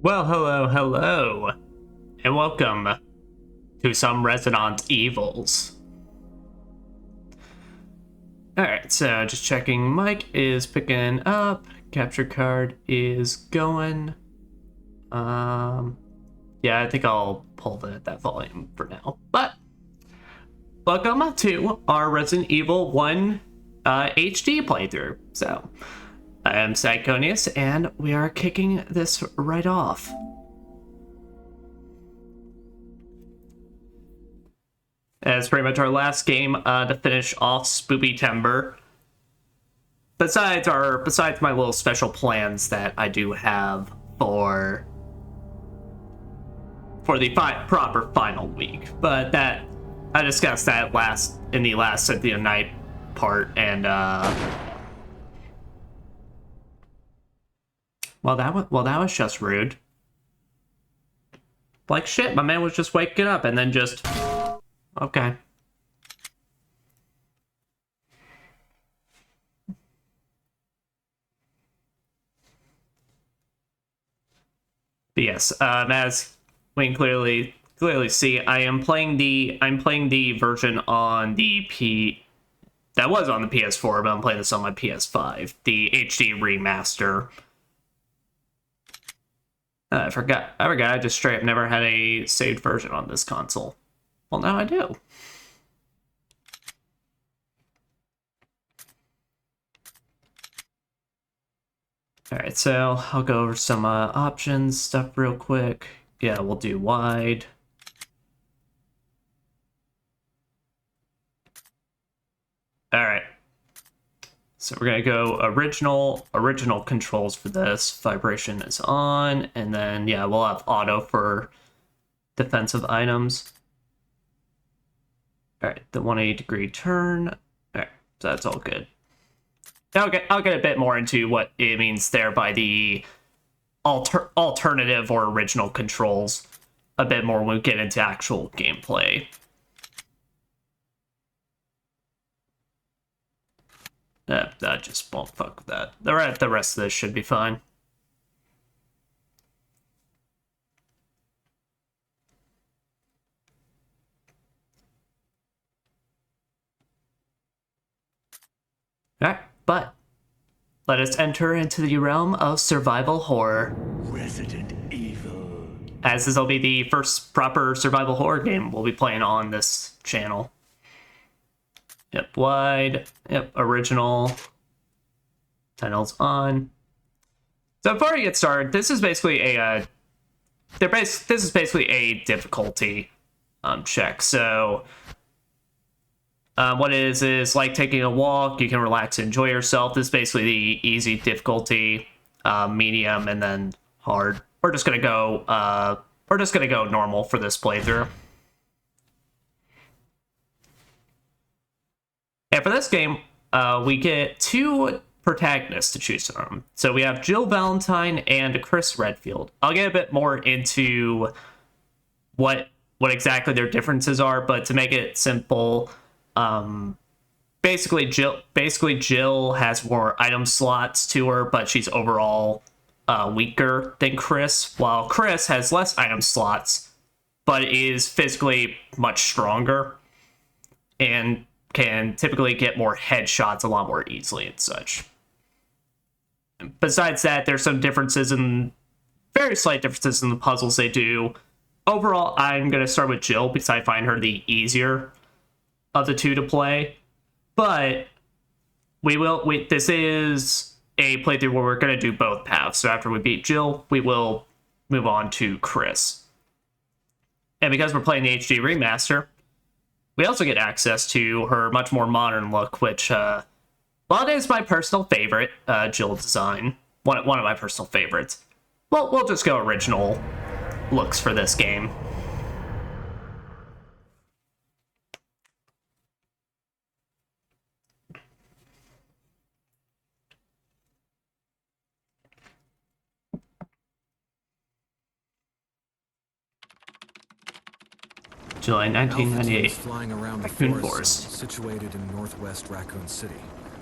Well, hello, and welcome to some Resident Evils. Alright, so just checking, mic is picking up, capture card is going. Yeah, I think I'll pull that volume for now. But, welcome to our Resident Evil 1 HD playthrough. So, I am Psychonius, and we are kicking this right off. It's pretty much our last game to finish off Spoopy Timber. Besides my little special plans that I do have for the proper final week, but that I discussed that in the last Cynthia Night part, and well, that was just rude. Like shit, my man was just waking up and then just. Okay. But yes, as we can clearly see, I'm playing the version on the that was on the PS4, but I'm playing this on my PS5, the HD remaster. I forgot. I just straight up never had a saved version on this console. Well, now I do. Alright, so I'll go over some options stuff real quick. Yeah, we'll do wide. Alright. So we're gonna go original controls for this. Vibration is on, and then yeah, we'll have auto for defensive items. Alright, the 180-degree turn. Alright, so that's all good. I'll get a bit more into what it means there by the alternative or original controls a bit more when we get into actual gameplay. That just won't fuck with that. The rest of this should be fine. Alright, but let us enter into the realm of survival horror. Resident Evil. As this will be the first proper survival horror game we'll be playing on this channel. Yep, wide. Yep, original. Titles on. So before we get started, this is basically a this is basically a difficulty check. So what it is like taking a walk. You can relax and enjoy yourself. This is basically the easy difficulty, medium, and then hard. We're just gonna go normal for this playthrough. And for this game, we get two protagonists to choose from. So we have Jill Valentine and Chris Redfield. I'll get a bit more into what exactly their differences are, but to make it simple, basically Jill has more item slots to her, but she's overall weaker than Chris, while Chris has less item slots, but is physically much stronger and can typically get more headshots a lot more easily and such. Besides that, there's some very slight differences in the puzzles they do. Overall, I'm going to start with Jill because I find her the easier of the two to play. But this is a playthrough where we're going to do both paths. So after we beat Jill, we will move on to Chris. And because we're playing the HD remaster, we also get access to her much more modern look, which, well, it is my personal favorite, Jill design. One of my personal favorites. Well, we'll just go original looks for this game. July 1998. Flying around the Raccoon forest Forest. situated in northwest Raccoon City,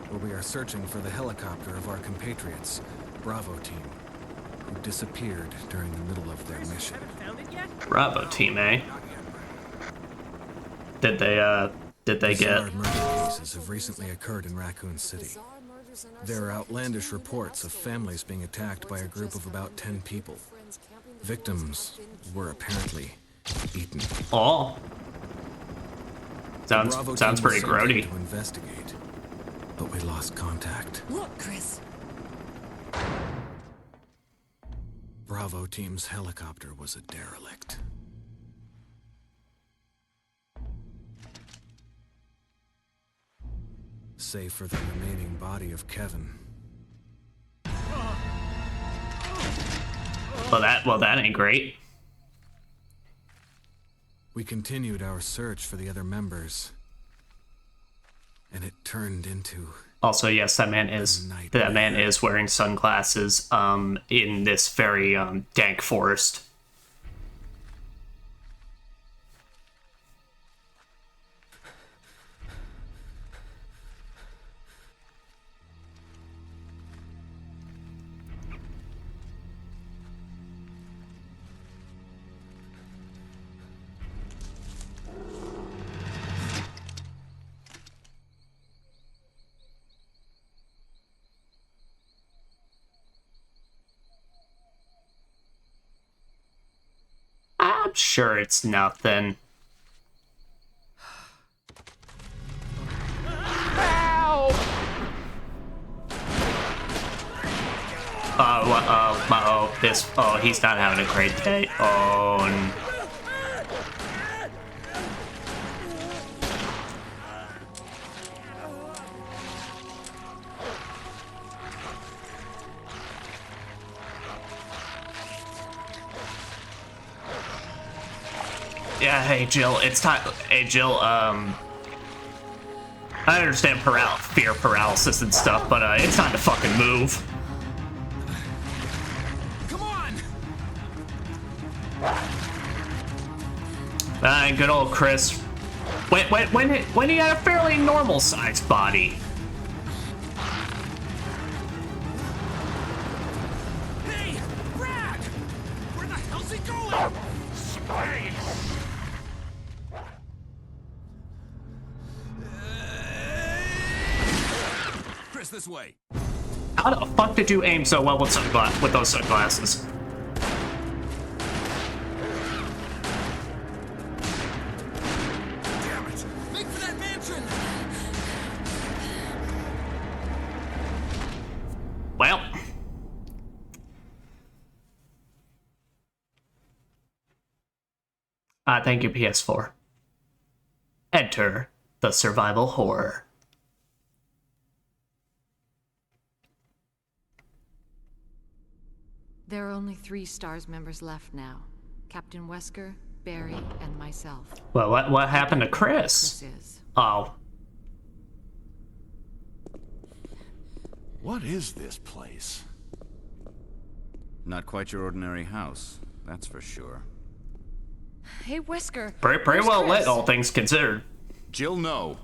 where we are searching for the helicopter of our compatriots, Bravo Team. who disappeared during the middle of their mission. Bravo team, eh? Did they get... Bizarre murder cases have recently occurred in Raccoon City. There are outlandish reports of families being attacked by a group of about 10 people. Victims were apparently eaten. Oh. Bravo Sounds team pretty was sent in grody. to investigate, but we lost contact. Look, Chris. Bravo team's helicopter was a derelict. Save for the remaining body of Kevin. Well, that ain't great. We continued our search for the other members, and it turned into... Also, yes, that man is wearing sunglasses in this very dank forest. I'm sure it's nothing. He's not having a great day. Yeah, hey Jill, it's time. Hey Jill, I understand fear paralysis and stuff, but it's time to fucking move. Come on! Good old Chris. When he had a fairly normal-sized body. Hey, Brad! Where the hell's he going? Space! Chris, this way. How the fuck did you aim so well with those sunglasses? Damn it! Make for that mansion! Well. Thank you, PS4. Enter the survival horror. There are only 3 STARS members left now. Captain Wesker, Barry, and myself. Well, what happened to Chris? Chris is. Oh. What is this place? Not quite your ordinary house, that's for sure. Hey, Wesker. Pretty where's well Chris? lit, all things considered. Jill, no.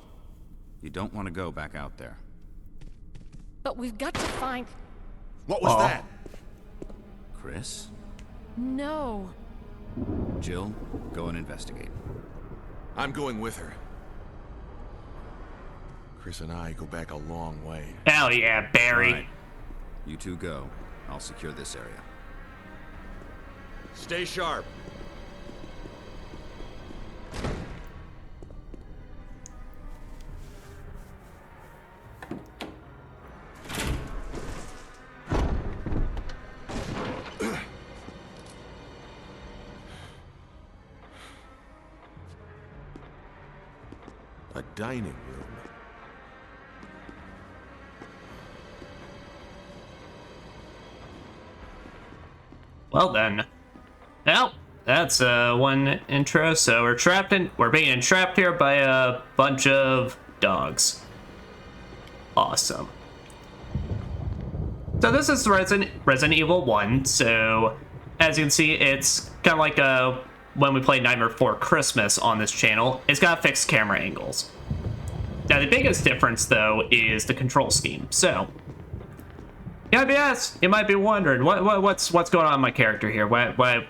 You don't want to go back out there. But we've got to find... What was that? Chris? No. Jill, go and investigate. I'm going with her. Chris and I go back a long way. Hell yeah, Barry. All right. You two go. I'll secure this area. Stay sharp. A dining room. Well then. Well, that's one intro. So we're being trapped here by a bunch of dogs. Awesome. So this is Resident Evil 1. So as you can see, it's kind of like when we played Nightmare Before Christmas on this channel. It's got fixed camera angles. Now the biggest difference though is the control scheme. So You might be wondering what's going on with my character here. Why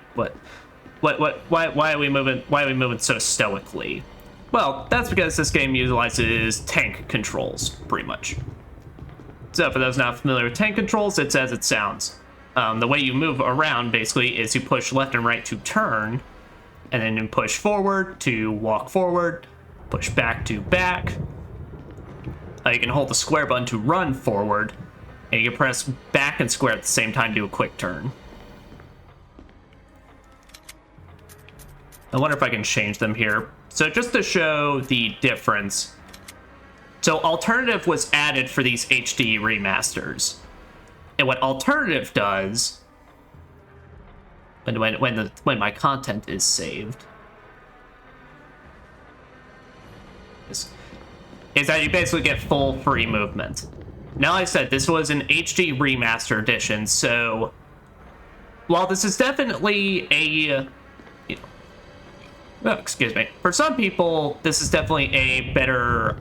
are we moving so stoically? Well, that's because this game utilizes tank controls, pretty much. So for those not familiar with tank controls, it's as it sounds. The way you move around, basically, is you push left and right to turn, and then you push forward to walk forward, push back to back. You can hold the square button to run forward, and you can press back and square at the same time to do a quick turn. I wonder if I can change them here. So just to show the difference. So Alternative was added for these HD remasters. And what Alternative does when my content is saved is that you basically get full free movement. Now, I said this was an HD remaster edition, so while this is definitely a, excuse me, for some people, this is definitely a better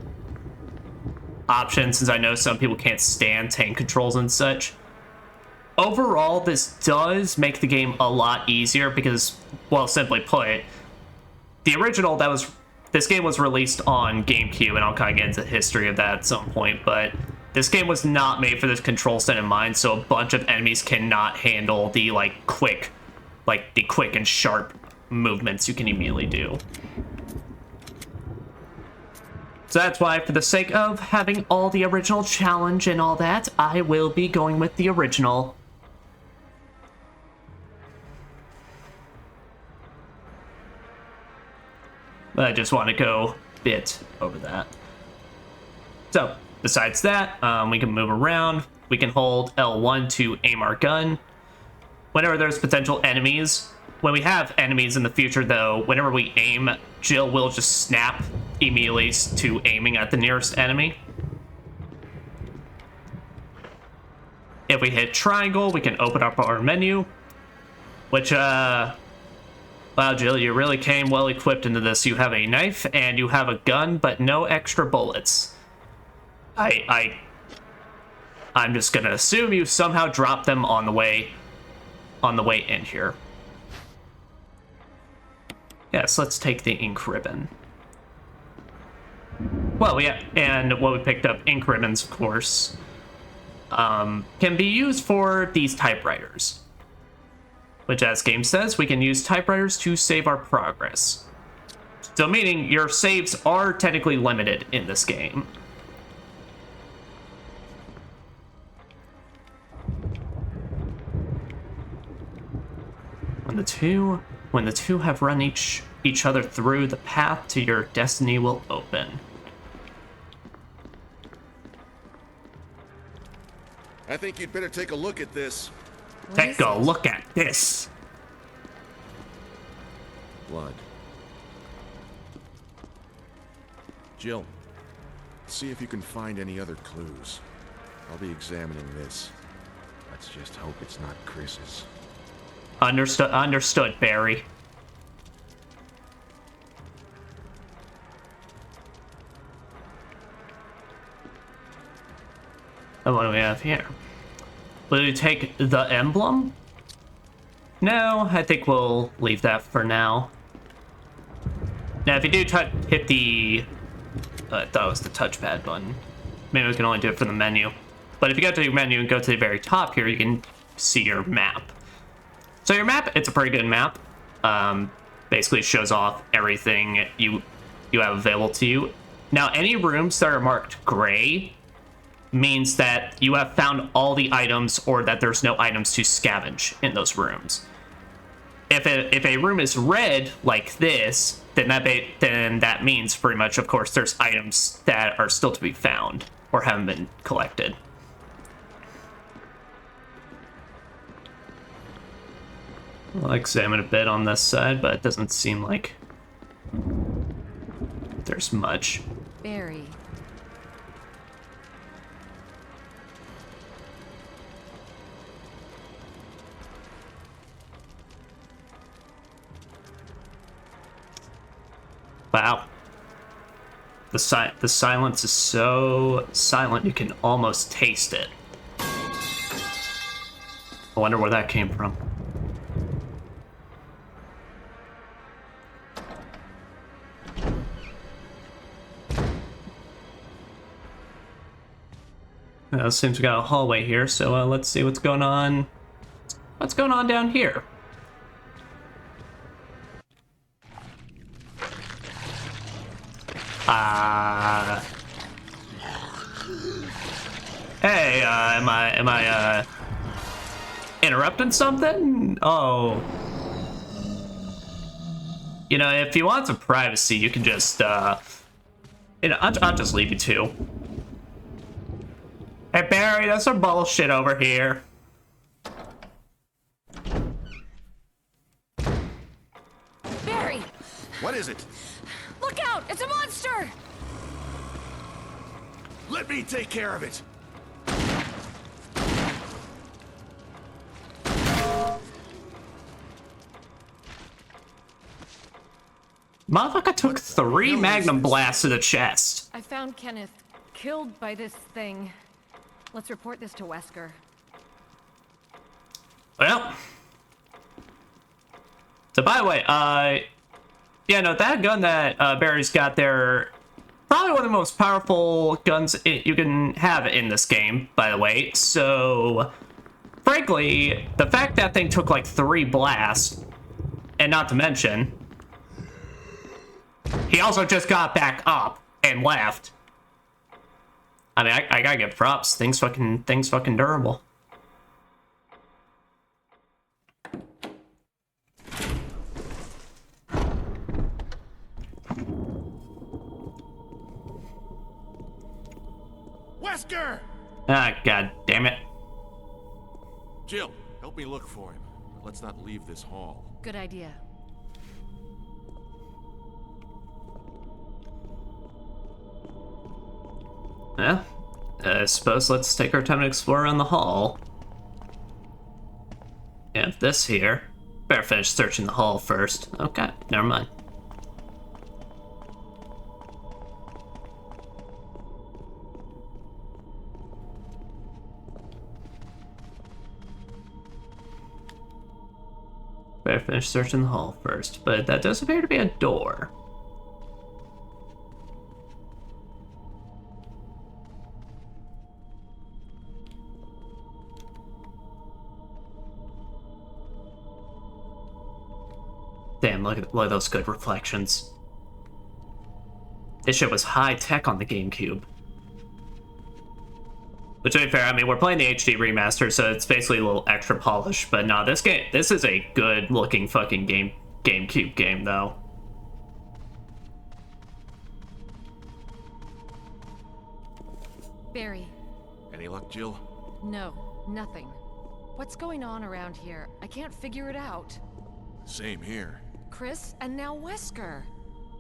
option, since I know some people can't stand tank controls and such. Overall, this does make the game a lot easier because, well, simply put, the original, this game was released on GameCube, and I'll kind of get into the history of that at some point, but this game was not made for this control set in mind, so a bunch of enemies cannot handle the, quick and sharp movements you can immediately do. So that's why, for the sake of having all the original challenge and all that, I will be going with the original. But I just want to go a bit over that. So, besides that, we can move around. We can hold L1 to aim our gun. Whenever there's potential enemies, when we have enemies in the future, though, whenever we aim, Jill will just snap immediately to aiming at the nearest enemy. If we hit triangle, we can open up our menu, which, wow, Jill, you really came well equipped into this. You have a knife and you have a gun, but no extra bullets. I'm just gonna assume you somehow dropped them on the way in here. Yes, let's take the ink ribbon. Well, yeah, and what we picked up, ink ribbons, of course, can be used for these typewriters. Which, as game says, we can use typewriters to save our progress. So meaning your saves are technically limited in this game. When the two have run each other through, the path to your destiny will open. I think you'd better take a look at this. Take a look at this. Blood. Jill, see if you can find any other clues. I'll be examining this. Let's just hope it's not Chris's. Understood, Barry. And what do we have here? Will you take the emblem? No, I think we'll leave that for now. Now, if you do hit the... I thought it was the touchpad button. Maybe we can only do it from the menu. But if you go to your menu and go to the very top here, you can see your map. So your map, it's a pretty good map. Basically shows off everything you have available to you. Now, any rooms that are marked gray means that you have found all the items or that there's no items to scavenge in those rooms. If a room is red like this, then that means pretty much, of course, there's items that are still to be found or haven't been collected. I'll examine a bit on this side, but it doesn't seem like there's much. Barry. Wow. The silence is so silent you can almost taste it. I wonder where that came from. It seems we got a hallway here, so let's see what's going on. What's going on down here? Hey, am I interrupting something? Oh. You know, if you want some privacy, you can just, you know, I'll just leave you two. Hey, Barry, that's some bullshit over here. Barry! What is it? Look out! It's a monster! Let me take care of it. Motherfucker took 3 magnum blasts to the chest. I found Kenneth killed by this thing. Let's report this to Wesker. Well. So by the way, yeah, no, that gun that Barry's got there, probably one of the most powerful guns you can have in this game, by the way. So, frankly, the fact that thing took like 3 blasts, and not to mention, he also just got back up and left. I mean, I gotta give props. Thing's fucking durable. Wesker! Ah, god damn it. Jill, help me look for him. Let's not leave this hall. Good idea. Yeah, I suppose let's take our time to explore around the hall. Yeah, this here. Better finish searching the hall first. Okay, never mind. Better finish searching the hall first, but that does appear to be a door. Damn, look at those good reflections. This shit was high tech on the GameCube. But to be fair, I mean, we're playing the HD remaster, so it's basically a little extra polished. But no, this is a good looking fucking GameCube game, though. Barry. Any luck, Jill? No, nothing. What's going on around here? I can't figure it out. Same here. Chris, and now Wesker.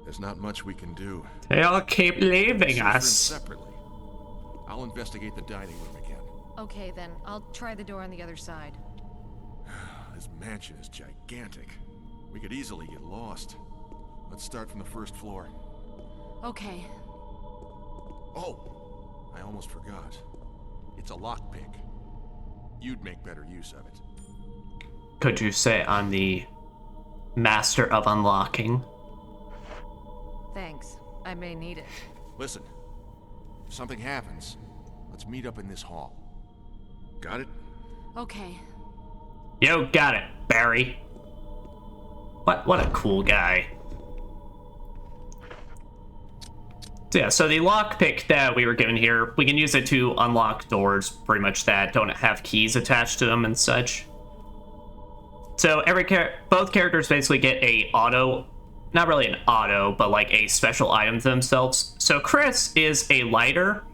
There's not much we can do. They all keep leaving See them us. separately. I'll investigate the dining room again. Okay, then. I'll try the door on the other side. This mansion is gigantic. We could easily get lost. Let's start from the first floor. Okay. Oh, I almost forgot. It's a lockpick. You'd make better use of it. Could you say I'm the master of unlocking? Thanks. I may need it. Listen, if something happens, let's meet up in this hall. Got it? Okay. You got it, Barry. What a cool guy. So yeah, so the lockpick that we were given here, we can use it to unlock doors, pretty much that don't have keys attached to them and such. So both characters basically get a auto, not really an auto, but like a special item to themselves. So Chris is a lighter,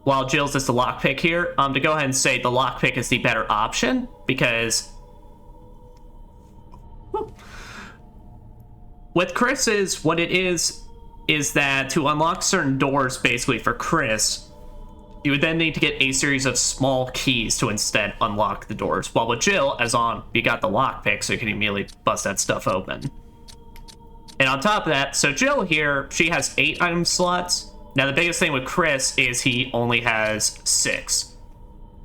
while Jill's is the lockpick here. To go ahead and say the lockpick is the better option, because with Chris's, what it is that to unlock certain doors, basically for Chris, you would then need to get a series of small keys to instead unlock the doors. While with Jill, you got the lockpick, so you can immediately bust that stuff open. And on top of that, so Jill here, she has 8 item slots. Now the biggest thing with Chris is he only has 6.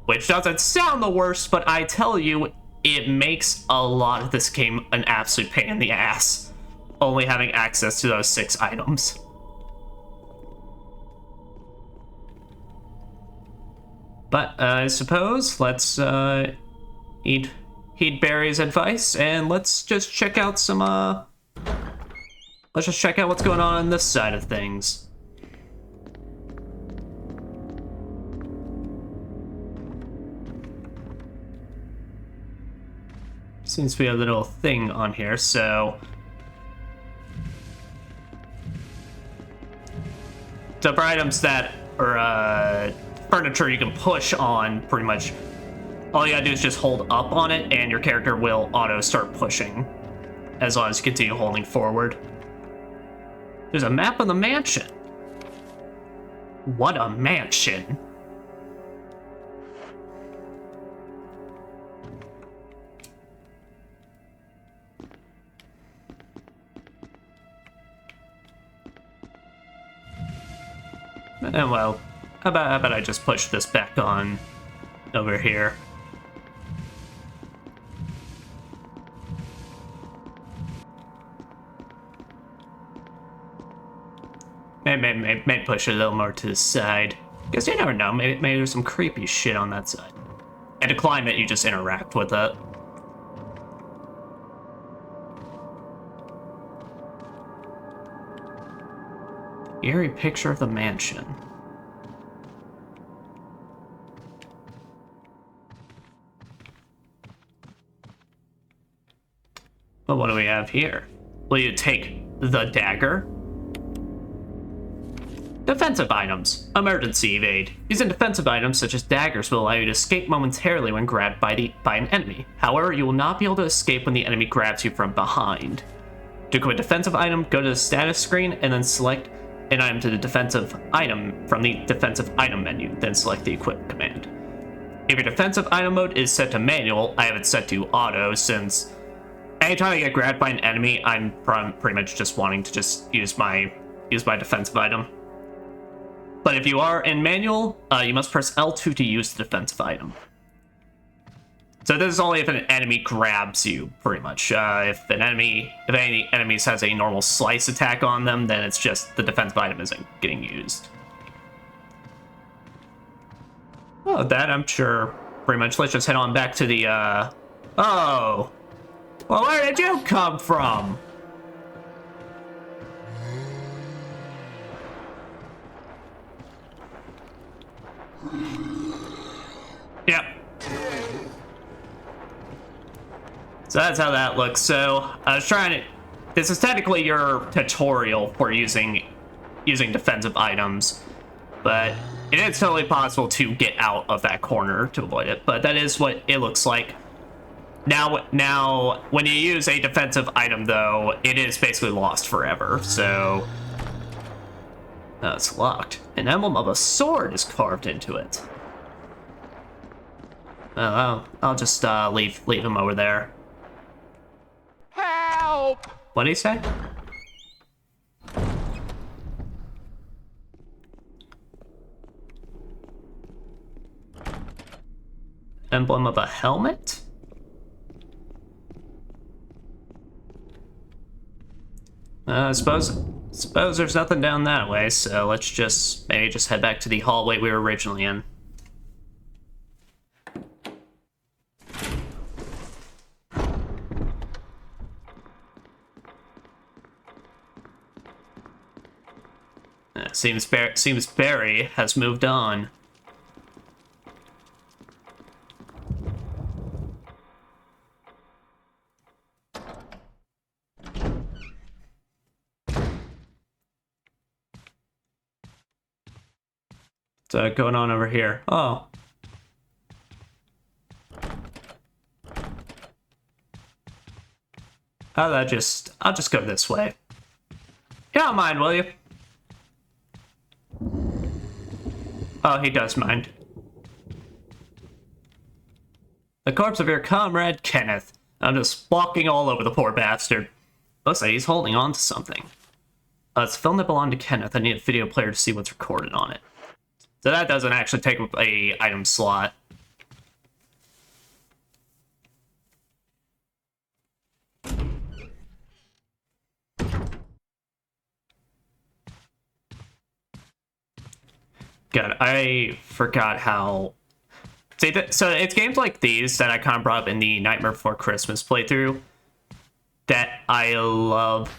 which doesn't sound the worst, but I tell you, it makes a lot of this game an absolute pain in the ass, only having access to those 6 items. But I suppose let's heed Barry's advice, and let's just check out some let's just check out what's going on this side of things. Seems to be a little thing on here, so for items that are furniture you can push on, pretty much all you gotta do is just hold up on it and your character will auto start pushing as long as you continue holding forward. There's a map of the mansion. What a mansion. And well, how about I just push this back on over here? Maybe push it a little more to the side. Because you never know, maybe there's some creepy shit on that side. And to climb it, you just interact with it. Eerie picture of the mansion. Well, what do we have here? Will you take the dagger? Defensive items. Emergency evade. Using defensive items such as daggers will allow you to escape momentarily when grabbed by an enemy. However, you will not be able to escape when the enemy grabs you from behind. To equip a defensive item, go to the status screen and then select an item to the defensive item from the defensive item menu, then select the equip command. If your defensive item mode is set to manual, I have it set to auto since anytime I get grabbed by an enemy, I'm pretty much just wanting to just use my defensive item. But if you are in manual, you must press L2 to use the defensive item. So this is only if an enemy grabs you, pretty much. If any enemies has a normal slice attack on them, then it's just the defensive item isn't getting used. Well, that I'm sure pretty much. Let's just head on back to the, Oh! Well, where did you come from? Yep. So that's how that looks. So I was trying to... This is technically your tutorial for using defensive items, but it is totally possible to get out of that corner to avoid it. But that is what it looks like. Now, when you use a defensive item, though, it is basically lost forever. So it's locked. An emblem of a sword is carved into it. Oh, I'll just leave him over there. Help! What did he say? Emblem of a helmet? I suppose there's nothing down that way, so let's maybe just head back to the hallway we were originally in. Seems Barry has moved on. What's going on over here? Oh. I'll just go this way. You don't mind, will you? Oh, he does mind. The corpse of your comrade, Kenneth. I'm just walking all over the poor bastard. Looks like he's holding on to something. It's a film that belonged to Kenneth. I need a video player to see what's recorded on it. So that doesn't actually take up a item slot. God, I forgot how. See, so it's games like these that I kind of brought up in the Nightmare Before Christmas playthrough that I love.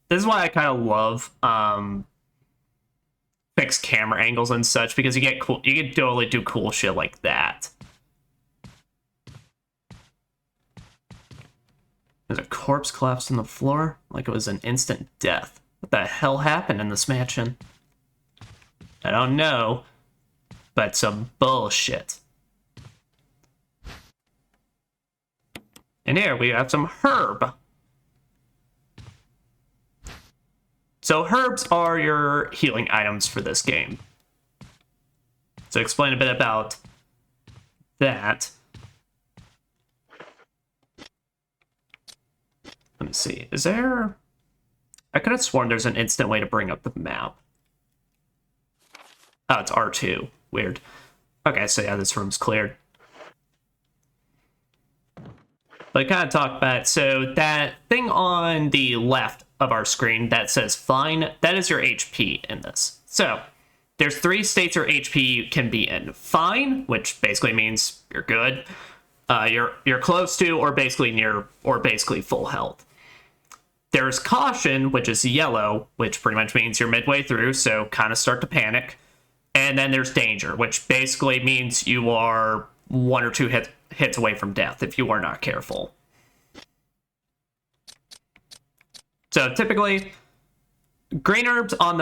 This is why I kind of love fixed camera angles and such, because you get cool. You can totally do cool shit like that. There's a corpse collapsed on the floor like it was an instant death. What the hell happened in this mansion? I don't know, but some bullshit. And here we have some herb. So herbs are your healing items for this game. So explain a bit about that. Let me see. Is there... I could have sworn there's an instant way to bring up the map. Oh, it's R2. Weird. Okay, so yeah, this room's cleared. But I kind of talk about it. So that thing on the left of our screen that says fine, that is your HP in this. So there's 3 states your HP can be in. Fine, which basically means you're good. You're close to or basically near or basically full health. There's caution, which is yellow, which pretty much means you're midway through, so kind of start to panic. And then there's danger, which basically means you are 1 or 2 hits away from death if you are not careful. So typically, green herbs on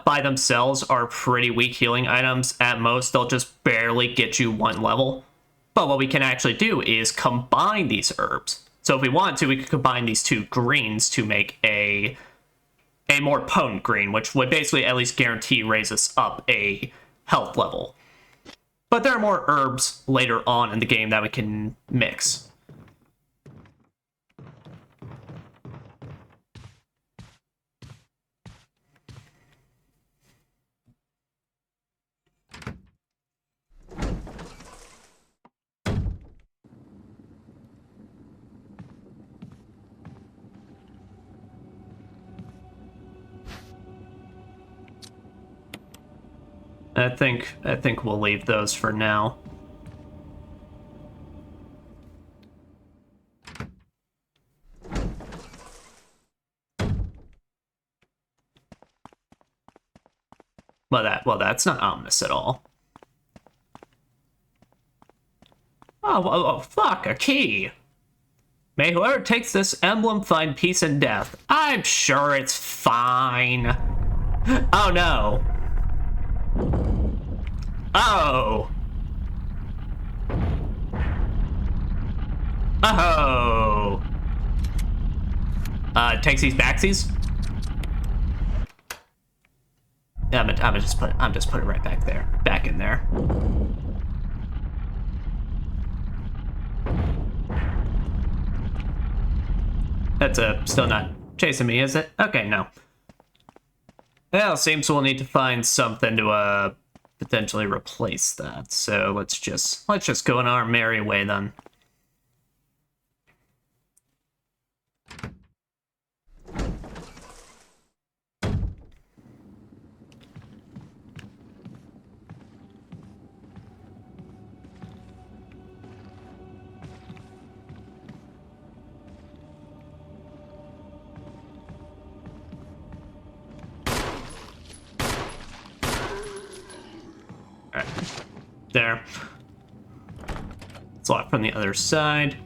by themselves are pretty weak healing items. At most, they'll just barely get you 1 level. But what we can actually do is combine these herbs. So if we want to, we could combine these 2 greens to make a more potent green, which would basically at least guarantee raise us up a health level. But there are more herbs later on in the game that we can mix. I think we'll leave those for now. Well, that's not ominous at all. Oh, fuck, a key. May whoever takes this emblem find peace in death. I'm sure it's fine. Oh no. Oh. Oh. Takes these backsies. Yeah, I'm just put it right back in there. That's still not chasing me, is it? Okay, no. Well, seems we'll need to find something to potentially replace that. So let's just go on our merry way then. There. It's locked from the other side.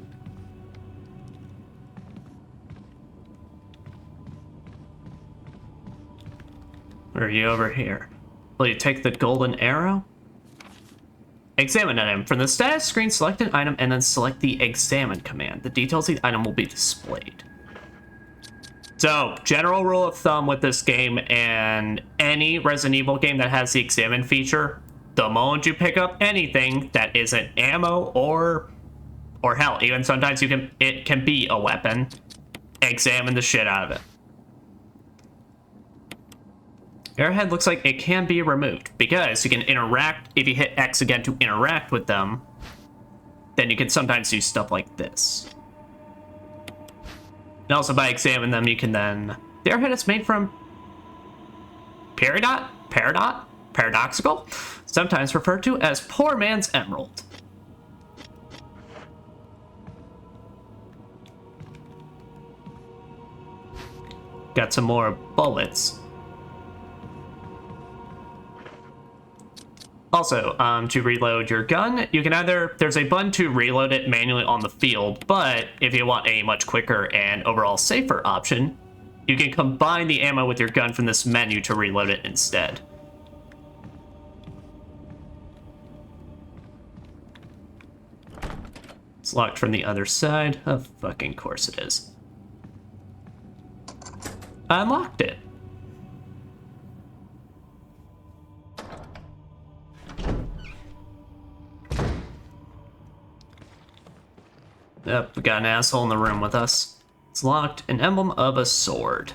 Where are you over here? Will you take the golden arrow? Examine item. From the status screen, select an item and then select the examine command. The details of the item will be displayed. So, general rule of thumb with this game and any Resident Evil game that has the examine feature, the moment you pick up anything that isn't ammo or hell, even sometimes it can be a weapon, examine the shit out of it. Arrowhead looks like it can be removed because you can interact. If you hit X again to interact with them, then you can sometimes do stuff like this. And also by examining them, you can then... The arrowhead is made from Peridot? paradoxical, sometimes referred to as poor man's emerald. Got some more bullets. Also, to reload your gun, you can either, there's a button to reload it manually on the field, but if you want a much quicker and overall safer option, you can combine the ammo with your gun from this menu to reload it instead. It's locked from the other side. Of fucking course it is. I unlocked it. Yep, we got an asshole in the room with us. It's locked. An emblem of a sword.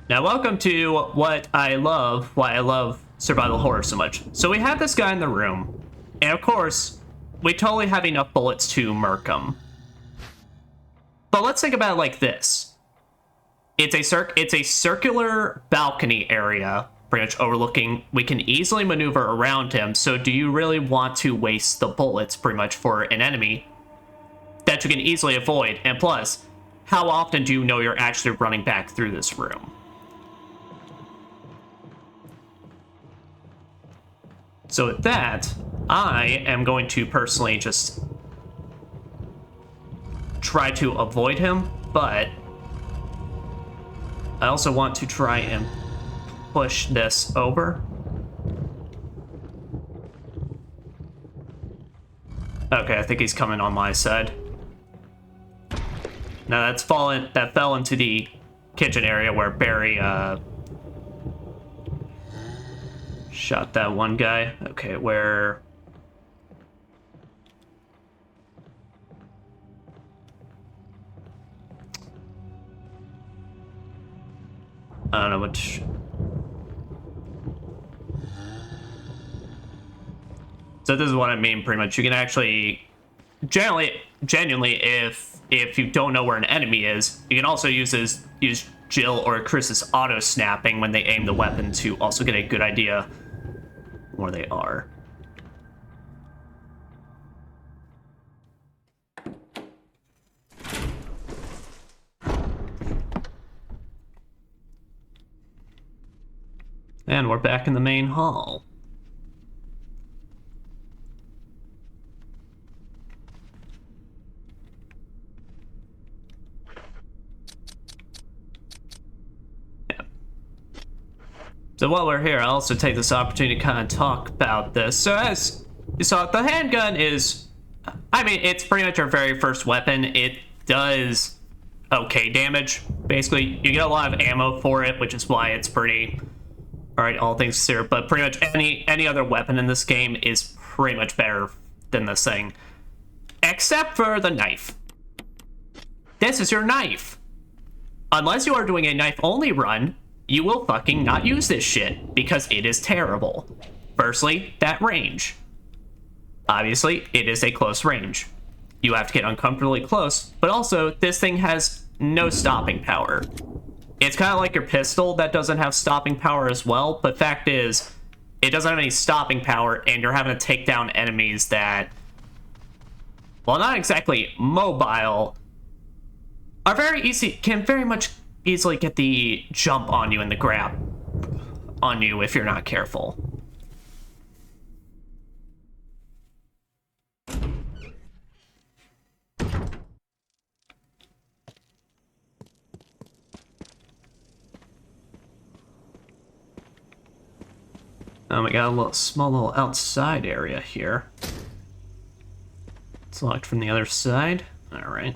Now, welcome to why I love survival horror so much. So we have this guy in the room, and of course, we totally have enough bullets to murk him. But let's think about it like this. It's a circular balcony area, pretty much overlooking. We can easily maneuver around him, so do you really want to waste the bullets pretty much for an enemy that you can easily avoid? And plus, how often do you know you're actually running back through this room? So with that, I am going to personally just try to avoid him, but I also want to try and push this over. Okay, I think he's coming on my side. Now that fell into the kitchen area where Barry shot that one guy. Okay, where... I don't know which... So this is what I mean, pretty much. You can actually... Genuinely, if you don't know where an enemy is, you can also use Jill or Chris's auto-snapping when they aim the weapon to also get a good idea where they are. And we're back in the main hall. So while we're here, I'll also take this opportunity to kind of talk about this. So as you saw, the handgun is, I mean, it's pretty much our very first weapon. It does okay damage. Basically, you get a lot of ammo for it, which is why it's pretty, all right, all things considered. But pretty much any other weapon in this game is pretty much better than this thing. Except for the knife. This is your knife. Unless you are doing a knife-only run, you will fucking not use this shit, because it is terrible. Firstly, that range. Obviously, it is a close range. You have to get uncomfortably close, but also, this thing has no stopping power. It's kind of like your pistol that doesn't have stopping power as well, but fact is, it doesn't have any stopping power, and you're having to take down enemies that, while not exactly mobile, are very easy, can very much easily get the jump on you and the grab on you if you're not careful. We got a small little outside area here. It's locked from the other side. All right.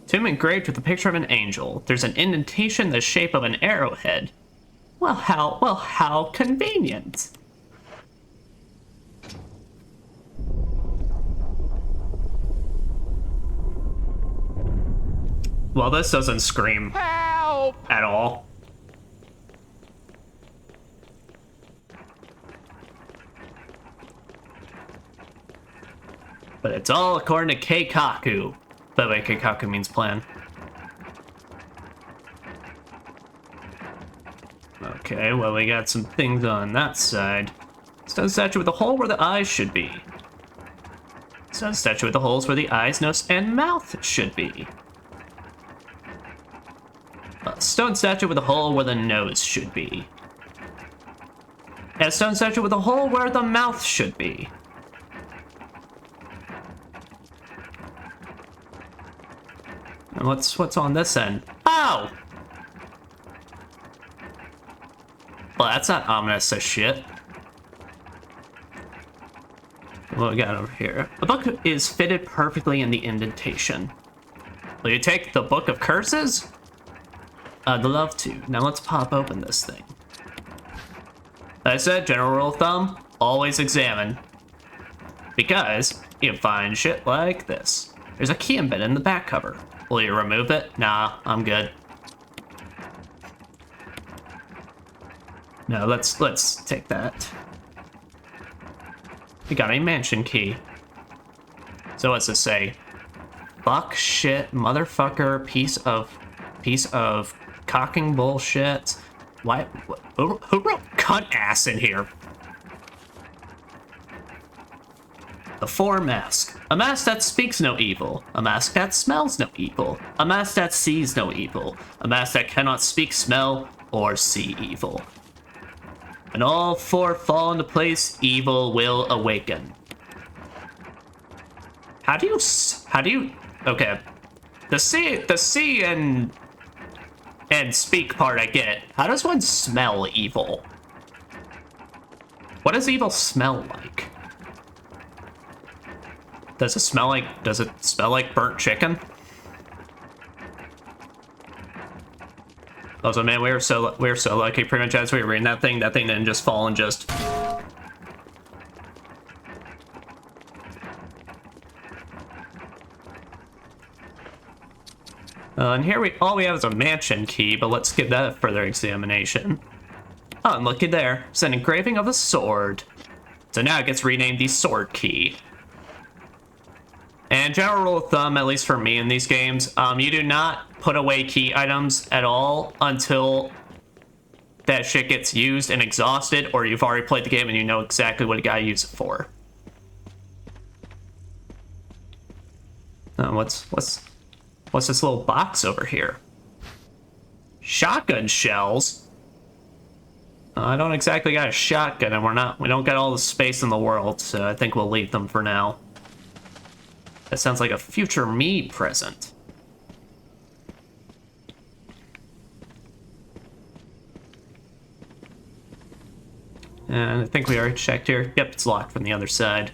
Tomb engraved with a picture of an angel. There's an indentation the shape of an arrowhead. Well, how convenient. Well, this doesn't scream Help! at all. But it's all according to Keikaku. By the way, Keikaku means plan. Okay, well, we got some things on that side. Stone statue with a hole where the eyes should be. Stone statue with the holes where the eyes, nose, and mouth should be. A stone statue with a hole where the nose should be. And a stone statue with a hole where the mouth should be. And what's on this end? Oh! Well, that's not ominous as shit. What we got over here? The book is fitted perfectly in the indentation. Will you take the Book of Curses? I'd love to. Now let's pop open this thing. Like I said, general rule of thumb, always examine. Because you can find shit like this. There's a key embedded in the back cover. Will you remove it? Nah, I'm good. No, let's take that. We got a mansion key. So what's this say? Fuck, shit, motherfucker, piece of cocking bullshit. Why? Who wrote cunt ass in here? The Four Mask. A mask that speaks no evil. A mask that smells no evil. A mask that sees no evil. A mask that cannot speak, smell, or see evil. When all four fall into place, evil will awaken. How do you, okay. The see and speak part I get. How does one smell evil? What does evil smell like? Does it smell like burnt chicken? Also, man, we were so lucky. Pretty much as we were reading that thing didn't just fall and just. And here all we have is a mansion key, but let's give that a further examination. Oh, and looky there, it's an engraving of a sword. So now it gets renamed the sword key. And general rule of thumb, at least for me in these games, you do not put away key items at all until that shit gets used and exhausted, or you've already played the game and you know exactly what you gotta use it for. What's this little box over here? Shotgun shells? I don't exactly got a shotgun, and we don't got all the space in the world, so I think we'll leave them for now. That sounds like a future me present. And I think we already checked here. Yep, it's locked from the other side.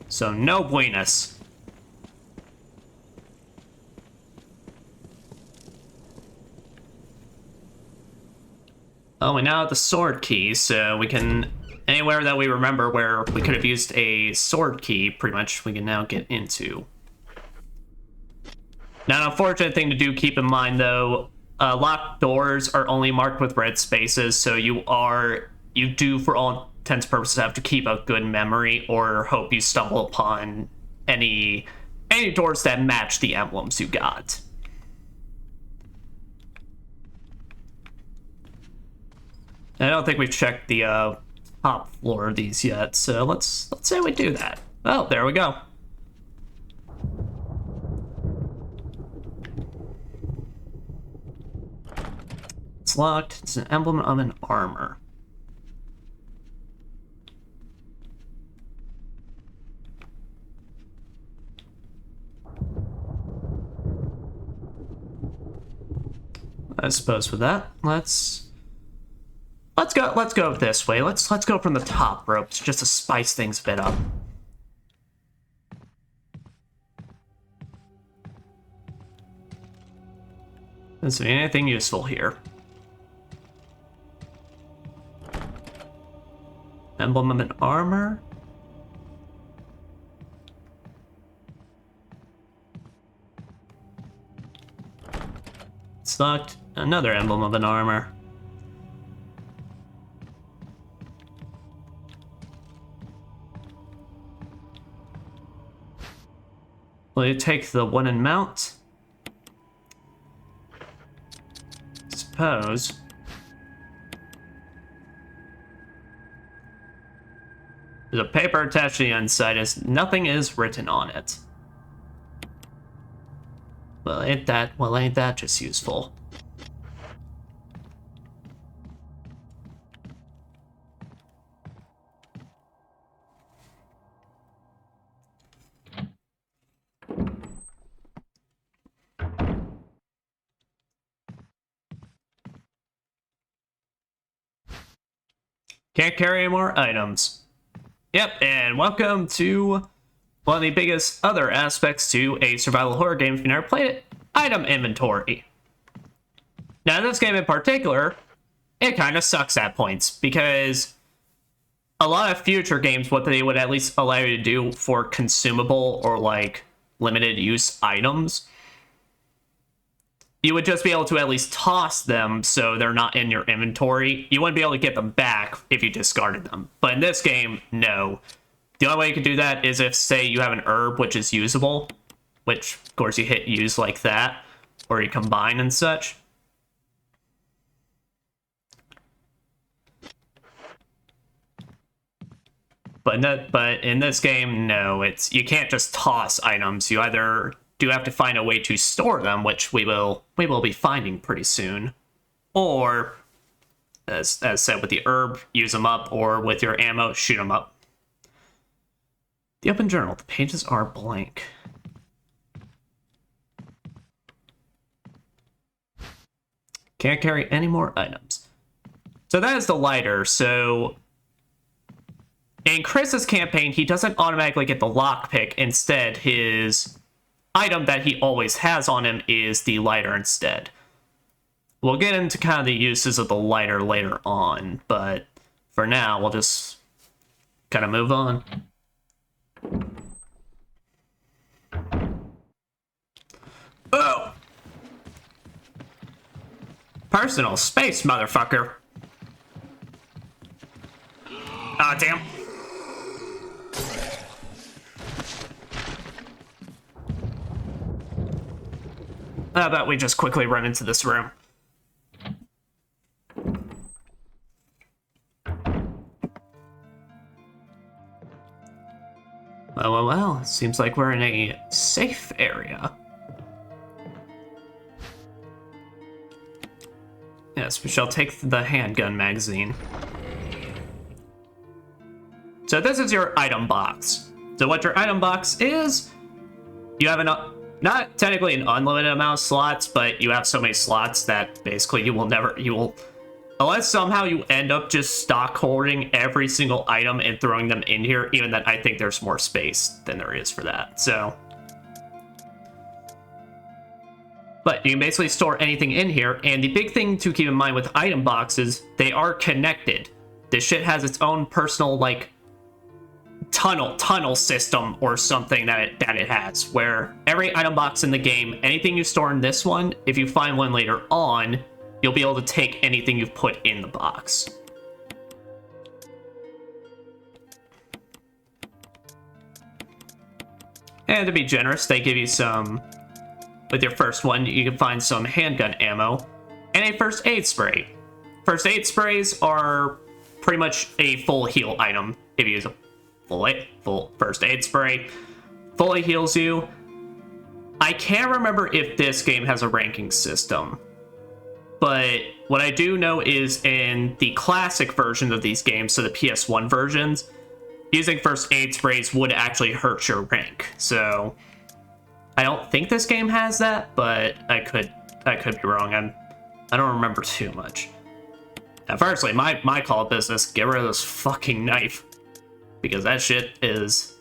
So no buenas. Oh, we now have the sword key, so we can... Anywhere that we remember where we could have used a sword key, pretty much, we can now get into. Now, an unfortunate thing to do, keep in mind, though, locked doors are only marked with red spaces, so you do, for all intents and purposes, have to keep a good memory or hope you stumble upon any doors that match the emblems you got. I don't think we've checked the top floor of these yet, so let's say we do that. Oh, there we go. It's locked. It's an emblem of an armor. I suppose with that, let's go this way. Let's go from the top ropes just to spice things a bit up. Doesn't see anything useful here. Emblem of an armor. It's locked. Another emblem of an armor. Will you take the wooden mount? Suppose. There's a paper attached to the inside as nothing is written on it. Well, ain't that just useful? Can't carry any more items. Yep, and welcome to one of the biggest other aspects to a survival horror game if you've never played it, item inventory. Now, in this game in particular, it kind of sucks at points, because a lot of future games, what they would at least allow you to do for consumable or, like, limited use items, you would just be able to at least toss them so they're not in your inventory. You wouldn't be able to get them back if you discarded them. But in this game, no. The only way you could do that is if, say, you have an herb which is usable, which, of course, you hit use like that, or you combine and such. But in this game, no. You can't just toss items. You either do have to find a way to store them, which we will be finding pretty soon, or as said with the herb, use them up, or with your ammo, shoot them up. The open journal. The pages are blank. Can't carry any more items. So that is the lighter. So in Chris's campaign, he doesn't automatically get the lockpick. Instead, his item that he always has on him is the lighter instead. We'll get into kind of the uses of the lighter later on, but for now, we'll just kind of move on. Oh! Personal space, motherfucker. Ah, damn. How about we just quickly run into this room? Well, it seems like we're in a safe area. Yes, we shall take the handgun magazine. So this is your item box. So what your item box is, you have not technically an unlimited amount of slots, but you have so many slots that basically you will, unless somehow you end up just stock hoarding every single item and throwing them in here, even that I think there's more space than there is for that, so. But you can basically store anything in here, and the big thing to keep in mind with item boxes, they are connected. This shit has its own personal, like, tunnel system or something that it has, where every item box in the game, anything you store in this one, if you find one later on, you'll be able to take anything you've put in the box. And to be generous, they give you some, with your first one, you can find some handgun ammo and a first aid spray. First aid sprays are pretty much a full heal item. If you use a full first aid spray, fully heals you. I can't remember if this game has a ranking system, but what I do know is in the classic version of these games, so the PS1 versions, using first aid sprays would actually hurt your rank. So I don't think this game has that, but I could be wrong. I don't remember too much. Now, firstly, my call of business, get rid of this fucking knife, because that shit is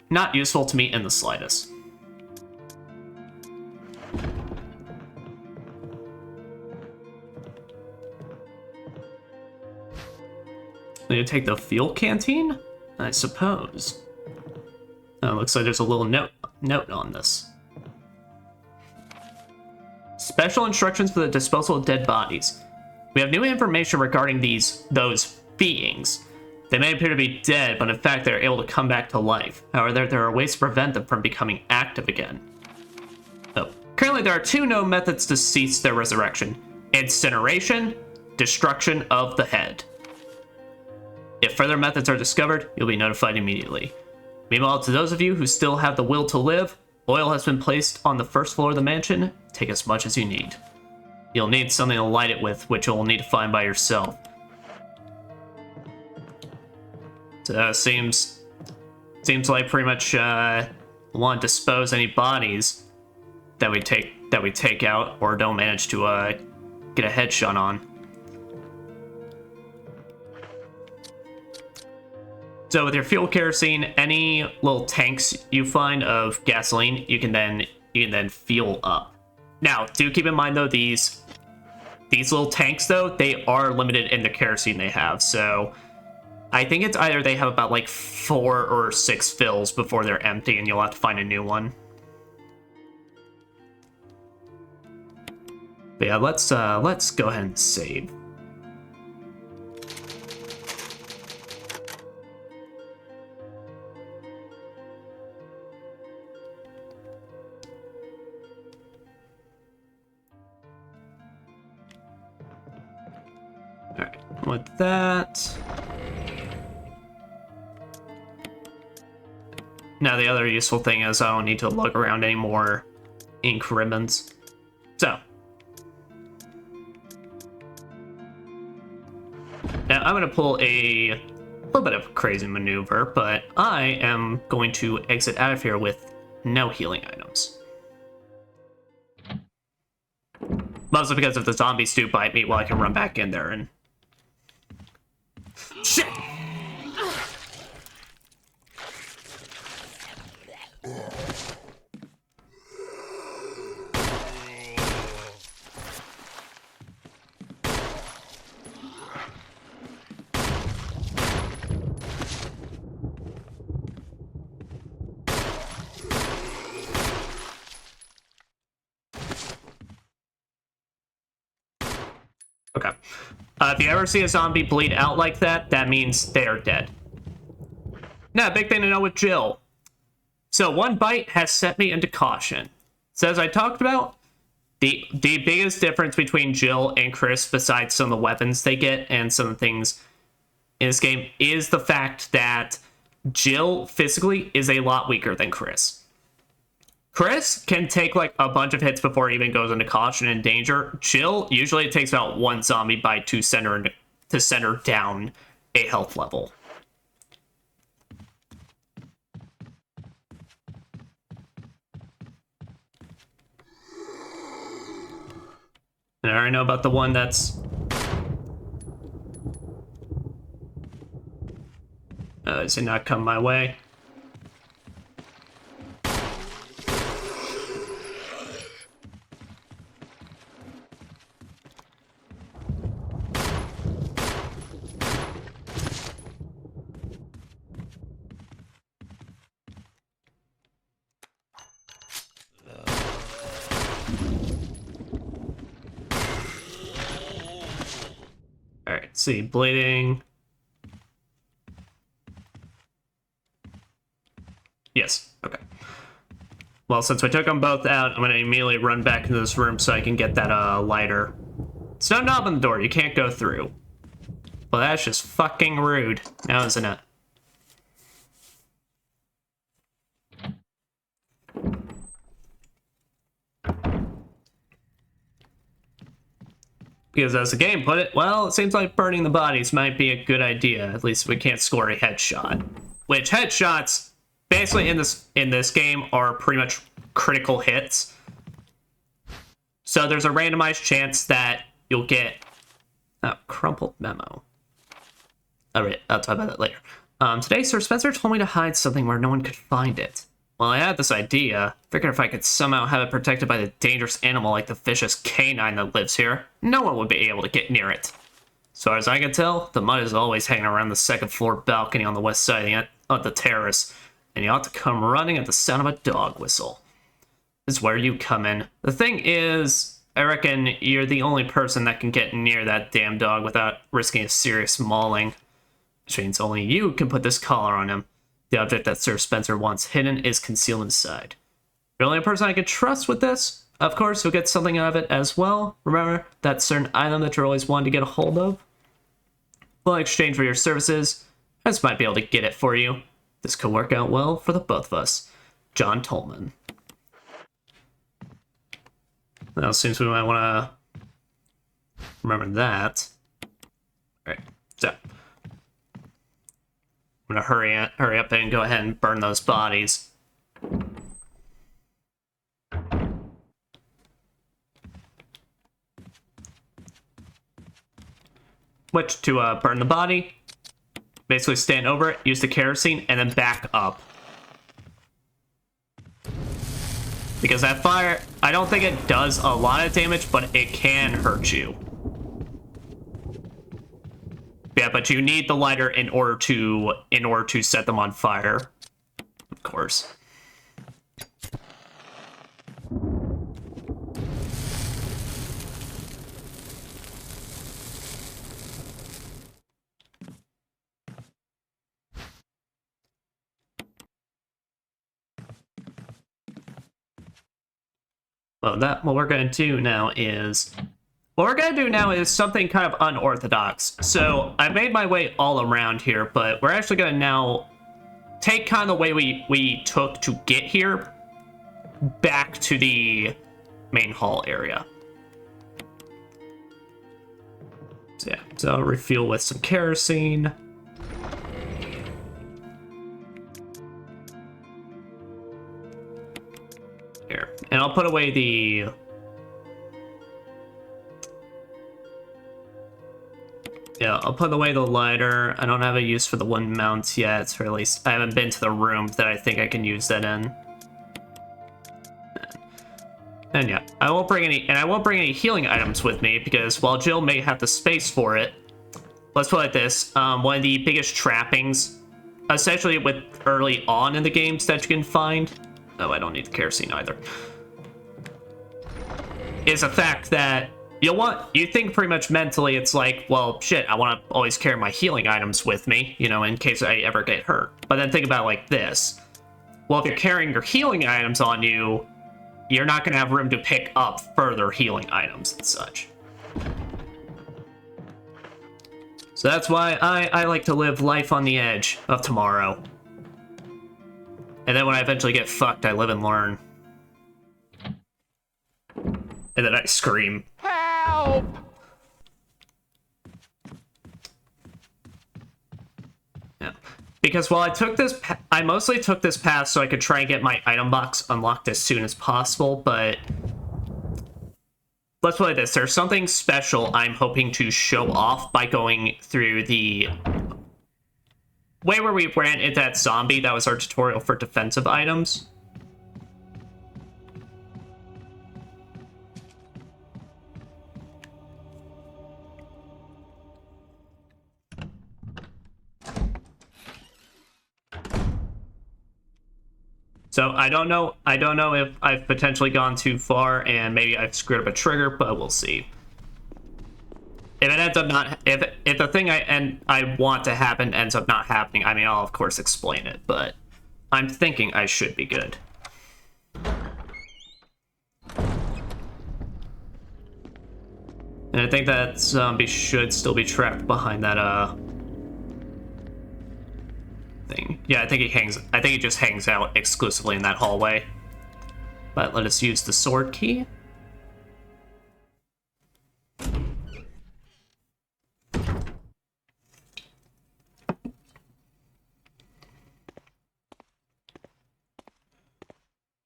not useful to me in the slightest. Need to take the fuel canteen? I suppose. Oh, looks like there's a little note on this. Special instructions for the disposal of dead bodies. We have new information regarding those beings. They may appear to be dead, but in fact they're able to come back to life. However, there are ways to prevent them from becoming active again. So, currently there are 2 known methods to cease their resurrection. Incineration, destruction of the head. If further methods are discovered, you'll be notified immediately. Meanwhile, to those of you who still have the will to live, oil has been placed on the first floor of the mansion. Take as much as you need. You'll need something to light it with, which you'll need to find by yourself. So seems like pretty much want to dispose any bodies that we take out or don't manage to get a headshot on. So with your fuel kerosene, any little tanks you find of gasoline, you can then fuel up. Now, do keep in mind though, these little tanks though, they are limited in the kerosene they have. So I think it's either they have about like 4 or 6 fills before they're empty, and you'll have to find a new one. But yeah, let's go ahead and save. Alright, with that. Now the other useful thing is I don't need to look around any more ink ribbons. So. Now I'm going to pull a little bit of a crazy maneuver, but I am going to exit out of here with no healing items. Mostly because if the zombies do bite me, well, I can run back in there and... Shit! Okay. If you ever see a zombie bleed out like that, that means they are dead. Now, big thing to know with Jill. So, one bite has set me into caution. So, as I talked about, the biggest difference between Jill and Chris, besides some of the weapons they get and some of the things in this game, is the fact that Jill physically is a lot weaker than Chris. Chris can take like a bunch of hits before he even goes into caution and danger. Jill, usually it takes about 1 zombie bite to center down a health level. And I already know about the one that's... does it not come my way? Alright, see, bleeding. Yes, okay. Well, since we took them both out, I'm gonna immediately run back into this room so I can get that lighter. There's no knob on the door, you can't go through. Well, that's just fucking rude, now isn't it? Because as the game put it, well, it seems like burning the bodies might be a good idea. At least we can't score a headshot. Which headshots, basically in this game, are pretty much critical hits. So there's a randomized chance that you'll get a crumpled memo. Alright, I'll talk about that later. Today, Sir Spencer told me to hide something where no one could find it. Well, I had this idea. Figured if I could somehow have it protected by the dangerous animal like the vicious canine that lives here, no one would be able to get near it. As far as I can tell, the mud is always hanging around the second floor balcony on the west side of the terrace, and you ought to come running at the sound of a dog whistle. This is where you come in. The thing is, I reckon you're the only person that can get near that damn dog without risking a serious mauling. which means only you can put this collar on him. The object that Sir Spencer wants hidden is concealed inside. You're the only person I can trust with this. Of course, you'll get something out of it as well. Remember that certain item that you're always wanting to get a hold of? Well, in exchange for your services, I just might be able to get it for you. This could work out well for the both of us. John Tolman. Now, it seems we might want to remember that. Alright, so I'm gonna hurry up and go ahead and burn those bodies. Which, to burn the body, basically stand over it, use the kerosene, and then back up. Because that fire, I don't think it does a lot of damage, but it can hurt you. Yeah, but you need the lighter in order to set them on fire. Of course. Well, what we're gonna do now is something kind of unorthodox. So I made my way all around here, but we're actually gonna now take kind of the way we took to get here back to the main hall area. So yeah, so I'll refuel with some kerosene. Here, and I'll put away the I'll put away the lighter. I don't have a use for the one mount yet, or at least I haven't been to the room that I think I can use that in. And yeah, I won't bring any healing items with me because while Jill may have the space for it, let's put it like this: one of the biggest trappings, essentially with early on in the games that you can find. Oh, I don't need the kerosene either. Is the fact that you think pretty much mentally, it's like, well, shit, I want to always carry my healing items with me, you know, in case I ever get hurt. But then think about it like this. Well, if you're carrying your healing items on you, you're not going to have room to pick up further healing items and such. So that's why I like to live life on the edge of tomorrow. And then when I eventually get fucked, I live and learn. And then I scream. Help! Yeah. Because while I mostly took this path so I could try and get my item box unlocked as soon as possible, but let's put it like this. There's something special I'm hoping to show off by going through the way where we ran into that zombie. That was our tutorial for defensive items. So I don't know if I've potentially gone too far and maybe I've screwed up a trigger, but we'll see. If it ends up not, if the thing I want to happen ends up not happening, I mean, I'll of course explain it, but I'm thinking I should be good. And I think that zombie should still be trapped behind that thing. Yeah, I think he just hangs out exclusively in that hallway. But let us use the sword key.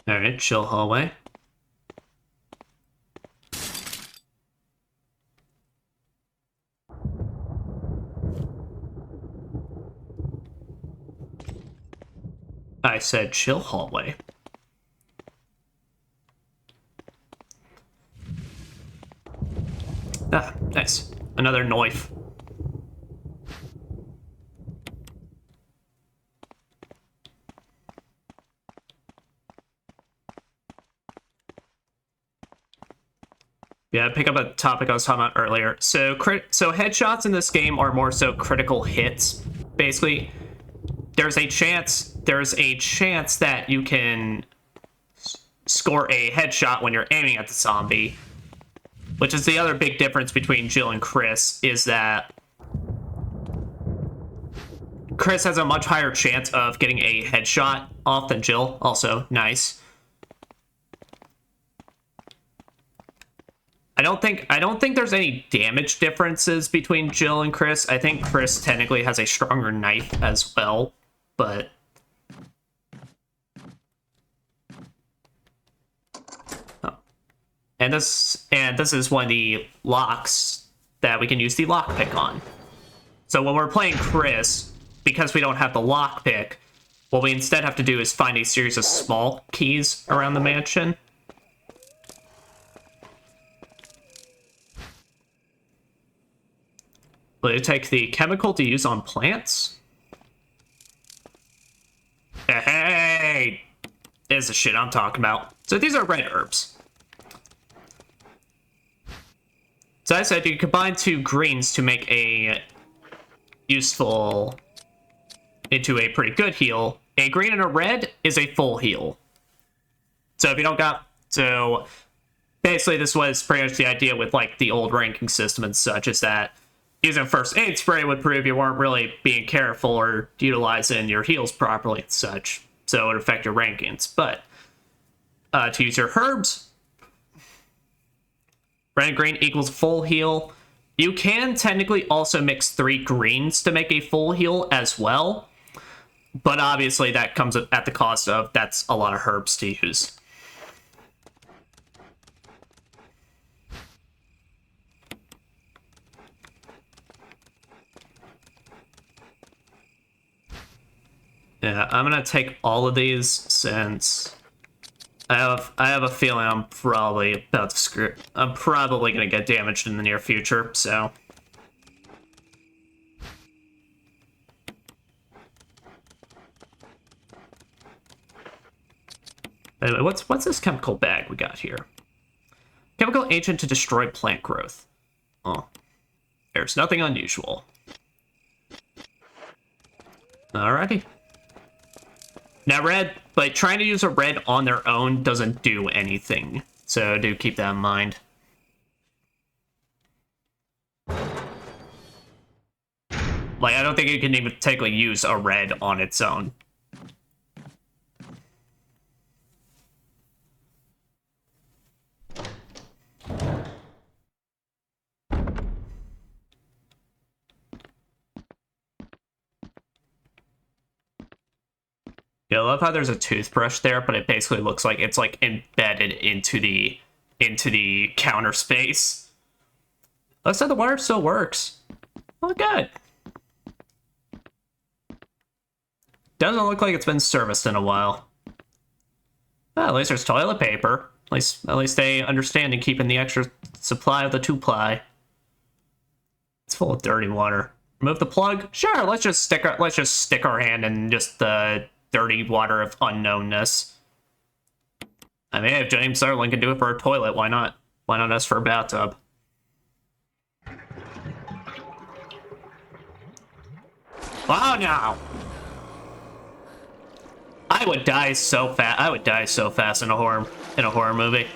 Alright, chill hallway. I said chill hallway. Ah, nice. Another knife. Yeah, pick up a topic I was talking about earlier. So headshots in this game are more so critical hits. basically there's a chance that you can score a headshot when you're aiming at the zombie, which is the other big difference between Jill and Chris, is that Chris has a much higher chance of getting a headshot off than Jill. Also, nice. I don't think there's any damage differences between Jill and Chris. I think Chris technically has a stronger knife as well, but oh. And this is one of the locks that we can use the lockpick on. So when we're playing Chris, because we don't have the lockpick, what we instead have to do is find a series of small keys around the mansion. Will you take the chemical to use on plants? Hey! There's the shit I'm talking about. So these are red herbs. So I said you combine 2 greens to make a useful into a pretty good heal. A green and a red is a full heal. So if you don't got... So basically this was pretty much the idea with like the old ranking system and such, is that using first aid spray would prove you weren't really being careful or utilizing your heals properly and such. So it would affect your rankings. But to use your herbs, red and green equals full heal. You can technically also mix 3 greens to make a full heal as well. But obviously that comes at the cost of, that's a lot of herbs to use. Yeah, I'm gonna take all of these since I have a feeling I'm probably about to screw. I'm probably gonna get damaged in the near future, so. Anyway, what's this chemical bag we got here? Chemical agent to destroy plant growth. Oh, there's nothing unusual. Alrighty. Now red, but trying to use a red on their own doesn't do anything. So do keep that in mind. Like, I don't think you can even technically use a red on its own. Yeah, I love how there's a toothbrush there, but it basically looks like it's like embedded into the counter space. Looks like the wire still works. Oh, good. Doesn't look like it's been serviced in a while. Well, at least there's toilet paper. At least they understand in keeping the extra supply of the 2-ply. It's full of dirty water. Remove the plug? Sure, let's just stick our hand in just the dirty water of unknownness. I mean, if James Sterling can do it for a toilet, why not? Why not us for a bathtub? Oh no! I would die so fast. I would die so fast in a horror movie.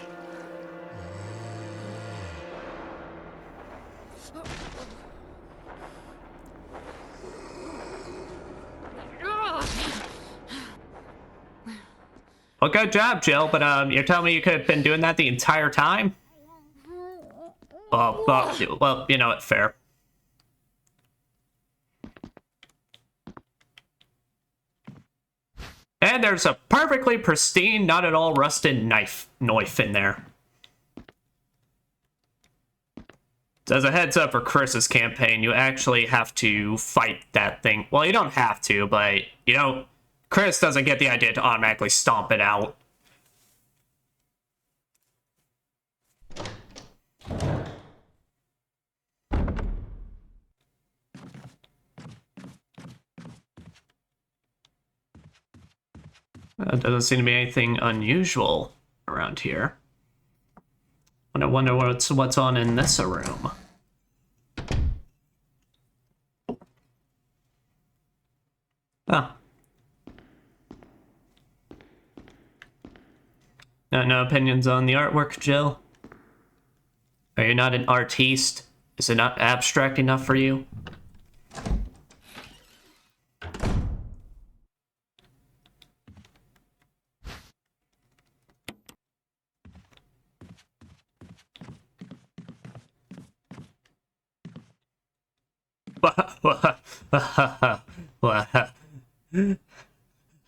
Well, good job, Jill, but you're telling me you could have been doing that the entire time? Well, you know what, fair. And there's a perfectly pristine, not at all rusted knife in there. So as a heads up for Chris's campaign, you actually have to fight that thing. Well, you don't have to, but you don't. Chris doesn't get the idea to automatically stomp it out. Doesn't seem to be anything unusual around here. I wonder what's on in this room. Oh. No opinions on the artwork, Jill? Are you not an artiste? Is it not abstract enough for you?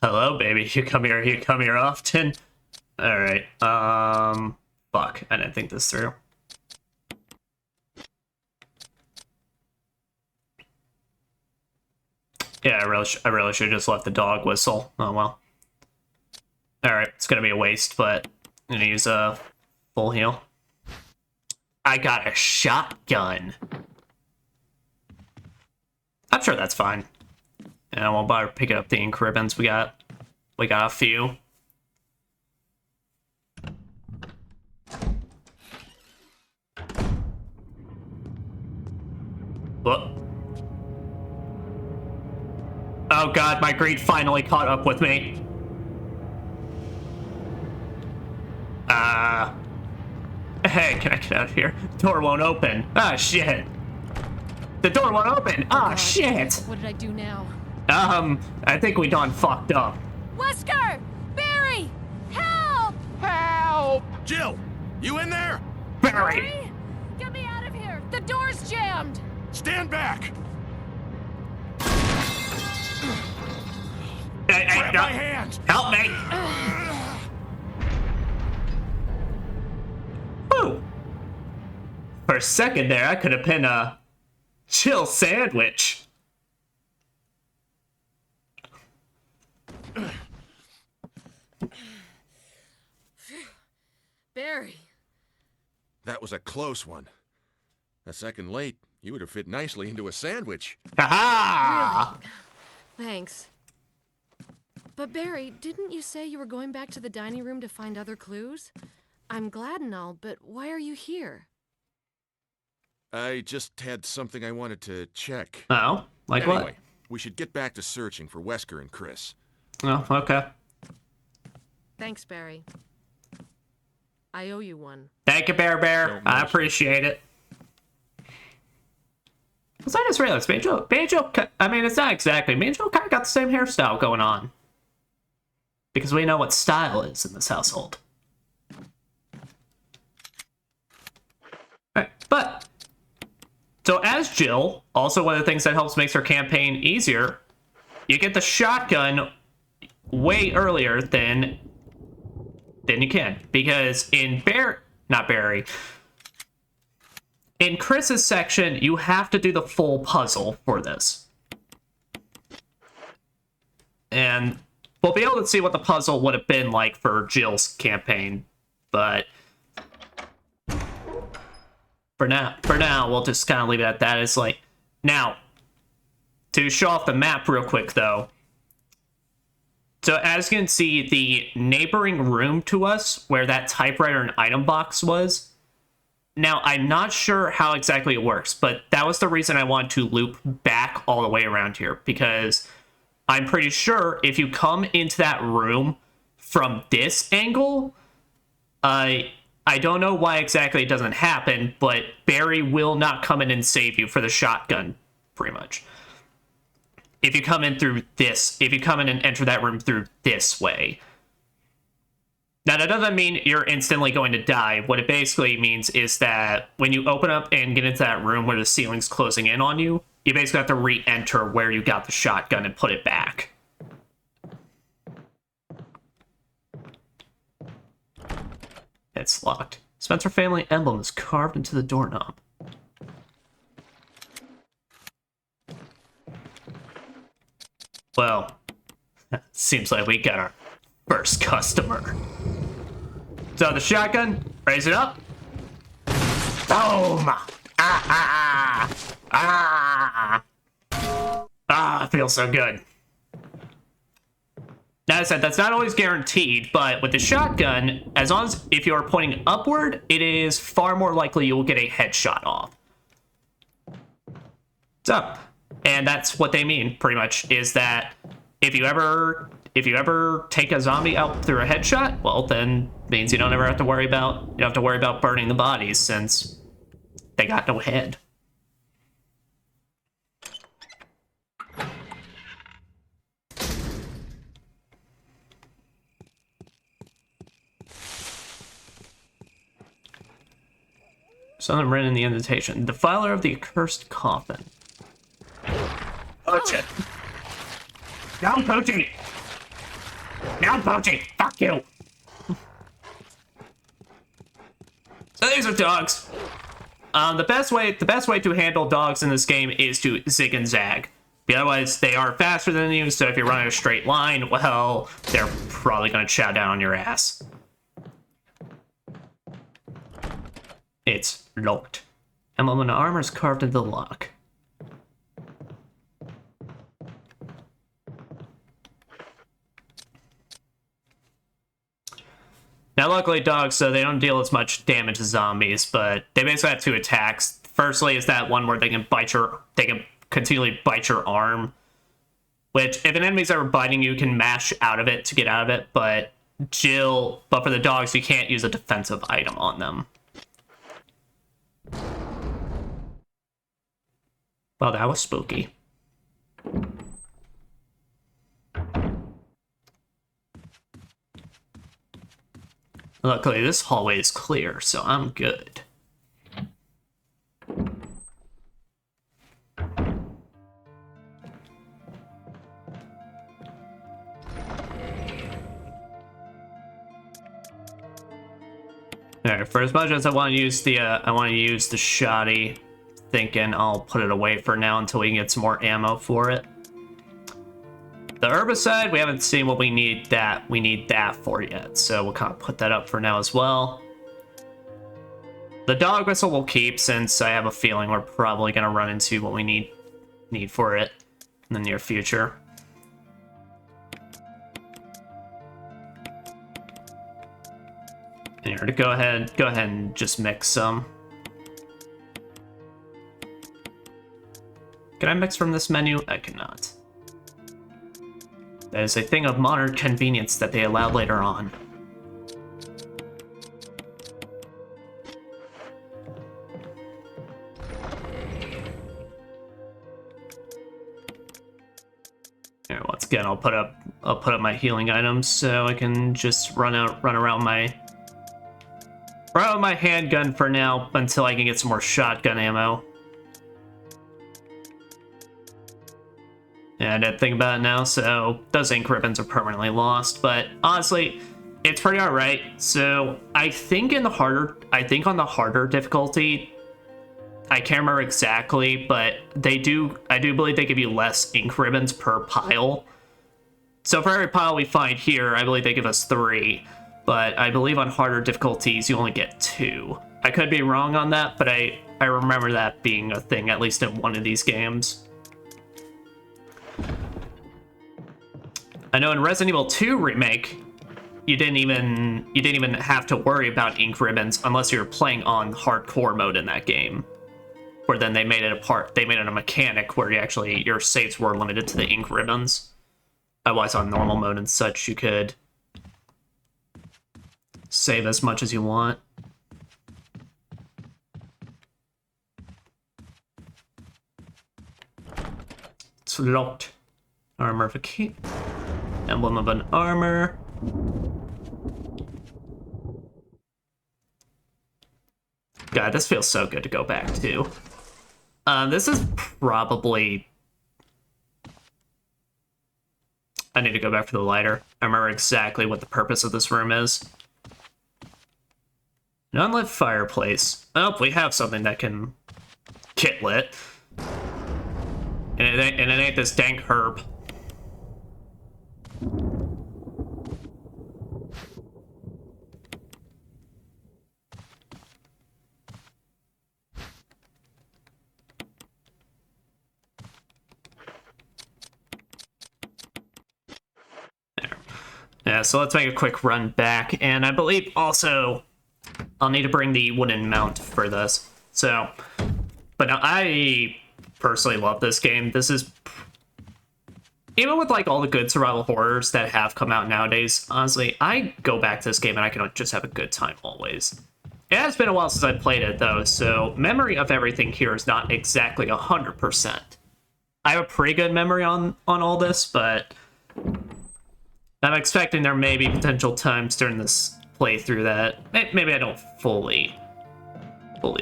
Hello, baby. You come here often? Alright, fuck. I didn't think this through. Yeah, I really should have just left the dog whistle. Oh well. Alright, it's gonna be a waste, but I'm gonna use a full heal. I got a shotgun. I'm sure that's fine. And I won't bother picking up the ink ribbons. We got a few. What? Oh god, my greed finally caught up with me. Hey, can I get out of here? Door won't open. Ah, shit. The door won't open. Ah, shit. What did I do now? I think we done fucked up. Wesker! Barry! Help! Help! Jill, you in there? Barry! Get me out of here! The door's jammed! Stand back! Hey, Grab no. my hand! Help me! Whew. For a second there, I could have been a chill sandwich. Barry! That was a close one. A second late, you would have fit nicely into a sandwich. Ha-ha! Thanks. But Barry, didn't you say you were going back to the dining room to find other clues? I'm glad and all, but why are you here? I just had something I wanted to check. Oh, like Anyway, we should get back to searching for Wesker and Chris. what? Oh, okay. Thanks, Barry. I owe you one. Thank you, Bear. Don't I mention appreciate it. Because I just realized, Banjo, I mean, it's not exactly. Banjo kind of got the same hairstyle going on. Because we know what style is in this household. Alright, but... So as Jill, also one of the things that helps makes her campaign easier, you get the shotgun way earlier than you can. Because in not Barry... In Chris's section, you have to do the full puzzle for this. And we'll be able to see what the puzzle would have been like for Jill's campaign. But for now, we'll just kind of leave it at that. It's like, now, to show off the map real quick, though. So as you can see, the neighboring room to us, where that typewriter and item box was, now, I'm not sure how exactly it works, but that was the reason I wanted to loop back all the way around here, because I'm pretty sure if you come into that room from this angle, I don't know why exactly it doesn't happen, but Barry will not come in and save you for the shotgun, pretty much. If you come in and enter that room through this way. Now, that doesn't mean you're instantly going to die. What it basically means is that when you open up and get into that room where the ceiling's closing in on you, you basically have to re-enter where you got the shotgun and put it back. It's locked. Spencer family emblem is carved into the doorknob. Well, seems like we got our first customer. So the shotgun, raise it up. Boom! It feels so good. Now, as I said, that's not always guaranteed, but with the shotgun, as long as if you are pointing upward, it is far more likely you will get a headshot off. So, and that's what they mean, pretty much, is that if you ever take a zombie out through a headshot, well, then means you don't ever have to worry about burning the bodies since they got no head. Something written in the invitation. Defiler of the accursed coffin. Oh shit. Now I'm poaching! Now I'm poaching! Fuck you! So these are dogs. The best way to handle dogs in this game is to zig and zag. Otherwise, they are faster than you, so if you're running a straight line, well, they're probably gonna chow down on your ass. It's locked. Emblem and armor is carved into the lock. Now, luckily, dogs, so they don't deal as much damage as zombies, but they basically have two attacks. Firstly, is that one where they can continually bite your arm, which, if an enemy's ever biting you, can mash out of it to get out of it, but for the dogs, you can't use a defensive item on them. Well, that was spooky. Luckily, this hallway is clear, so I'm good. Alright, for as much as I want to use the shoddy, thinking I'll put it away for now until we can get some more ammo for it. The herbicide, we haven't seen what we need that for yet, so we'll kind of put that up for now as well. The dog whistle we'll keep, since I have a feeling we're probably going to run into what we need for it in the near future. Here, to go ahead and just mix some. Can I mix from this menu? I cannot. That is a thing of modern convenience that they allowed later on. Here, once again, I'll put up my healing items so I can just run around my handgun for now until I can get some more shotgun ammo. And I didn't think about it now, so those ink ribbons are permanently lost. But honestly, it's pretty alright. So I think on the harder difficulty, I can't remember exactly, but I do believe they give you less ink ribbons per pile. So for every pile we find here, I believe they give us 3. But I believe on harder difficulties, you only get 2. I could be wrong on that, but I remember that being a thing, at least in one of these games. I know in Resident Evil 2 Remake, you didn't even have to worry about ink ribbons unless you were playing on hardcore mode in that game. Where then they made it a mechanic where your saves were limited to the ink ribbons. Otherwise on normal mode and such, you could save as much as you want. It's locked. Armor of a key. Emblem of an armor. God, this feels so good to go back to. This is probably... I need to go back for the lighter. I remember exactly what the purpose of this room is. An unlit fireplace. Oh, we have something that can get lit. And it ain't this dank herb. Yeah, so let's make a quick run back, and I believe also I'll need to bring the wooden mount for this. So, but now I personally love this game. This is even with like all the good survival horrors that have come out nowadays, honestly, I go back to this game and I can just have a good time always. It has been a while since I played it though, so memory of everything here is not exactly 100%. I have a pretty good memory on all this, but I'm expecting there may be potential times during this playthrough that maybe I don't fully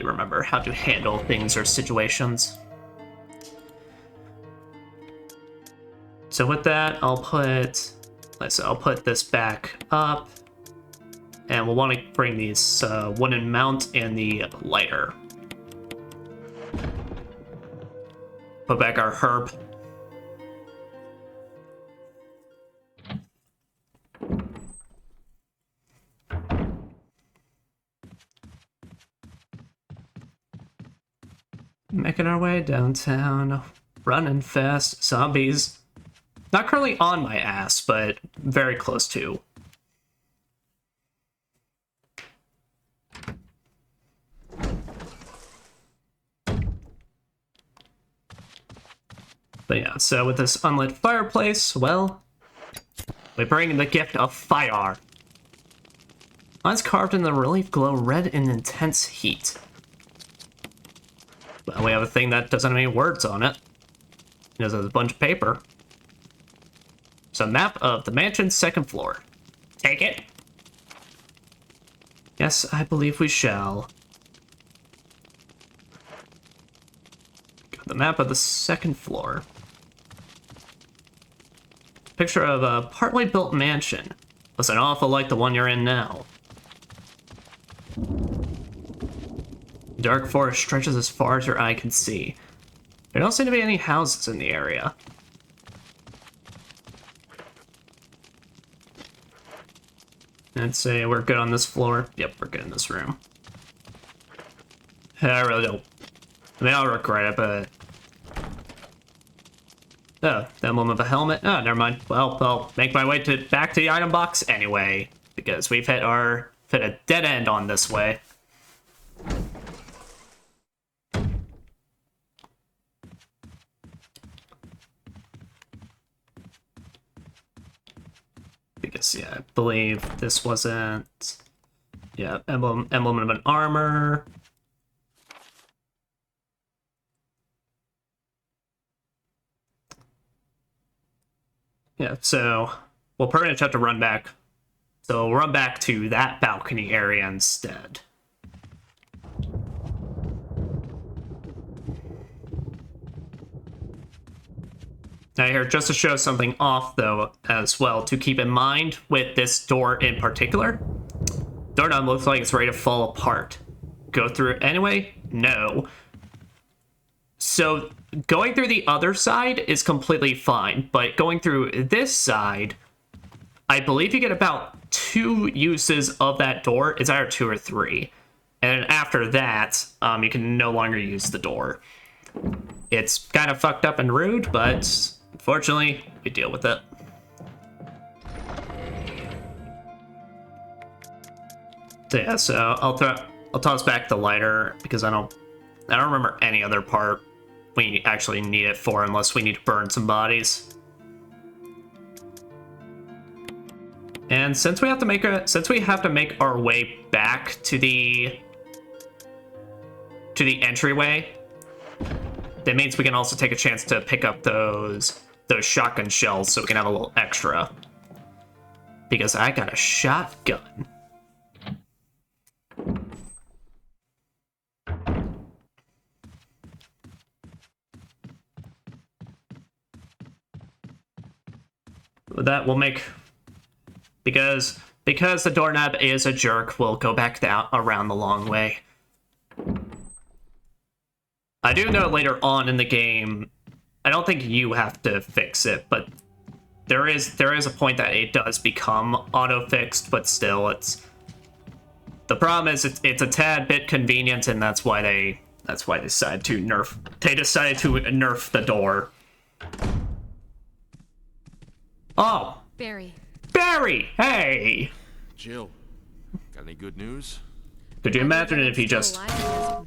remember how to handle things or situations. So with that, I'll put this back up, and we'll want to bring these wooden mount and the lighter. Put back our herb. Making our way downtown, running fast, zombies. Not currently on my ass, but very close to. But yeah, so with this unlit fireplace, well, we bring the gift of fire. Mine's carved in the relief glow red in intense heat. Well, we have a thing that doesn't have any words on it. It just has a bunch of paper. It's a map of the mansion's second floor. Take it. Yes, I believe we shall. Got the map of the second floor. Picture of a partly built mansion. Looks an awful like the one you're in now. Dark forest stretches as far as your eye can see. There don't seem to be any houses in the area. I'd say we're good on this floor. Yep, we're good in this room. I really don't. I mean, I'll regret it, but... Oh, the emblem of a helmet? Oh, never mind. Well, I'll make my way back to the item box anyway, because we've hit a dead end on this way. Because, yeah, I believe this wasn't... Yeah, emblem of an armor. Yeah, so we'll pretty much have to run back. So we'll run back to that balcony area instead. Now here, just to show something off though as well to keep in mind with this door in particular. Doorknob looks like it's ready to fall apart. Go through it anyway? No. So going through the other side is completely fine, but going through this side, I believe you get about 2 uses of that door. It's either 2 or 3. And after that, you can no longer use the door. It's kind of fucked up and rude, but unfortunately, we deal with it. So yeah, so I'll toss back the lighter because I don't remember any other part we actually need it for unless we need to burn some bodies. And since we have to make our way back to the entryway, that means we can also take a chance to pick up those shotgun shells so we can have a little extra. Because I got a shotgun. That will make... Because the doorknob is a jerk, we'll go back down around the long way. I do know later on in the game, I don't think you have to fix it, but there is a point that it does become auto-fixed, but still, the problem is it's a tad bit convenient, and that's why they decided to nerf the door. Oh, Barry, hey! Jill, got any good news? Could you imagine if he just...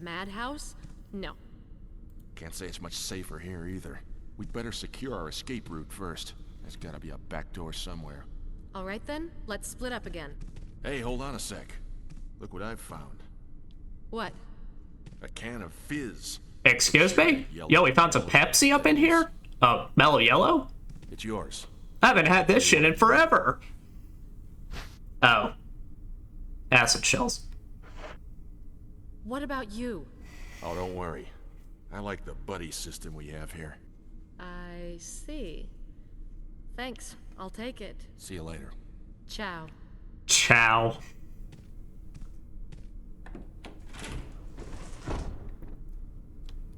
Madhouse? No. Can't say it's much safer here either. We'd better secure our escape route first. There's gotta be a back door somewhere. All right then, let's split up again. Hey, hold on a sec. Look what I've found. What? A can of fizz. Excuse me? Yo, we found some Pepsi up in here? Mellow Yellow? It's yours. I haven't had this shit in forever. Oh. Acid shells. What about you? Oh, don't worry. I like the buddy system we have here. I see. Thanks. I'll take it. See you later. Ciao. Ciao.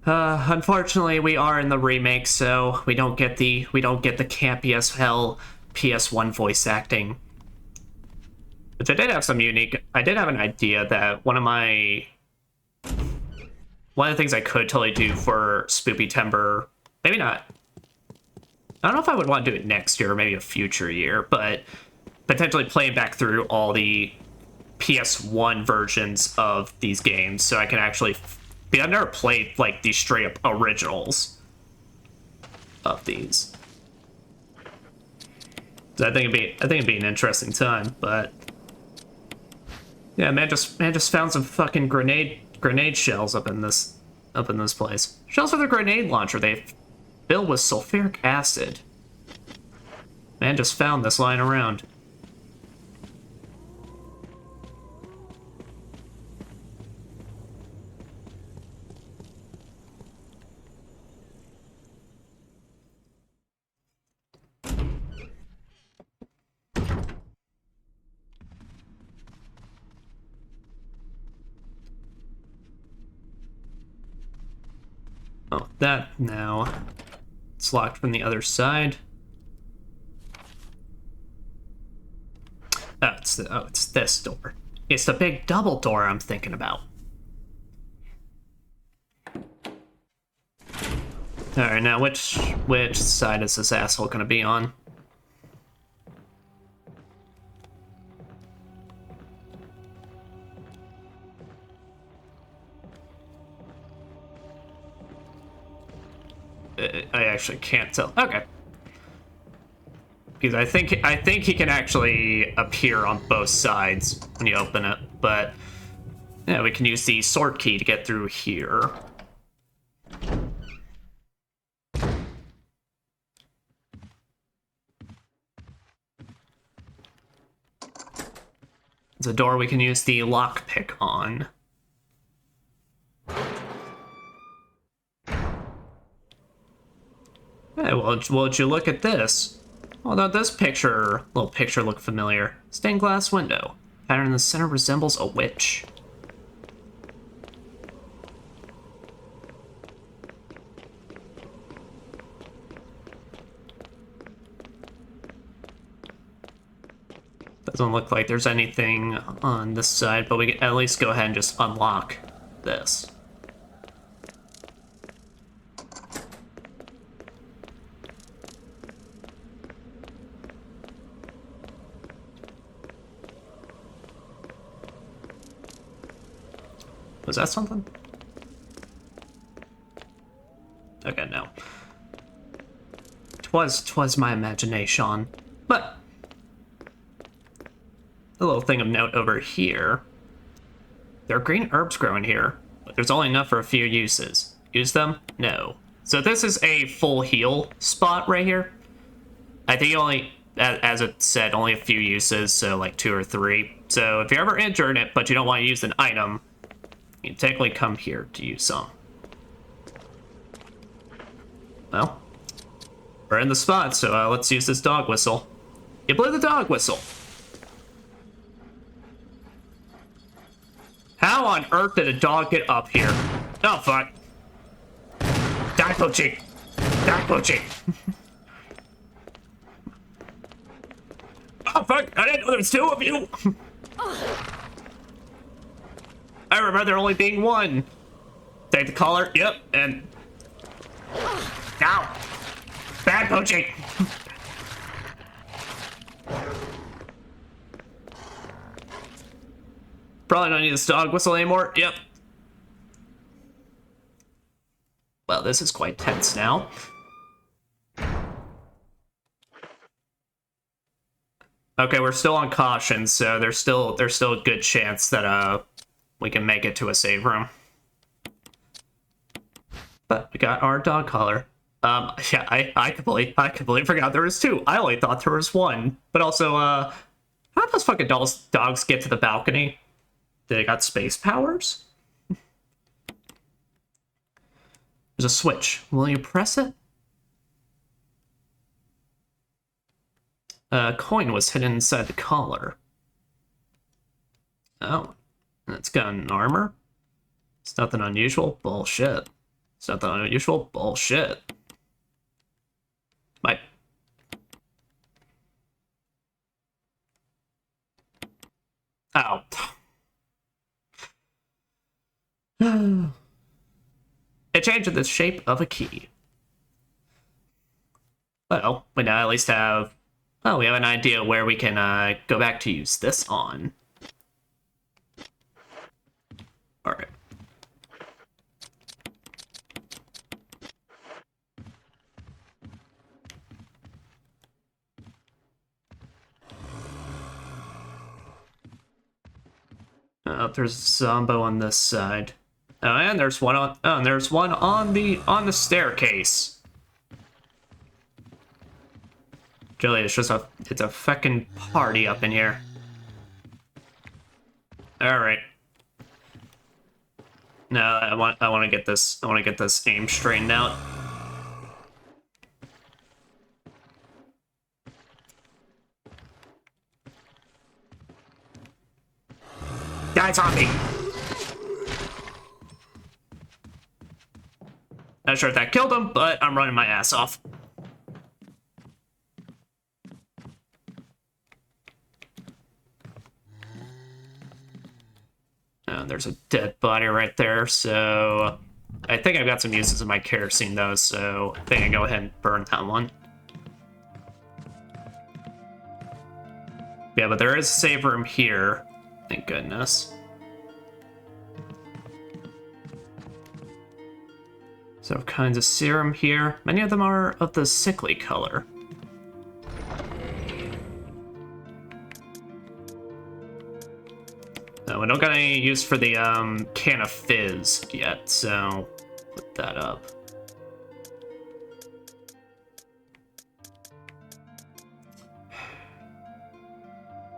Unfortunately, we are in the remake, so we don't get the campy as hell PS1 voice acting. Which I did have some unique. I did have an idea that one of the things I could totally do for Spoopy Timber, maybe not. I don't know if I would want to do it next year or maybe a future year, but potentially playing back through all the PS1 versions of these games so I can actually. I've never played like the straight up originals of these. So I think it'd be an interesting time, but yeah, man just found some fucking grenade shells up in this place. Shells for the grenade launcher they filled with sulfuric acid. Man just found this lying around. Oh, that now. It's locked from the other side. Oh, it's this door. It's the big double door I'm thinking about. Alright, now which side is this asshole gonna be on? I actually can't tell. Okay. Because I think he can actually appear on both sides when you open it, but yeah, we can use the sword key to get through here. It's a door we can use the lockpick on. Hey, well, would you look at this? Although this little picture look familiar. Stained glass window. Pattern in the center resembles a witch. Doesn't look like there's anything on this side, but we can at least go ahead and just unlock this. Was that something? Okay, no. Twas my imagination. But a little thing of note over here. There are green herbs growing here, but there's only enough for a few uses. Use them? No. So this is a full heal spot right here. I think only, as it said, only a few uses, so like 2 or 3. So if you're ever injured in it, but you don't want to use an item, you can technically come here to use some. Well, we're in the spot, so let's use this dog whistle. You blew the dog whistle. How on earth did a dog get up here? Oh, fuck. Die, Poochie. Die, Poochie. Oh, fuck. I didn't know there was 2 of you. I remember there only being 1. Take the collar. Yep, and... Now. Bad Poochie. Probably don't need this dog whistle anymore. Yep. Well, this is quite tense now. Okay, we're still on caution, so there's still a good chance that we can make it to a save room. But we got our dog collar. Yeah, I completely forgot there was two. I only thought there was one. But also, how did those fucking dogs get to the balcony? They got space powers? There's a switch. Will you press it? A coin was hidden inside the collar. Oh, that's got an armor? It's nothing unusual? Bullshit. It's nothing unusual? Bullshit. My... Oh. It changed the shape of a key. Well, we now at least have... Well, we have an idea where we can go back to use this on. Alright. There's a Zombo on this side. Oh, and there's one on. Oh, and there's one on the staircase. Julie, it's a fucking party up in here. All right. No, I want to get this. I want to get this aim straightened out. Die, zombie! Not sure if that killed him, but I'm running my ass off. There's a dead body right there, so I think I've got some uses of my kerosene though, so I think I can go ahead and burn that one. Yeah, but there is a save room here. Thank goodness. So kinds of serum here. Many of them are of the sickly color. No, we don't got any use for the can of fizz yet, so put that up.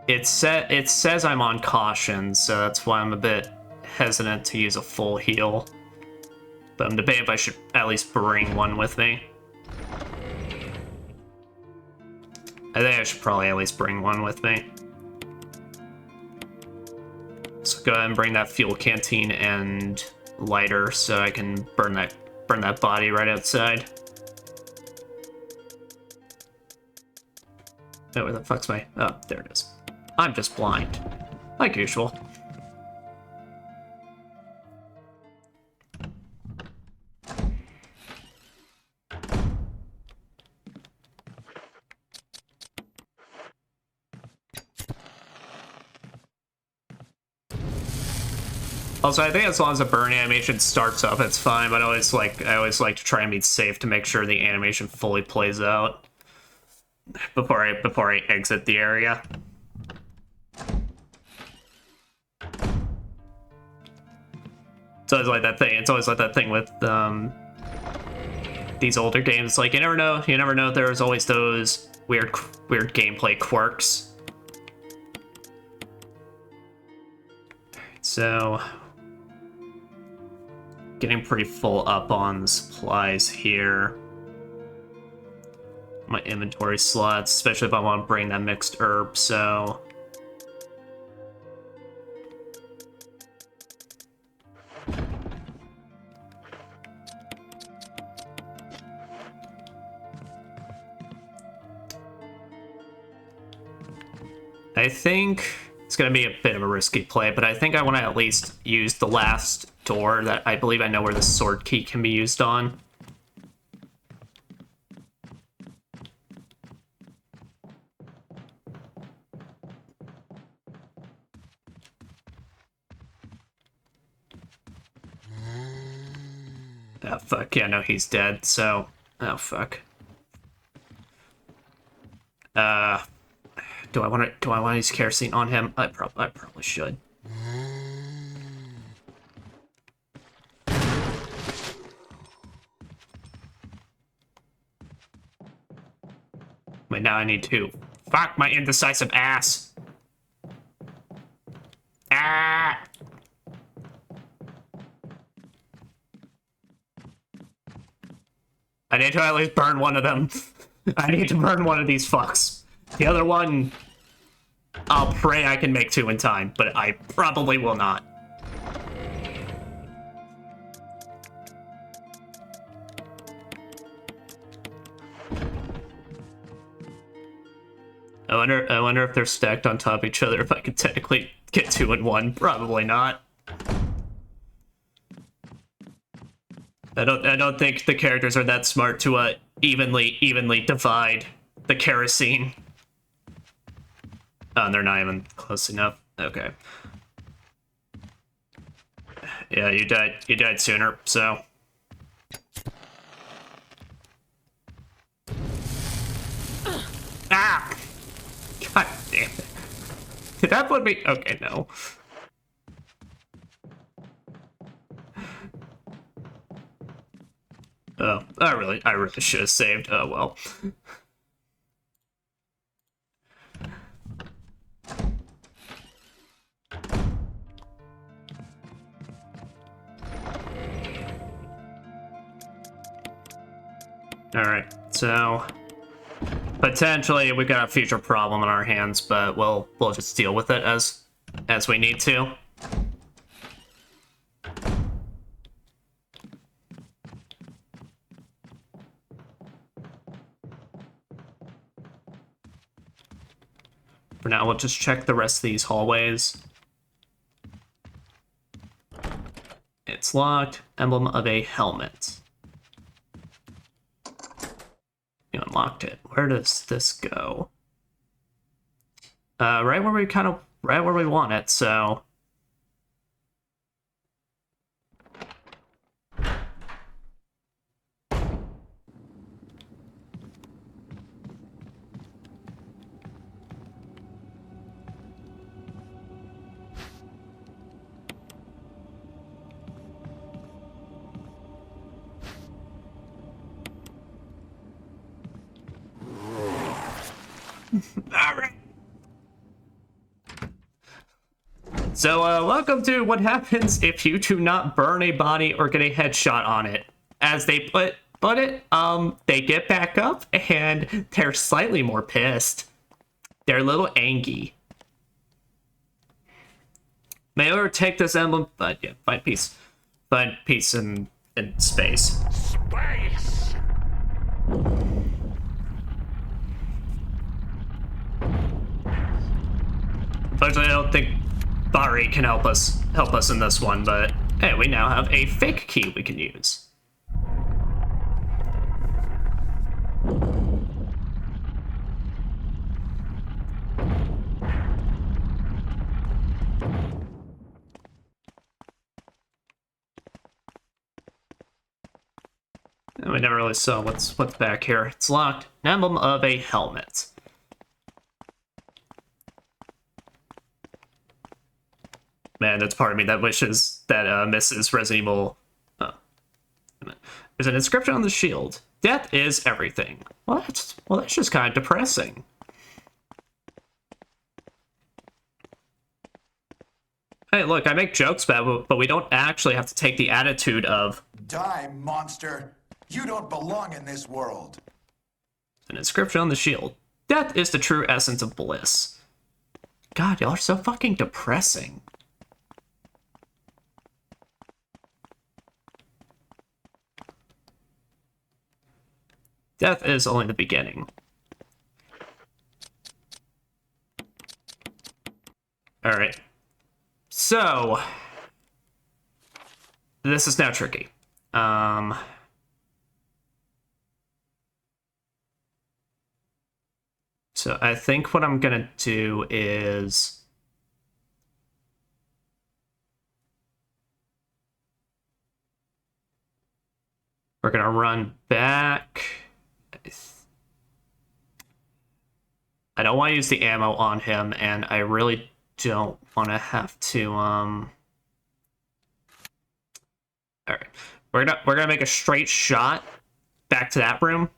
It says I'm on caution, so that's why I'm a bit hesitant to use a full heal. But I'm debating if I should at least bring one with me. I think I should probably at least bring one with me. So go ahead and bring that fuel canteen and lighter so I can burn that body right outside. Oh, where the fuck's my... Oh, there it is. I'm just blind. Like usual. Also, I think as long as the burn animation starts up, it's fine. But I always like to try and be safe to make sure the animation fully plays out before I exit the area. It's always like that thing. It's always like that thing with these older games. Like you never know. You never know. There's always those weird gameplay quirks. So. Getting pretty full up on the supplies here. My inventory slots, especially if I want to bring that mixed herb, so... I think it's going to be a bit of a risky play, but I think I want to at least use the last door that I believe I know where the sword key can be used on. Oh, fuck. Yeah, no, he's dead, so... Oh, fuck. Do I want to use kerosene on him? I probably should. Wait, now I need to. Fuck my indecisive ass. Ah! I need to at least burn one of them. I need to burn one of these fucks. The other one, I'll pray I can make 2 in time, but I probably will not. I wonder if they're stacked on top of each other, if I could technically get 2 in 1. Probably not. I don't think the characters are that smart to evenly divide the kerosene. Oh, and they're not even close enough. Okay. Yeah, you died sooner, so. Ah! God damn it. Did that put me? Okay, no. Oh, I really should have saved. Oh well. All right, so potentially we got a future problem on our hands, but we'll just deal with it as we need to. For now, we'll just check the rest of these hallways. It's locked. Emblem of a helmet. You unlocked it. Where does this go? Right where we want it, so. Alright. So, welcome to what happens if you do not burn a body or get a headshot on it. As they put it, they get back up and they're slightly more pissed. They're a little angry. May I take this emblem, but yeah, find peace. Find peace in space. Space! Unfortunately, I don't think Bari can help us in this one, but hey, we now have a fake key we can use. And we never really saw what's back here. It's locked. An emblem of a helmet. Man, that's part of me that wishes that Mrs. Resident Evil. Oh. There's an inscription on the shield. Death is everything. What? Well, that's just kind of depressing. Hey, look, I make jokes about it, but we don't actually have to take the attitude of Die, monster! You don't belong in this world. an inscription on the shield. Death is the true essence of bliss. God, y'all are so fucking depressing. Death is only the beginning. Alright. So, this is now tricky. So I think what I'm gonna do is we're gonna run back. I don't want to use the ammo on him, and I really don't want to have to, Alright. We're gonna make a straight shot back to that room.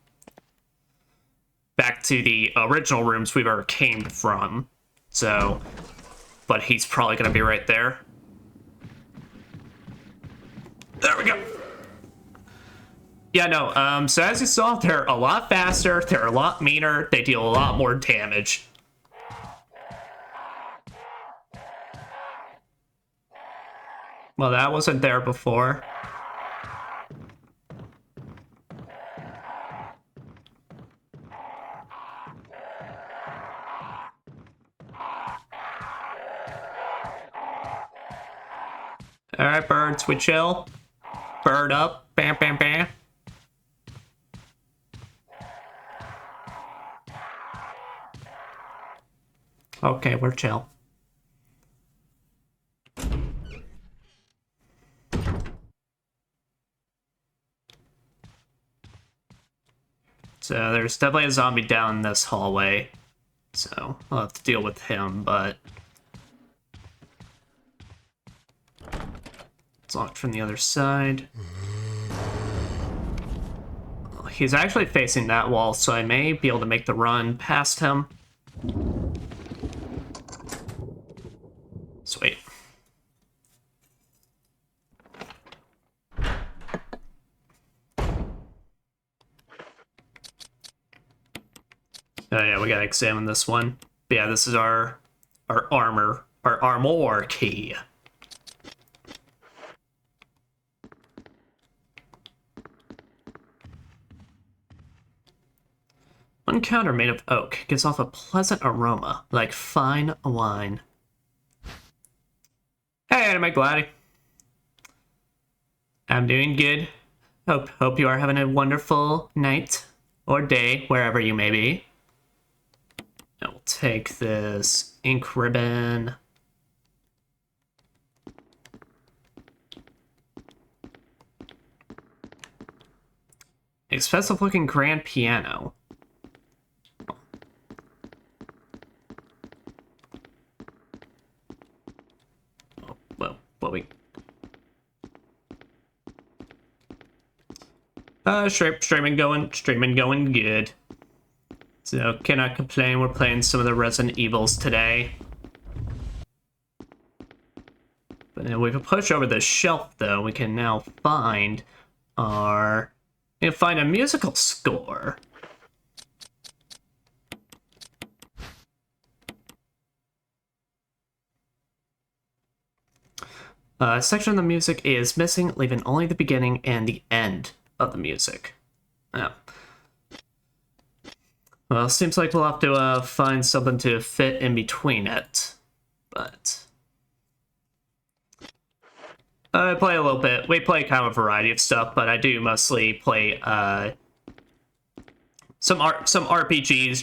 Back to the original rooms we ever came from. So, but he's probably gonna be right there. There we go. Yeah, no, so as you saw, they're a lot faster, they're a lot meaner, they deal a lot more damage. Well, that wasn't there before. Alright, birds, we chill. Bird up. Bam, bam, bam. Okay, we're chill. So there's definitely a zombie down this hallway. So I'll have to deal with him, but it's locked from the other side. He's actually facing that wall, so I may be able to make the run past him. Sweet. Oh yeah, we gotta examine this one. But yeah, this is our armor key. One counter made of oak gives off a pleasant aroma, like fine wine. Hey, Anime Gladdy. I'm doing good. Hope you are having a wonderful night or day, wherever you may be. I will take this ink ribbon. Expensive looking grand piano. Oh, well, what we... streaming going good. So, cannot complain, we're playing some of the Resident Evils today. But if we can push over the shelf, though, we can now find a musical score. A section of the music is missing, leaving only the beginning and the end of the music. Oh. Well, seems like we'll have to find something to fit in between it. But I play a little bit. We play kind of a variety of stuff, but I do mostly play some RPGs,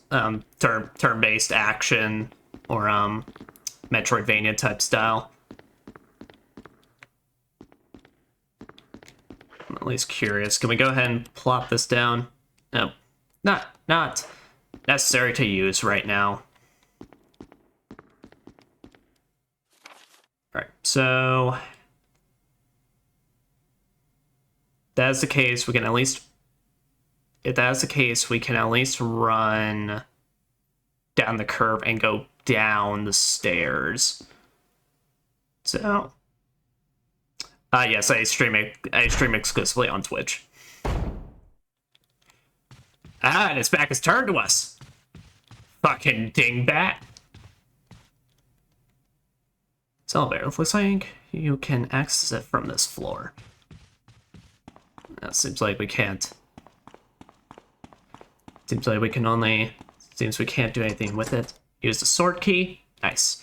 JRPGs, turn-based action, or Metroidvania type style. I'm at least curious. Can we go ahead and plop this down? No, not necessary to use right now. Alright, so if that's the case, we can at least run down the curve and go down the stairs. So yes, I stream exclusively on Twitch. And his back is turned to us. Fucking dingbat. This elevator looks like you can access it from this floor. That seems like we can't. Seems we can't do anything with it. Use the sword key. Nice.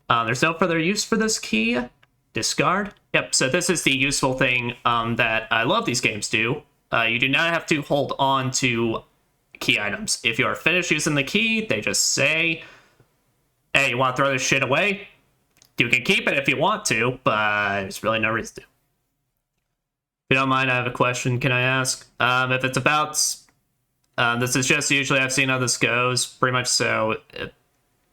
There's no further use for this key. Discard. Yep, so this is the useful thing that I love these games do. You do not have to hold on to key items. If you are finished using the key, they just say, hey, you want to throw this shit away? You can keep it if you want to, but there's really no reason to. If you don't mind, I have a question. Can I ask? If it's about This is just usually I've seen how this goes, pretty much so.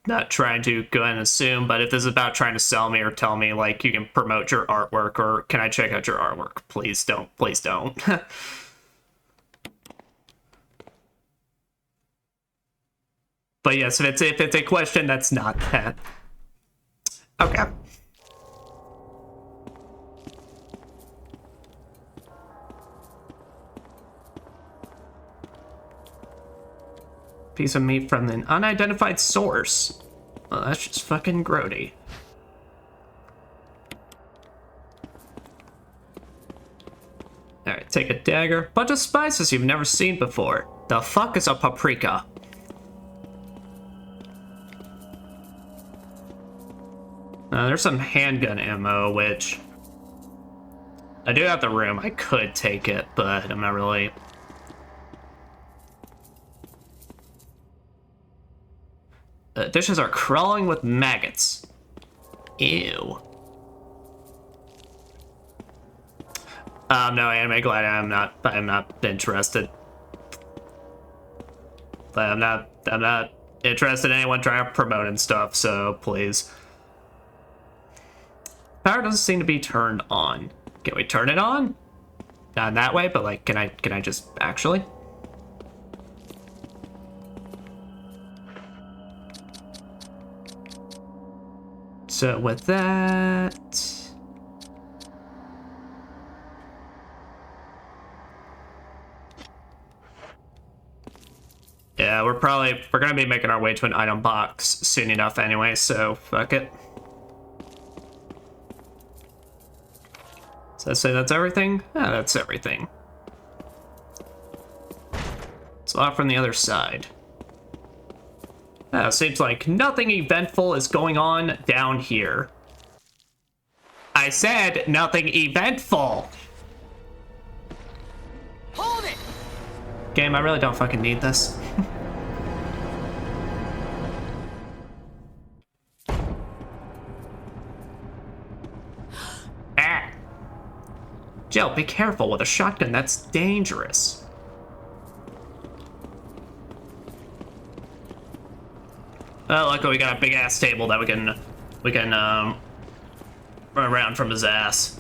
Not trying to go ahead and assume, but if this is about trying to sell me or tell me, like, you can promote your artwork or can I check out your artwork? Please don't. Please don't. But yes, if it's a question, that's not that. Okay. Piece of meat from an unidentified source. Well, that's just fucking grody. Alright, take a dagger. Bunch of spices you've never seen before. The fuck is a paprika? There's some handgun ammo, which... I do have the room. I could take it, but I'm not really... dishes are crawling with maggots. Ew. No, anime glad I'm not interested. I'm not interested in anyone trying to promote and stuff, so please. Power doesn't seem to be turned on. Can we turn it on? Not in that way, but like, can I just actually? So with that... Yeah, we're gonna be making our way to an item box soon enough anyway, so fuck it. Does that say that's everything? Yeah, that's everything. It's off from the other side. Seems like nothing eventful is going on down here. I said nothing eventful! Hold it! Game, I really don't fucking need this. Ah! Jill, be careful with a shotgun, that's dangerous. Oh, luckily we got a big ass table that we can run around from his ass.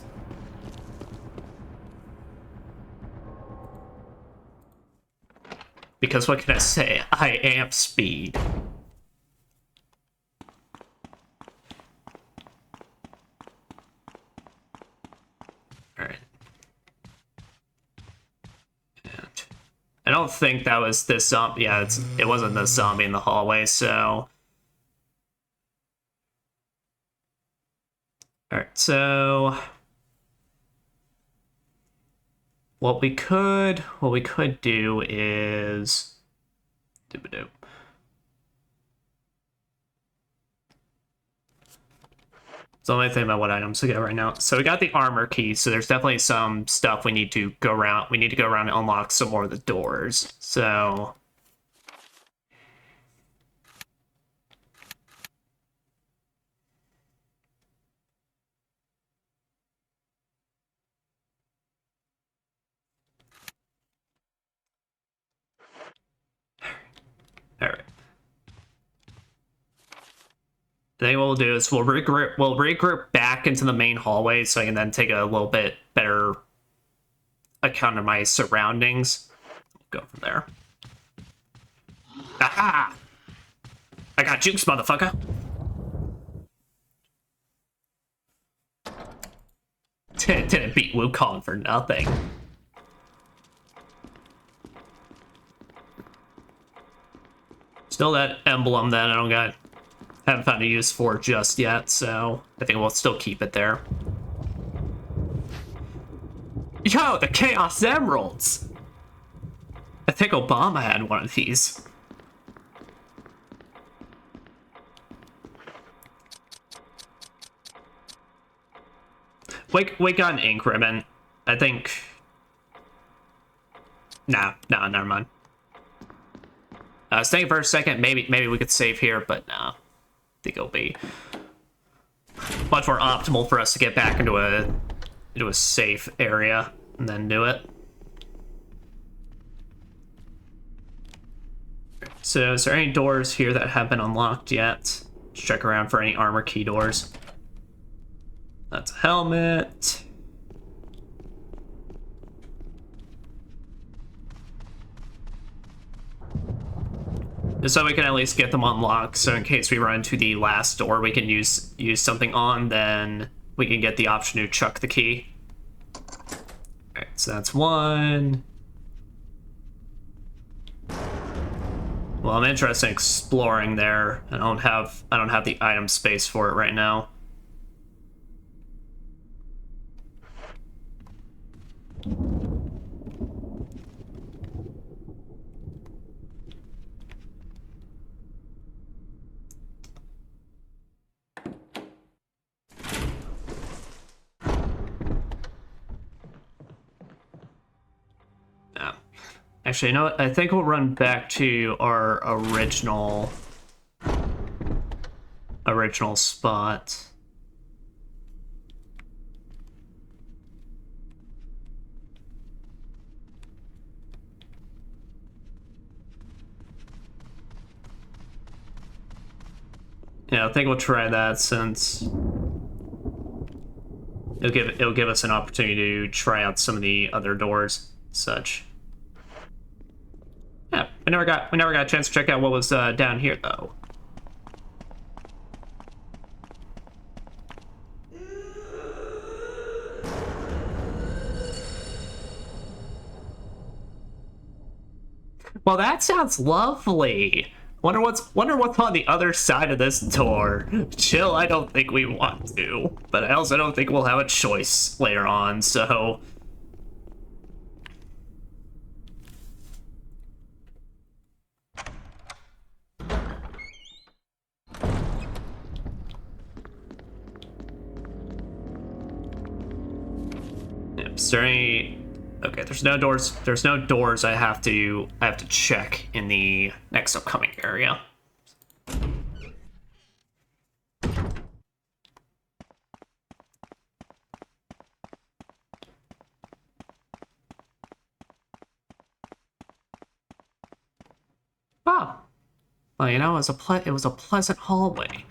Because what can I say? I am speed. Alright. And I don't think that was this zombie. Yeah, it wasn't the zombie in the hallway, so... Alright, so... What we could do is... Doo-ba-doo. It's the only thing about what items to get right now. So we got the armor key, so there's definitely some stuff we need to go around. We need to go around and unlock some more of the doors. So... Alright. I think what we'll do is we'll regroup back into the main hallway so I can then take a little bit better account of my surroundings. Go from there. Aha! I got jukes, motherfucker! Didn't beat Wukong for nothing. Still that emblem that haven't found a use for just yet, so I think we'll still keep it there. Yo, the Chaos Emeralds! I think Obama had one of these. We got an ink ribbon. I think... Nah, never mind. I was thinking for a second, maybe we could save here, but nah. I think it'll be much more optimal for us to get back into a safe area and then do it. So is there any doors here that have been unlocked yet? Let's check around for any armor key doors. That's a helmet. So we can at least get them unlocked, so in case we run into the last door we can use something on, then we can get the option to chuck the key. Alright, so that's one. Well, I'm interested in exploring there. I don't have the item space for it right now. Actually, you know what? I think we'll run back to our original spot. Yeah, I think we'll try that since it'll give us an opportunity to try out some of the other doors, such. Yeah, we never got a chance to check out what was down here though. Well, that sounds lovely. Wonder what's on the other side of this door. Chill, I don't think we want to, but I also don't think we'll have a choice later on, so. Yep, is there any... Okay, there's no doors. There's no doors I have to check in the next upcoming area. Oh. Well, you know, it was a pleasant hallway.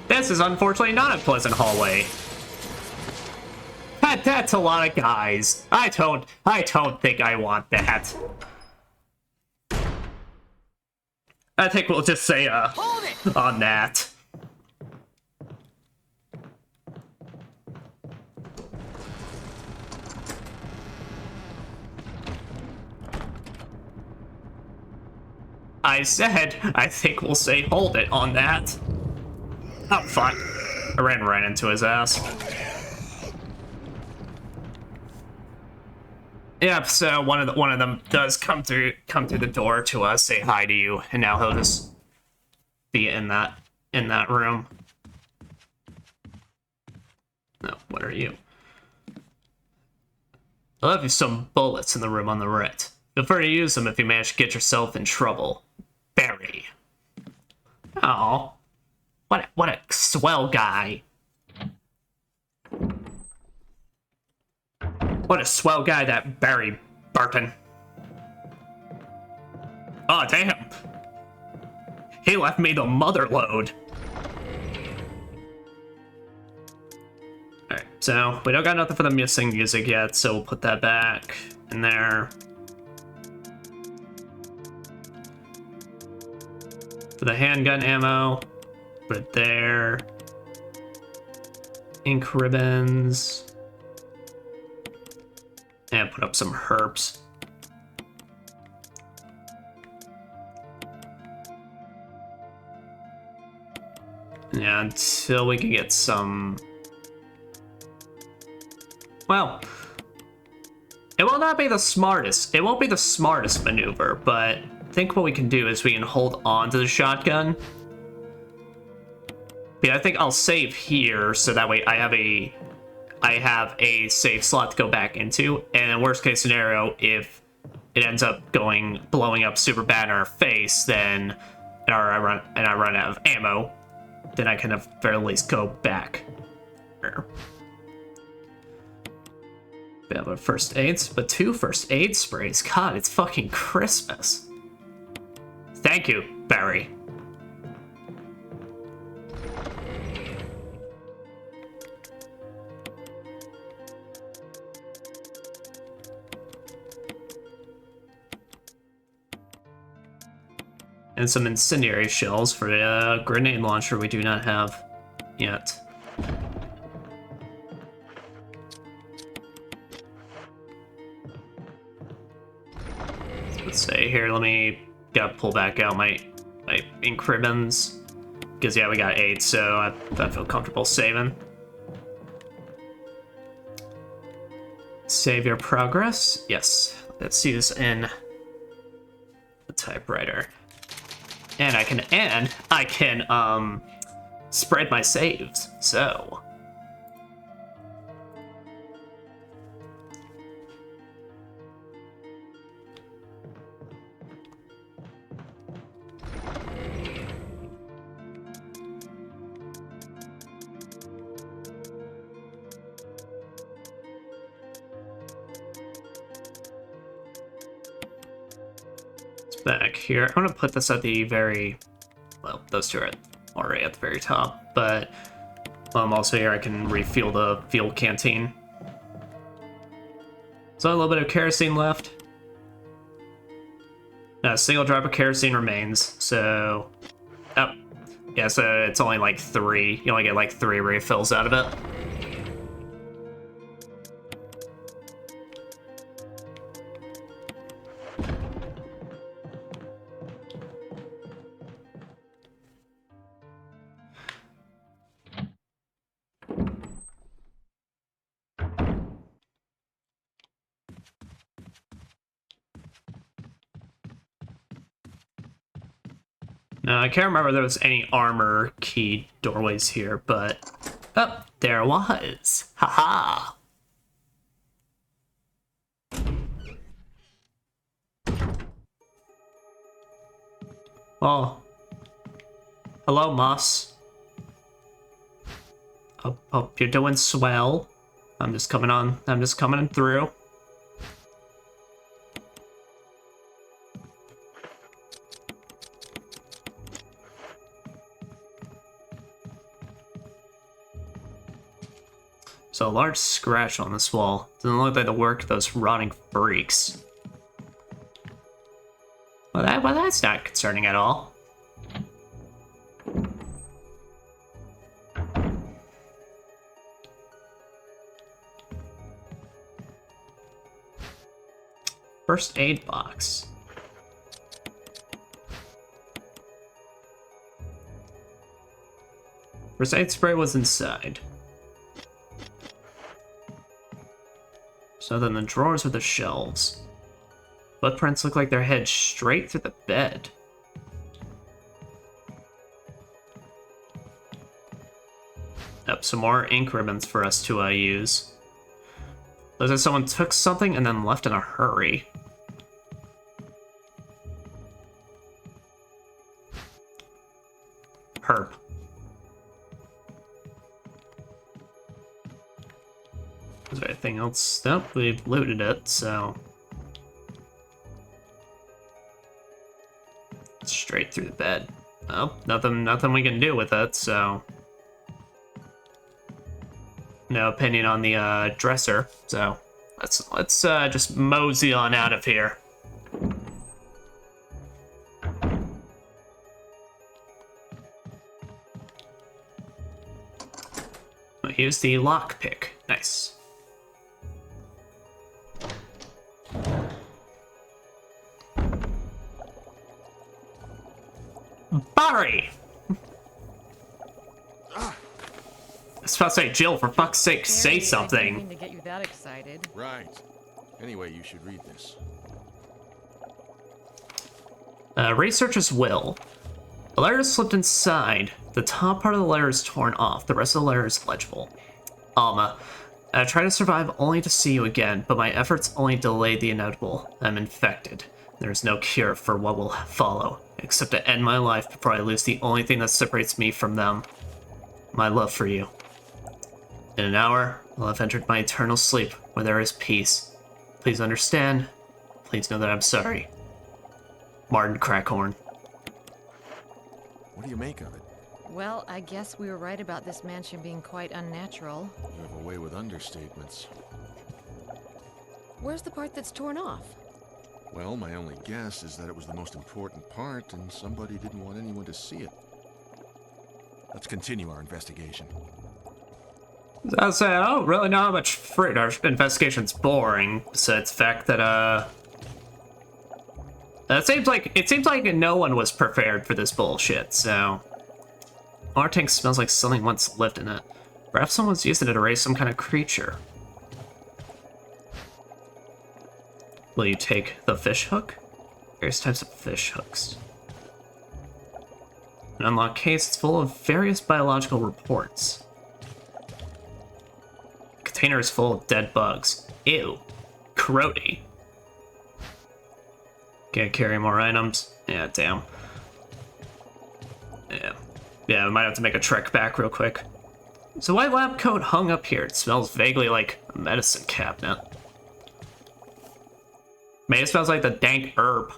This is unfortunately not a pleasant hallway. That's a lot of guys. I don't think I want that. I think we'll just say on that. I said I think we'll say hold it on that. Oh, fuck. I ran right into his ass. Yep, so one of them does come through the door to say hi to you, and now he'll just be in that room. No, what are you? I'll have you some bullets in the room on the right. Feel free to use them if you manage to get yourself in trouble. Barry. Oh. What a swell guy. What a swell guy, that Barry Burton. Oh, damn. He left me the mother load. Alright, so we don't got nothing for the missing music yet, so we'll put that back in there. For the handgun ammo, put it there. Ink ribbons. And put up some herbs. Yeah, until we can get some... Well, it will not be the smartest. It won't be the smartest maneuver, but I think what we can do is we can hold on to the shotgun. Yeah, I think I'll save here, so that way I have a save slot to go back into, and in worst case scenario, if it ends up blowing up super bad in our face, then I run out of ammo, then I can at very least go back. We have a first aids, but 2 first aid sprays. God, it's fucking Christmas. Thank you, Barry. And some incendiary shells for a grenade launcher we do not have yet. Let's say here, let me pull back out my ink ribbons. Because yeah, we got 8, so I feel comfortable saving. Save your progress. Yes. Let's see this in the typewriter. And I can spread my saves. So back here. I'm gonna put this at the very, well, those two are already at the very top, but also here I can refuel the fuel canteen. So a little bit of kerosene left. Now, a single drop of kerosene remains, so, oh, yeah, so it's only like 3. You only get like 3 refills out of it. Now, I can't remember if there was any armor key doorways here, but... Oh, there was! Haha! Well... Hello, Moss. Hope you're doing swell. I'm just coming through. So a large scratch on this wall. Doesn't look like the work of those rotting freaks. Well, that's not concerning at all. First aid box. First aid spray was inside. So then the drawers are the shelves. Footprints look like they're headed straight through the bed. Up, some more ink ribbons for us to use. Looks like someone took something and then left in a hurry. Herb. Is there anything else? Nope, we've looted it, so... Straight through the bed. Oh, nothing we can do with it, so... No opinion on the dresser, so let's just mosey on out of here. Here's the lockpick. Nice. Barry! I was about to say, Jill, for fuck's sake, say something. I didn't mean to get you that excited. Right. Anyway, you should read this. Researcher's will. The letter is slipped inside. The top part of the letter is torn off. The rest of the letter is legible. Alma, I try to survive only to see you again, but my efforts only delayed the inevitable. I'm infected. There's no cure for what will follow, except to end my life before I lose the only thing that separates me from them. My love for you. In an hour, I'll have entered my eternal sleep, where there is peace. Please understand. Please know that I'm sorry. Martin Crackhorn. What do you make of it? Well, I guess we were right about this mansion being quite unnatural. You have a way with understatements. Where's the part that's torn off? Well, my only guess is that it was the most important part, and somebody didn't want anyone to see it. Let's continue our investigation. I'll say I don't really know how much fruit our investigation's boring, besides the fact that it seems like no one was prepared for this bullshit, so our tank smells like something once lived in it. Perhaps someone's used it to raise some kind of creature. Will you take the fish hook? Various types of fish hooks. An unlocked case is full of various biological reports. The container is full of dead bugs. Ew. Corrody. Can't carry more items. Yeah, damn. Yeah, we might have to make a trek back real quick. So white lab coat hung up here. It smells vaguely like a medicine cabinet. Maybe it smells like the dank herb.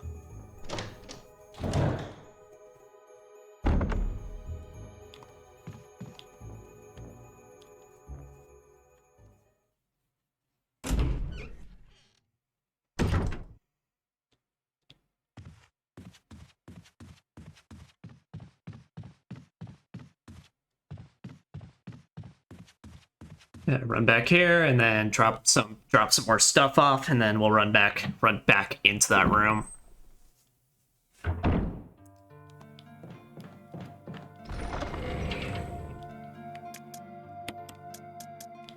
Yeah, run back here and then drop some more stuff off, and then we'll run back into that room.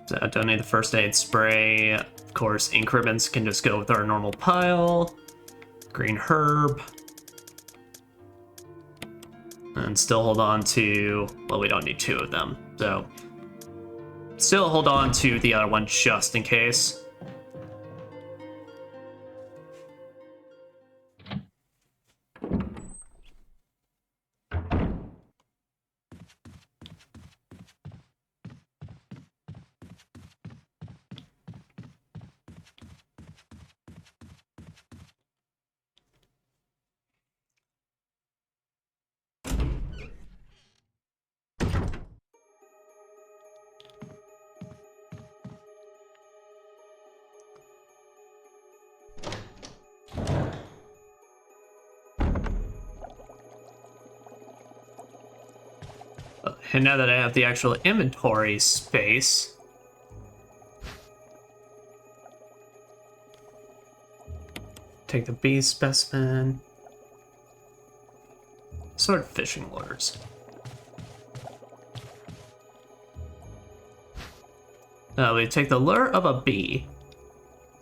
So I don't need the first aid spray. Of course, ink ribbons can just go with our normal pile. Green herb. And still hold on to, well, we don't need two of them, so still hold on to the other one just in case. And now that I have the actual inventory space, take the bee specimen, sword fishing lures. We take the lure of a bee,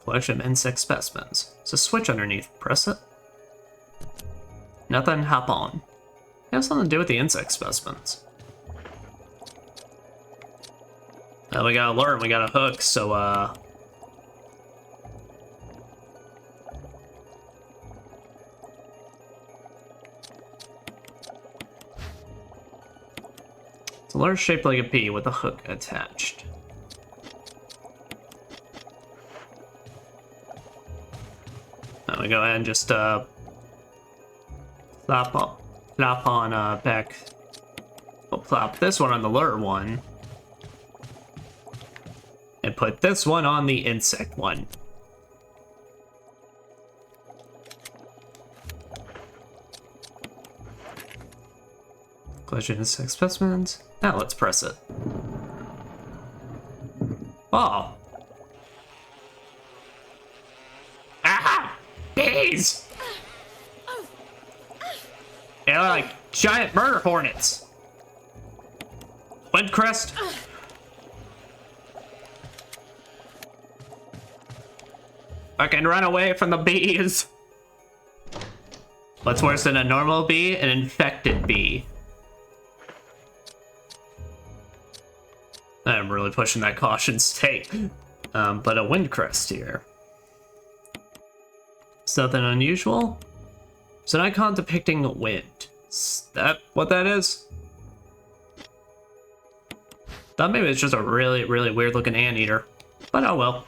collection of insect specimens. There's a switch underneath. Press it. Nothing. Hop on. It has something to do with the insect specimens. We got a lure and we got a hook, so it's a lure shaped like a bee with a hook attached. Now we go ahead and just plop on back. We'll plop this one on the lure one. And put this one on the insect one. Collection of insect specimens. Now let's press it. Oh. Ah! Bees! They're like giant murder hornets. Windcrest. I can run away from the bees. What's worse than a normal bee? An infected bee. I'm really pushing that caution state. But a windcrest here. It's nothing unusual. It's an icon depicting wind. Is that what that is? Thought maybe it's just a really, really weird looking anteater. But oh well.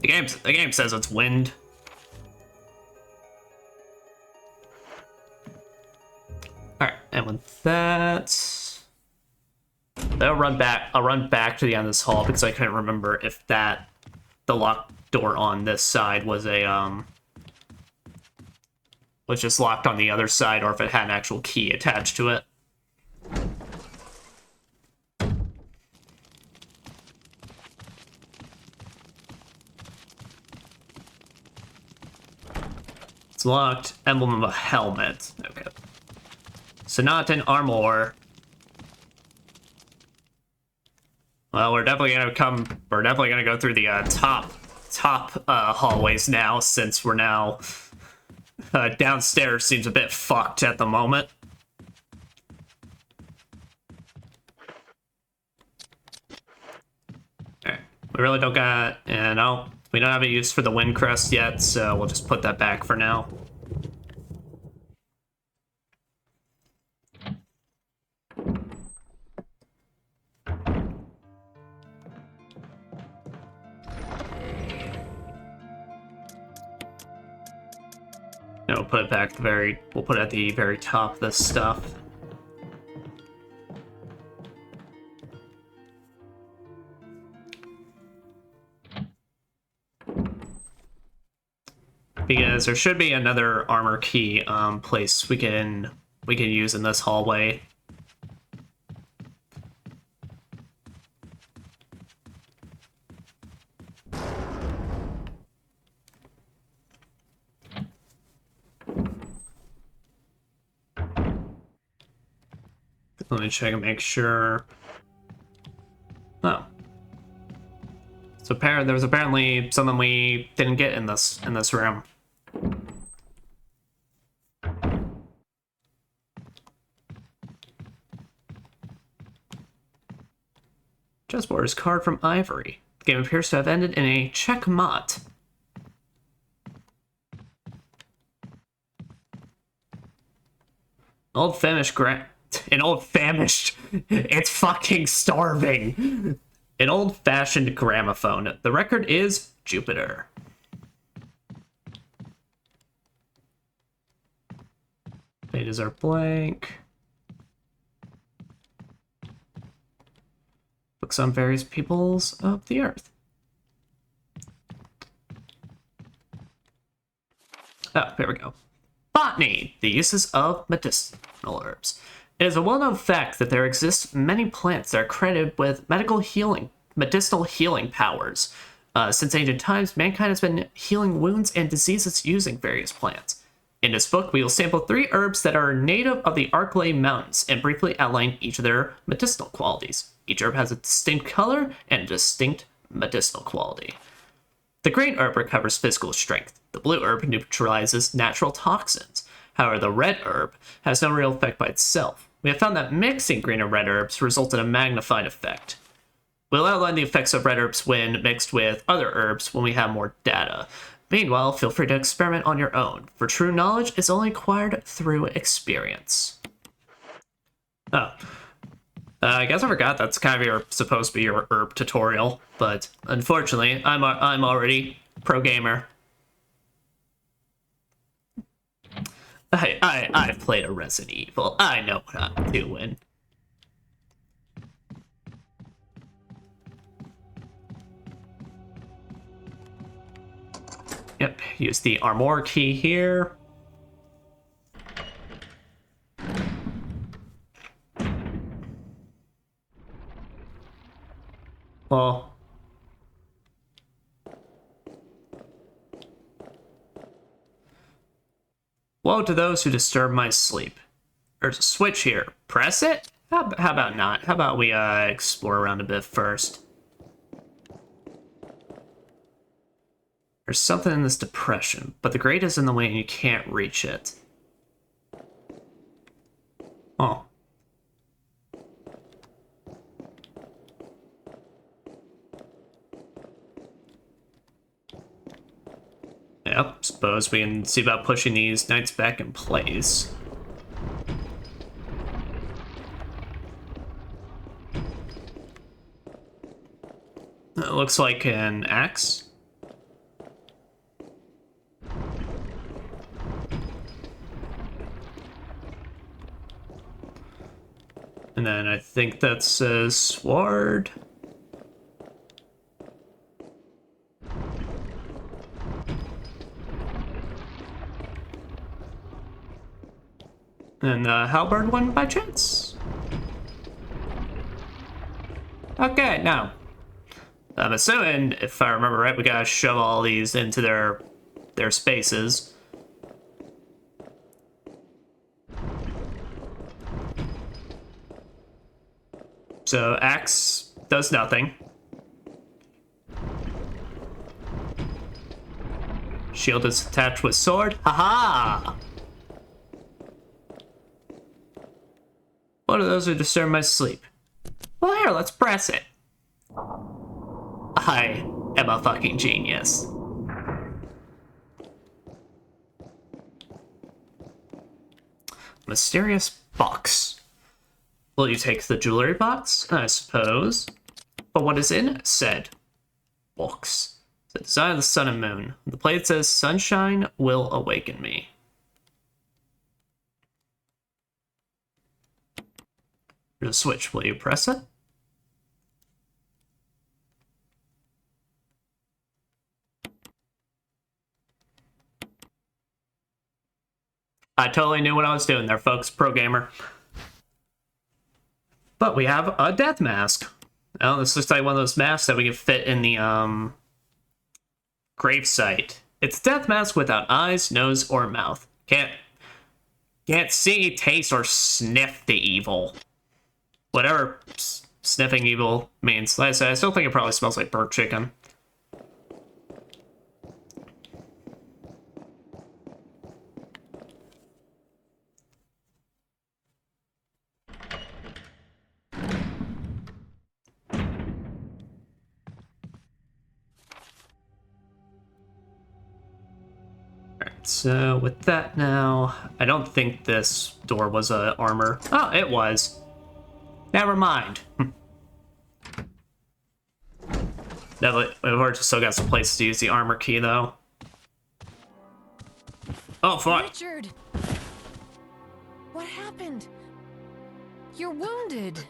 The game says it's wind. Alright, and with that, I'll run back to the end of this hall because I couldn't remember if the locked door on this side was was just locked on the other side, or if it had an actual key attached to it. It's locked. Emblem of a helmet. Okay. So not an armor. Well, we're definitely gonna go through the top hallways now, since we're now downstairs seems a bit fucked at the moment. Alright. We really don't got, we don't have a use for the wind crest yet, so we'll just put that back for now. And we'll put it back we'll put it at the very top of this stuff. Because there should be another armor key place we can use in this hallway. Let me check and make sure. Oh. So there was apparently something we didn't get in this room. Chessboard's card from Ivory. The game appears to have ended in a checkmate. It's fucking starving. An old-fashioned gramophone. The record is Jupiter. Pages are blank. Books on various peoples of the earth. Oh, here we go. Botany, the uses of medicinal herbs. It is a well-known fact that there exist many plants that are credited with medicinal healing powers. Since ancient times, mankind has been healing wounds and diseases using various plants. In this book, we will sample 3 herbs that are native of the Arklay Mountains and briefly outline each of their medicinal qualities. Each herb has a distinct color and a distinct medicinal quality. The green herb recovers physical strength. The blue herb neutralizes natural toxins. However, the red herb has no real effect by itself. We have found that mixing green and red herbs results in a magnified effect. We'll outline the effects of red herbs when mixed with other herbs when we have more data. Meanwhile, feel free to experiment on your own, for true knowledge is only acquired through experience. Oh. I guess I forgot that's kind of supposed to be your herb tutorial, but unfortunately, I'm already pro gamer. I've played a Resident Evil. I know what I'm doing. Yep, use the armor key here. Well, woe to those who disturb my sleep. There's a switch here. Press it? How about not? How about we explore around a bit first? There's something in this depression, but the grate is in the way and you can't reach it. Oh. Yep, suppose we can see about pushing these knights back in place. It looks like an axe. And then I think that's a sword. And the halberd one by chance? Okay, now. I'm assuming, if I remember right, we gotta shove all these into their spaces. So axe does nothing. Shield is attached with sword. Haha! What are those who disturb my sleep? Well, here, let's press it. I am a fucking genius. Mysterious box. Will you take the jewelry box? I suppose. But what is in said box? The design of the sun and moon. The plate says, sunshine will awaken me. There's a switch. Will you press it? I totally knew what I was doing there, folks. Pro gamer. But we have a death mask. Oh, this looks like one of those masks that we can fit in the grave site. It's a death mask without eyes, nose, or mouth. Can't see, taste, or sniff the evil. Whatever sniffing evil means. Like I said, I still think it probably smells like burnt chicken. So with that now, I don't think this door was a armor. Oh, it was. Never mind. No, we've still got some places to use the armor key though. Oh fuck! Richard, what happened? You're wounded.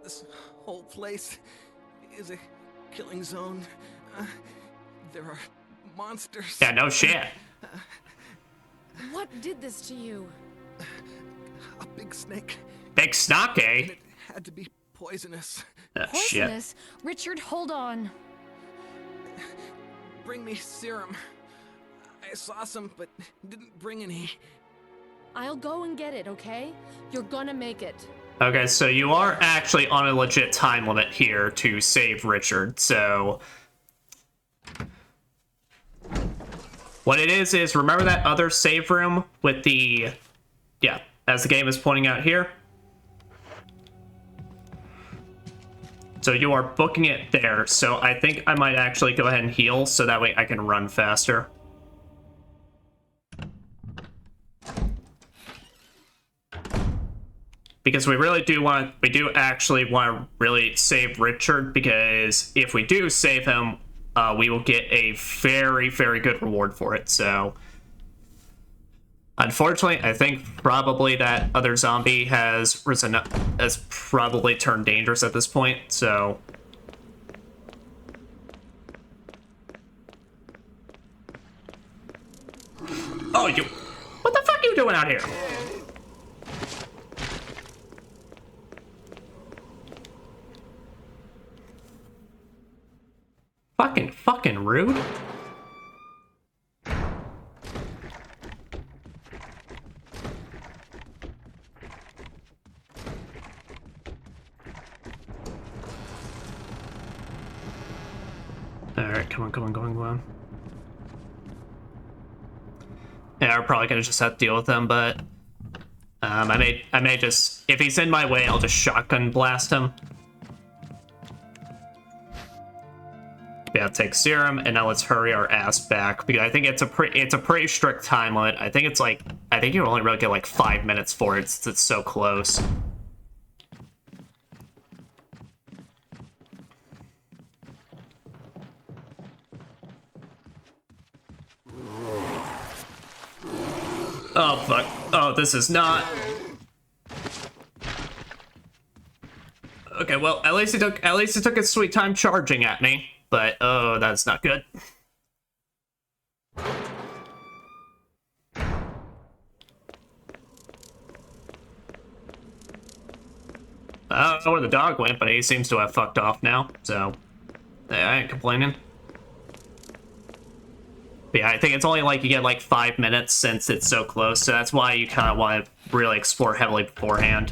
This whole place is a killing zone. There are monsters. Yeah, no shit. What did this to you? A big snake. Big snake, eh? It had to be poisonous. Oh, shit. Poisonous? Richard, hold on. Bring me serum. I saw some, but didn't bring any. I'll go and get it, okay? You're gonna make it. Okay, so you are actually on a legit time limit here to save Richard, so... What it is remember that other save room with the... Yeah, as the game is pointing out here? So you are booking it there, so I think I might actually go ahead and heal, so that way I can run faster. Because we do actually want to really save Richard, because if we do save him, we will get a very, very good reward for it, so... Unfortunately, I think probably that other zombie has probably turned dangerous at this point, so... Oh, you... What the fuck are you doing out here? Fucking rude. Alright, come on. Yeah, we're probably gonna just have to deal with him, but I may just, if he's in my way, I'll just shotgun blast him. Yeah, take serum, and now let's hurry our ass back because I think it's a pretty strict time limit. I think you only really get like 5 minutes for it since it's so close. Oh fuck! Oh, this is not. Okay, well, at least it took its sweet time charging at me, but oh, that's not good. I don't know where the dog went, but he seems to have fucked off now, so I ain't complaining. But yeah, I think it's only like you get like 5 minutes since it's so close, so that's why you kind of want to really explore heavily beforehand.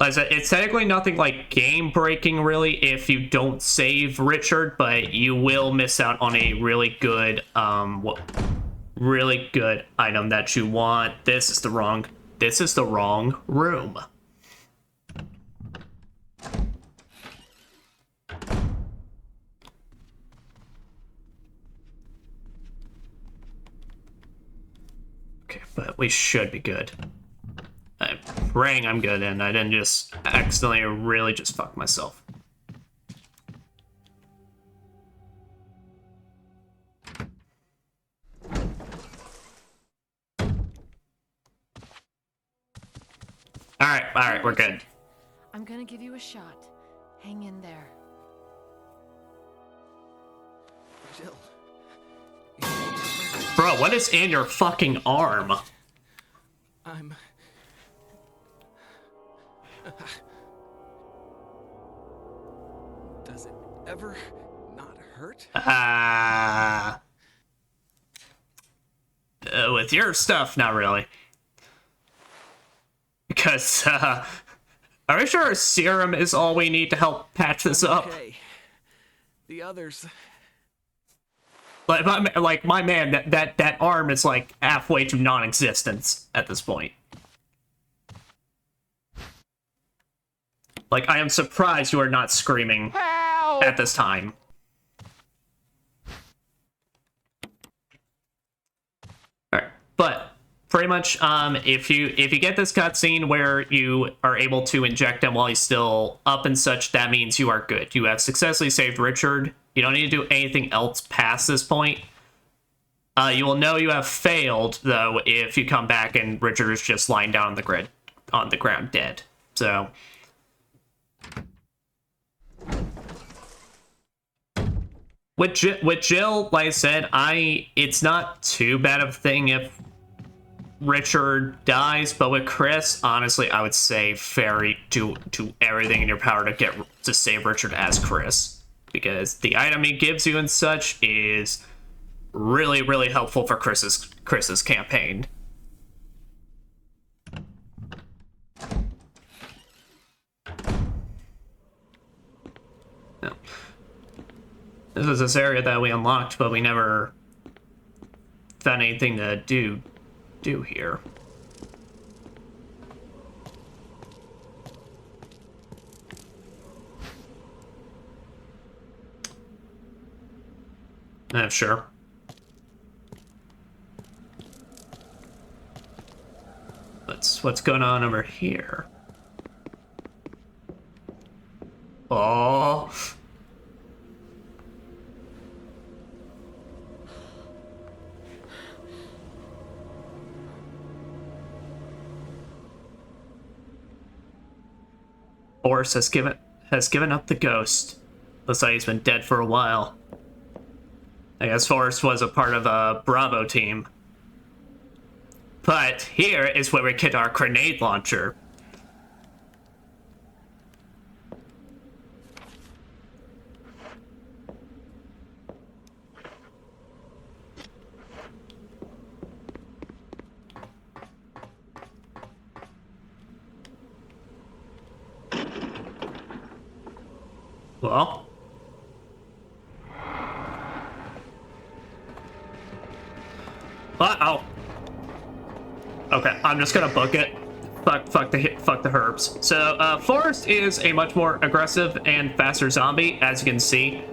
It's technically nothing like game-breaking, really, if you don't save Richard, but you will miss out on a really good item that you want. This is the wrong room. Okay, but we should be good. I'm praying I'm good and I didn't just accidentally really just fuck myself. Alright, we're good. I'm gonna give you a shot. Hang in there. Jill. Bro, what is in your fucking arm? Does it ever not hurt? With your stuff, not really. Because, are we sure serum is all we need to help patch this up? Okay. The others... Like my man, that arm is like halfway to non-existence at this point. Like, I am surprised you are not screaming at this time. Alright, but pretty much, if you get this cutscene where you are able to inject him while he's still up and such, that means you are good. You have successfully saved Richard. You don't need to do anything else past this point. You will know you have failed, though, if you come back and Richard is just lying down on the ground dead. So... With Jill, like I said, it's not too bad of a thing if Richard dies, but with Chris, honestly, I would say do everything in your power to save Richard as Chris, because the item he gives you and such is really, really helpful for Chris's campaign. No. This was this area that we unlocked, but we never found anything to do here. Sure. What's going on over here? Oh. Boris has given up the ghost. Looks like he's been dead for a while. I guess Forrest was a part of a Bravo team. But here is where we get our grenade launcher. Well. Uh-oh. Okay, I'm just gonna book it. fuck the herbs. So Forrest is a much more aggressive and faster zombie, as you can see.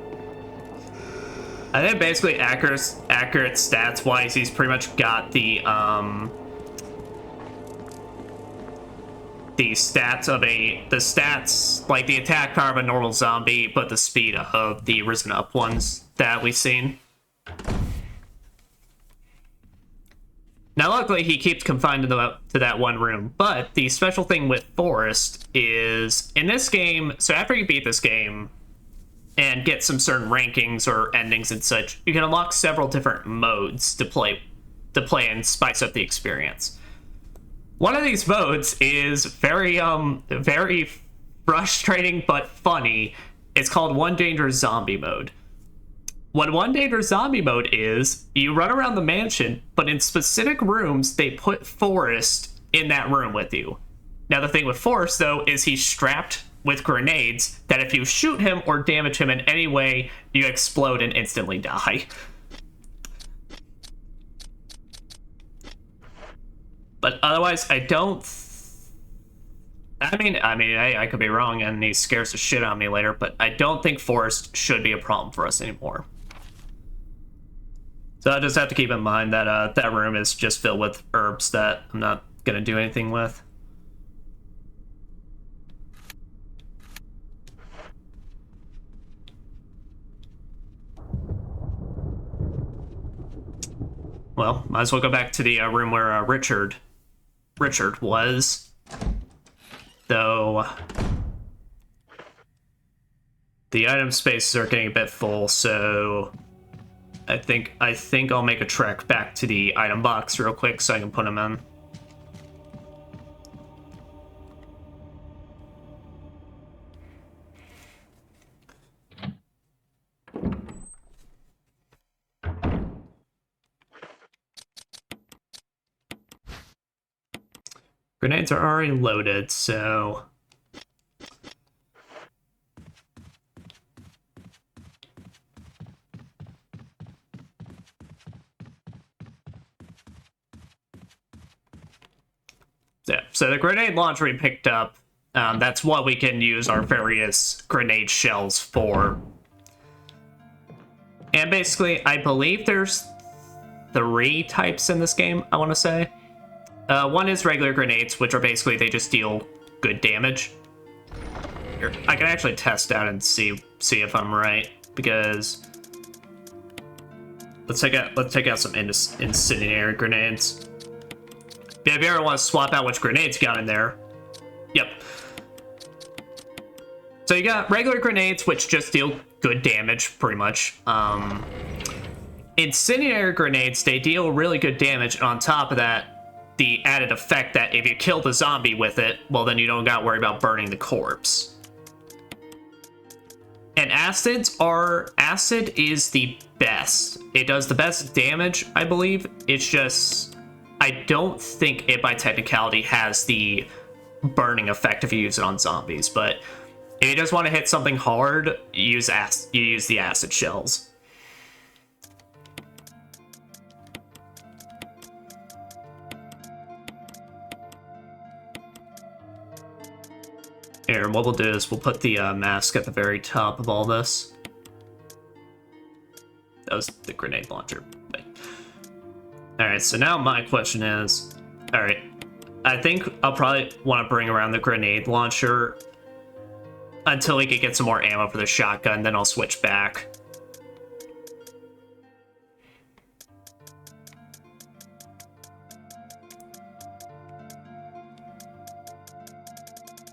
I think basically accurate stats wise, he's pretty much got the stats like the attack power of a normal zombie, but the speed of the risen up ones that we've seen. Now, luckily, he keeps confined to that one room, but the special thing with Forrest is, in this game, so after you beat this game and get some certain rankings or endings and such, you can unlock several different modes to play and spice up the experience. One of these modes is very frustrating but funny. It's called One Dangerous Zombie Mode. What One Dangerous Zombie Mode is, you run around the mansion, but in specific rooms, they put Forrest in that room with you. Now, the thing with Forrest, though, is he's strapped with grenades that if you shoot him or damage him in any way, you explode and instantly die. But otherwise, I could be wrong and he scares the shit out of me later, but I don't think Forrest should be a problem for us anymore. So I just have to keep in mind that that room is just filled with herbs that I'm not gonna do anything with. Well, might as well go back to the room where Richard was. Though the item spaces are getting a bit full, so I think I'll make a trek back to the item box real quick so I can put them in. Grenades are already loaded, so yeah. So the grenade launcher we picked up, that's what we can use our various grenade shells for. And basically, I believe there's 3 types in this game, I want to say. One is regular grenades, which are basically, they just deal good damage. Here, I can actually test out and see if I'm right, because let's take out some incendiary grenades. Yeah, if you ever want to swap out which grenades you got in there. Yep. So you got regular grenades, which just deal good damage, pretty much. Incendiary grenades, they deal really good damage, and on top of that, the added effect that if you kill the zombie with it, well, then you don't got to worry about burning the corpse. And acid is the best. It does the best damage, I believe. It's just, I don't think it by technicality has the burning effect if you use it on zombies, but if you just want to hit something hard, you use the acid shells. Here, what we'll do is we'll put the mask at the very top of all this. That was the grenade launcher. Alright, so now my question is... Alright, I think I'll probably want to bring around the grenade launcher until we can get some more ammo for the shotgun, then I'll switch back.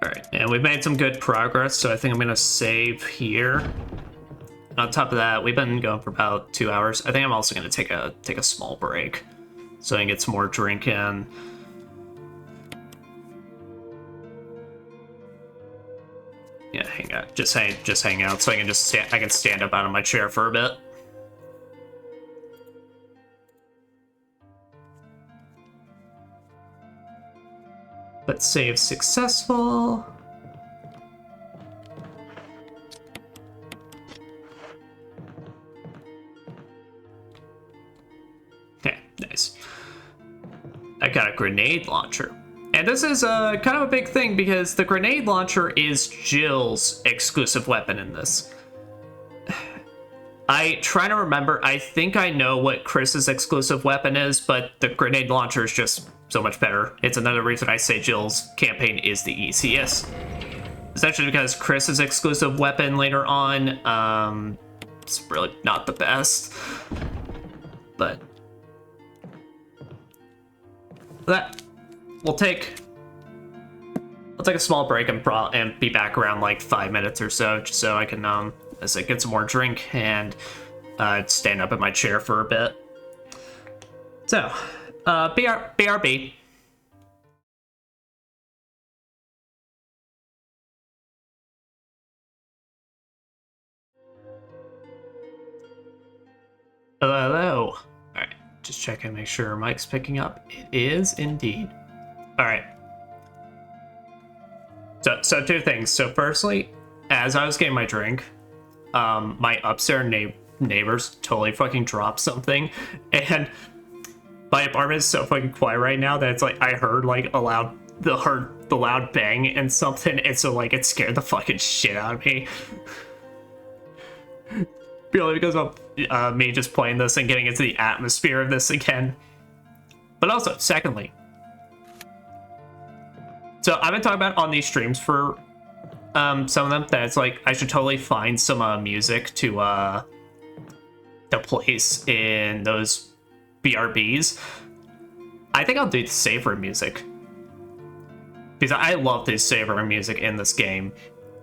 Alright, and we've made some good progress, so I think I'm going to save here. On top of that, we've been going for about 2 hours. I think I'm also going to take a small break so I can get some more drink in. Yeah, hang out. Just hang out so I can stand up out of my chair for a bit. But save successful. Okay, nice. I got a grenade launcher. And this is kind of a big thing because the grenade launcher is Jill's exclusive weapon in this. I try to remember, I think I know what Chris's exclusive weapon is, but the grenade launcher is just so much better. It's another reason I say Jill's campaign is the easiest. Essentially because Chris's exclusive weapon later on, it's really not the best. But that we'll take a small break and be back around like 5 minutes or so, just so I can as I get some more drink and stand up in my chair for a bit. So, BRB. Hello. All right, just checking, make sure Mike's picking up. It is indeed. All right. So two things. So firstly, as I was getting my drink, my upstairs neighbors totally fucking dropped something, and my apartment is so fucking quiet right now that it's like I heard like the loud bang and something, and so like it scared the fucking shit out of me. Purely because of me just playing this and getting into the atmosphere of this again. But also, secondly, so I've been talking about on these streams for some of them that it's like I should totally find some music to place in those BRBs. I think I'll do the save room music, because I love the save room music in this game.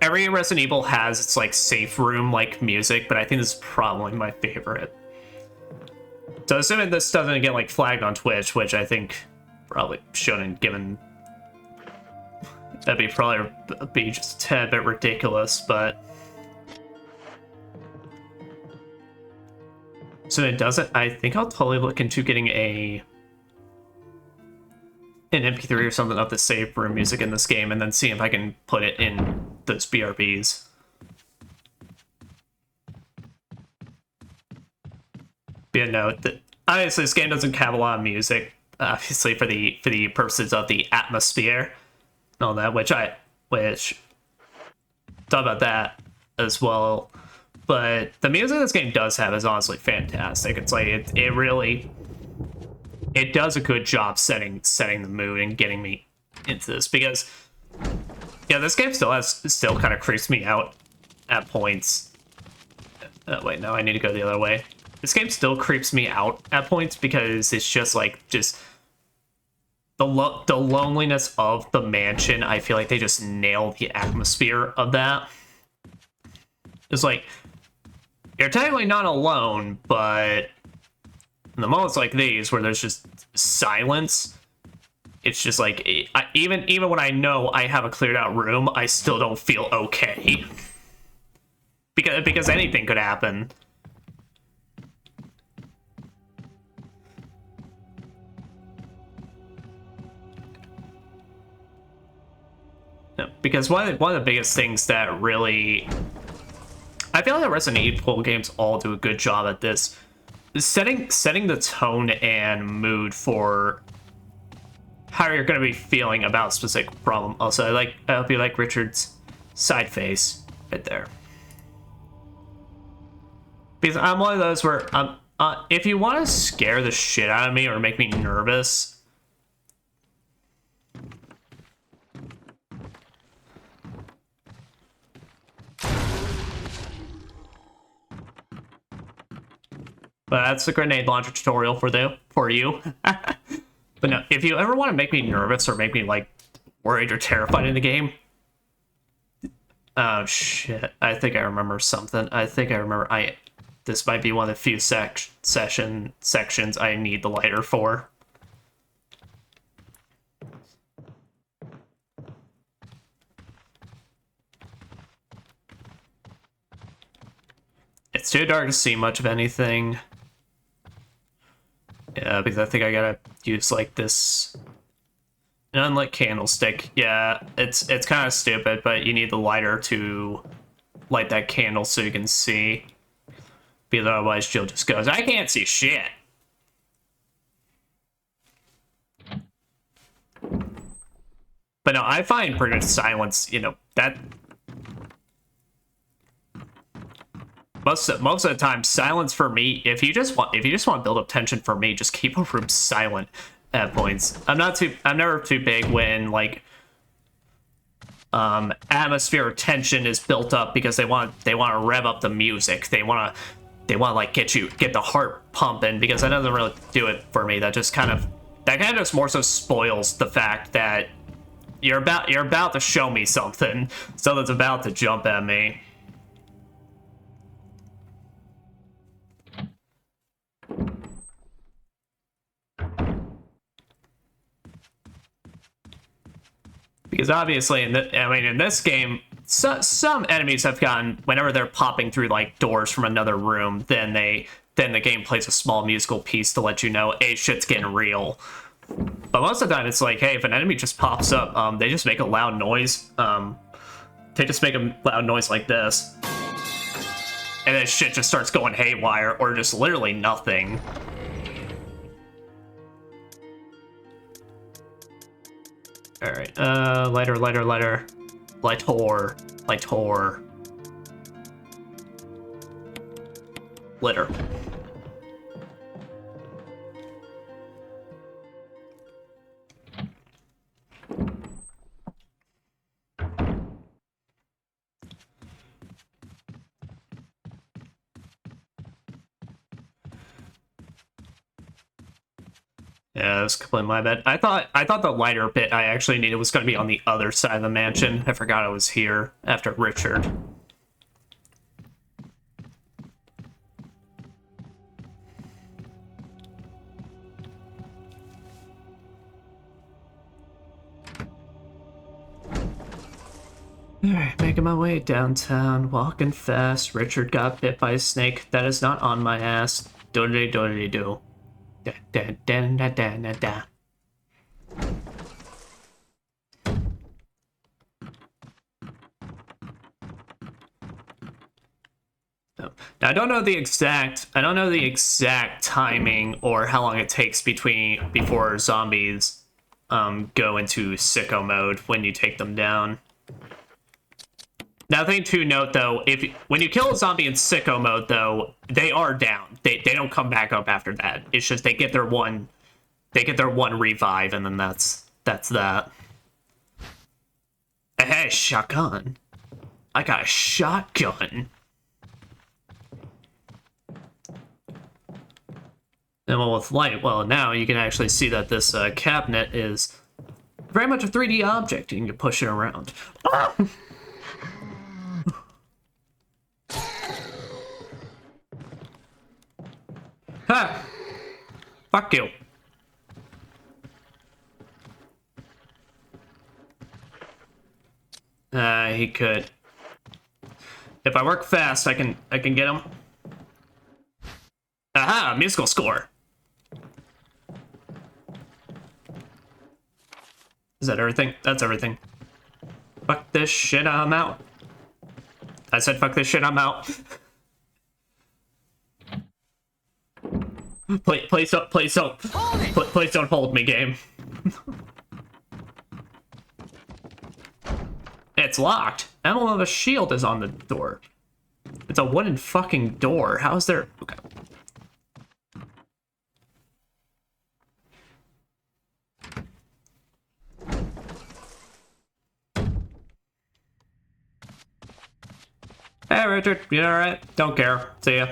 Every Resident Evil has its like safe room like music, but I think this is probably my favorite. So assuming this doesn't get like flagged on Twitch, which I think probably shouldn't, given that'd probably be just a tad bit ridiculous, but so it doesn't. I think I'll totally look into getting an MP3 or something of the save room music in this game, and then see if I can put it in those BRBs. Yeah, no, obviously this game doesn't have a lot of music, obviously for the purposes of the atmosphere and all that, which talk about that as well. But the music this game does have is honestly fantastic. It's like it does a good job setting the mood and getting me into this, because yeah, this game still kind of creeps me out at points. Wait, no, I need to go the other way. This game still creeps me out at points because it's just the loneliness of the mansion. I feel like they just nailed the atmosphere of that. It's like you're technically not alone, but in the moments like these where there's just silence, it's just like even when I know I have a cleared out room, I still don't feel okay, because anything could happen. No, because one of the biggest things that really, I feel like the Resident Evil games all do a good job at this, is setting the tone and mood for how you're going to be feeling about a specific problem. Also, I hope you like Richard's side face right there, because I'm one of those where if you want to scare the shit out of me or make me nervous, but that's the grenade launcher tutorial for you. But no, if you ever want to make me nervous or make me like worried or terrified in the game, oh shit, I think I remember something. This might be one of the few sections I need the lighter for. It's too dark to see much of anything. Yeah, because I think I gotta use like this an unlit candlestick. Yeah, it's kind of stupid, but you need the lighter to light that candle so you can see. Because otherwise Jill just goes, I can't see shit. But no, I find pretty much silence, you know, that most of the time, silence for me, if you just want to build up tension for me, just keep a room silent at points. I'm never too big when atmosphere or tension is built up because they want to rev up the music. They want to like get the heart pumping, because that doesn't really do it for me. That kind of just more so spoils the fact that you're about to show me something, something's about to jump at me. Because obviously, in this game, some enemies have gotten, whenever they're popping through like doors from another room, then the game plays a small musical piece to let you know, hey, shit's getting real. But most of the time, it's like, hey, if an enemy just pops up, they just make a loud noise. They just make a loud noise like this, and then shit just starts going haywire, or just literally nothing. Alright, lighter. Lightor. Litter. Yeah, that's completely my bad. I thought the lighter bit I actually needed was going to be on the other side of the mansion. I forgot it was here after Richard. Alright, making my way downtown, walking fast. Richard got bit by a snake. That is not on my ass. Doodly-do. Da. Now, I don't know the exact timing or how long it takes before zombies go into sicko mode when you take them down. Nothing to note though, when you kill a zombie in sicko mode though, they are down. They don't come back up after that. It's just they get their one revive, and then that's that. Hey, shotgun. I got a shotgun. And well, with light, well, now you can actually see that this cabinet is very much a 3D object. You can push it around. Ha! Fuck you. He could. If I work fast, I can get him. Aha! Musical score. Is that everything? That's everything. Fuck this shit, I'm out. I said fuck this shit, I'm out. Please don't hold me, game. It's locked. Emblem of a shield is on the door. It's a wooden fucking door. How is there? Okay. Hey, Richard, you alright? Don't care. See ya.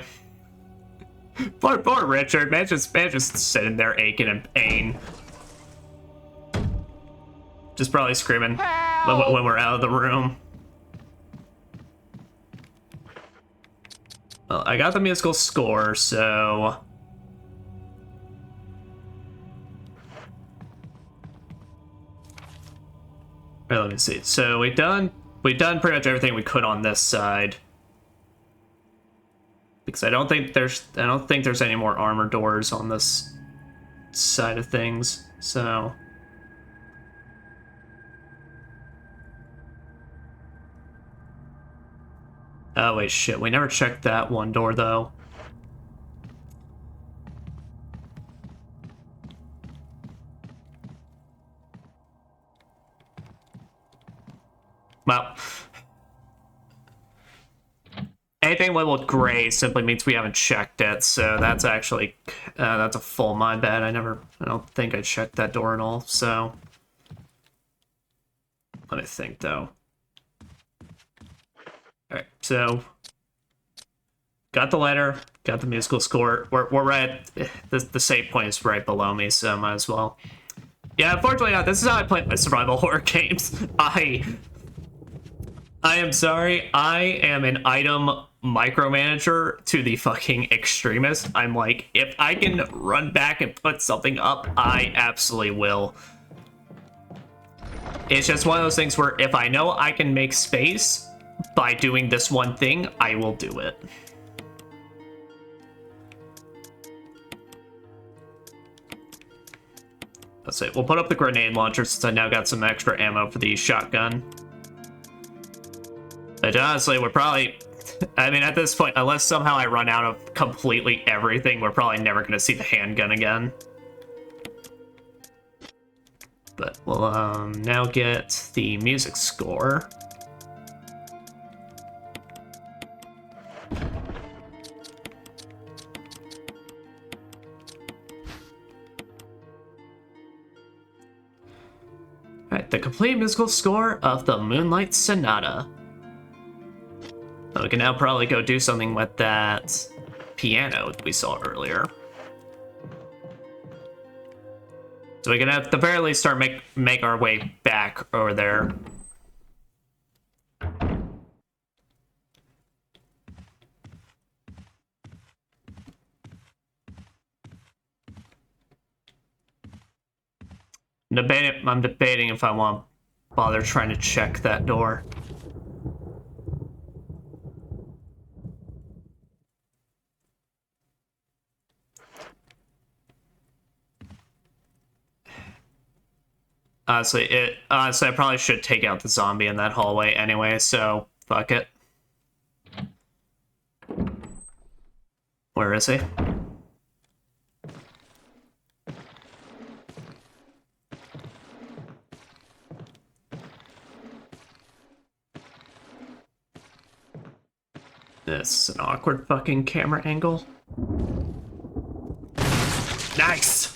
Poor Richard, man, just sitting there aching in pain. Just probably screaming when we're out of the room. Well, I got the musical score, so... Wait, let me see. So we've done pretty much everything we could on this side. Because I don't think there's any more armor doors on this side of things, so... Oh wait, shit, we never checked that one door though. Well, anything labeled gray simply means we haven't checked it, so that's actually, that's a full my bad. I don't think I checked that door at all, so. Let me think, though. Alright, so. Got the letter, got the musical score. We're right, the save point is right below me, so might as well. Yeah, unfortunately, this is how I play my survival horror games. I am sorry, I am an item micromanager to the fucking extremist. I'm like, if I can run back and put something up, I absolutely will. It's just one of those things where if I know I can make space by doing this one thing, I will do it. Let's see, we'll put up the grenade launcher since I now got some extra ammo for the shotgun. But honestly, we're probably... I mean, at this point, unless somehow I run out of completely everything, we're probably never going to see the handgun again. But we'll now get the music score. Alright, the complete musical score of the Moonlight Sonata. We can now probably go do something with that piano that we saw earlier. So we can at the very least start make our way back over there. I'm debating if I want to bother trying to check that door. Honestly, I probably should take out the zombie in that hallway anyway, so fuck it. Where is he? This is an awkward fucking camera angle. Nice!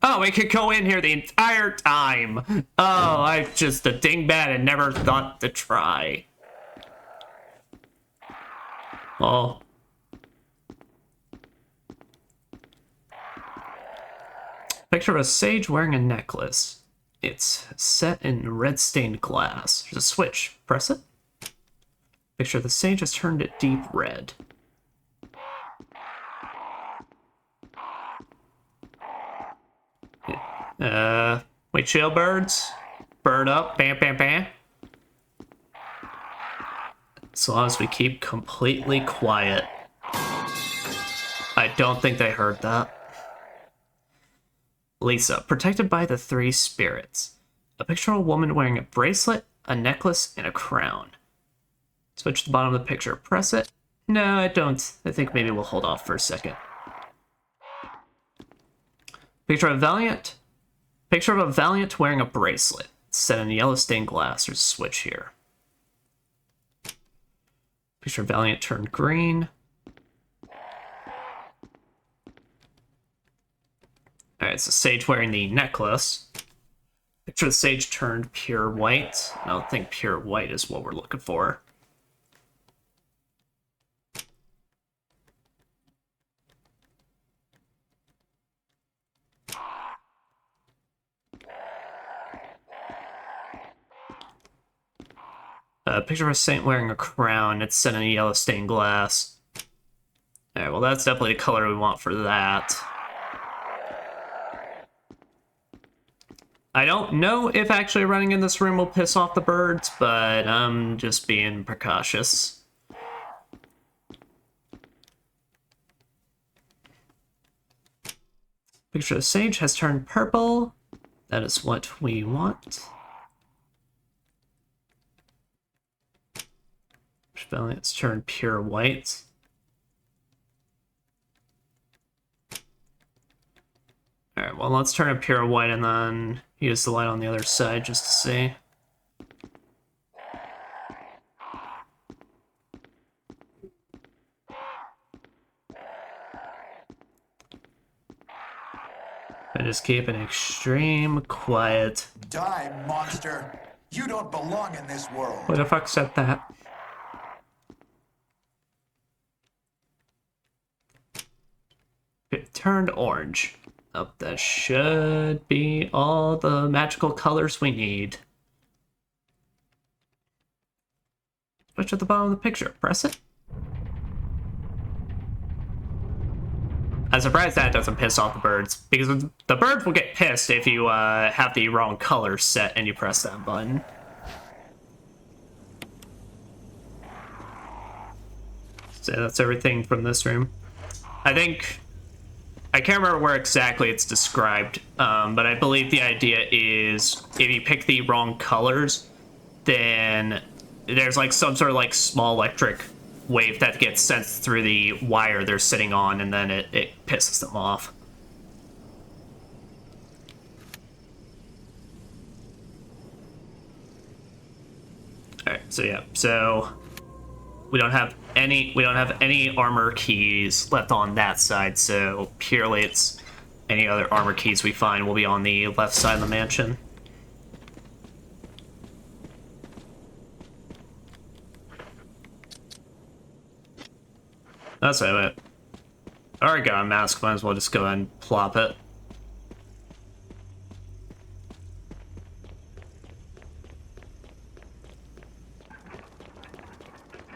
Oh, we could go in here the entire time. Oh, I'm just a dingbat and never thought to try. Oh. Picture of a sage wearing a necklace. It's set in red stained glass. There's a switch. Press it. Picture of the sage has turned it deep red. Wait, chill, birds. Bird up. Bam, bam, bam. As long as we keep completely quiet. I don't think they heard that. Lisa, protected by the three spirits. A picture of a woman wearing a bracelet, a necklace, and a crown. Switch to the bottom of the picture. Press it. No, I don't. I think maybe we'll hold off for a second. Picture of Valiant. Picture of a Valiant wearing a bracelet. It's set in yellow stained glass. There's a switch here. Picture of Valiant turned green. Alright, so Sage wearing the necklace. Picture of the Sage turned pure white. I don't think pure white is what we're looking for. Picture of a saint wearing a crown. It's set in a yellow stained glass. Alright, well that's definitely the color we want for that. I don't know if actually running in this room will piss off the birds, but I'm just being precautious. Picture of the sage has turned purple. That is what we want. It's turned pure white. Alright, well let's turn it pure white and then use the light on the other side just to see. I just keep an extreme quiet. Die, monster! You don't belong in this world. What the fuck said that? It turned orange. Oh, that should be all the magical colors we need. Switch at the bottom of the picture. Press it. I'm surprised that doesn't piss off the birds, because the birds will get pissed if you have the wrong color set and you press that button. So that's everything from this room. I can't remember where exactly it's described, but I believe the idea is if you pick the wrong colors, then there's like some sort of like small electric wave that gets sent through the wire they're sitting on, and then it pisses them off. Alright, so yeah, so we don't have any armor keys left on that side, so purely it's any other armor keys we find will be on the left side of the mansion. That's it. Alright, got a mask, might as well just go ahead and plop it.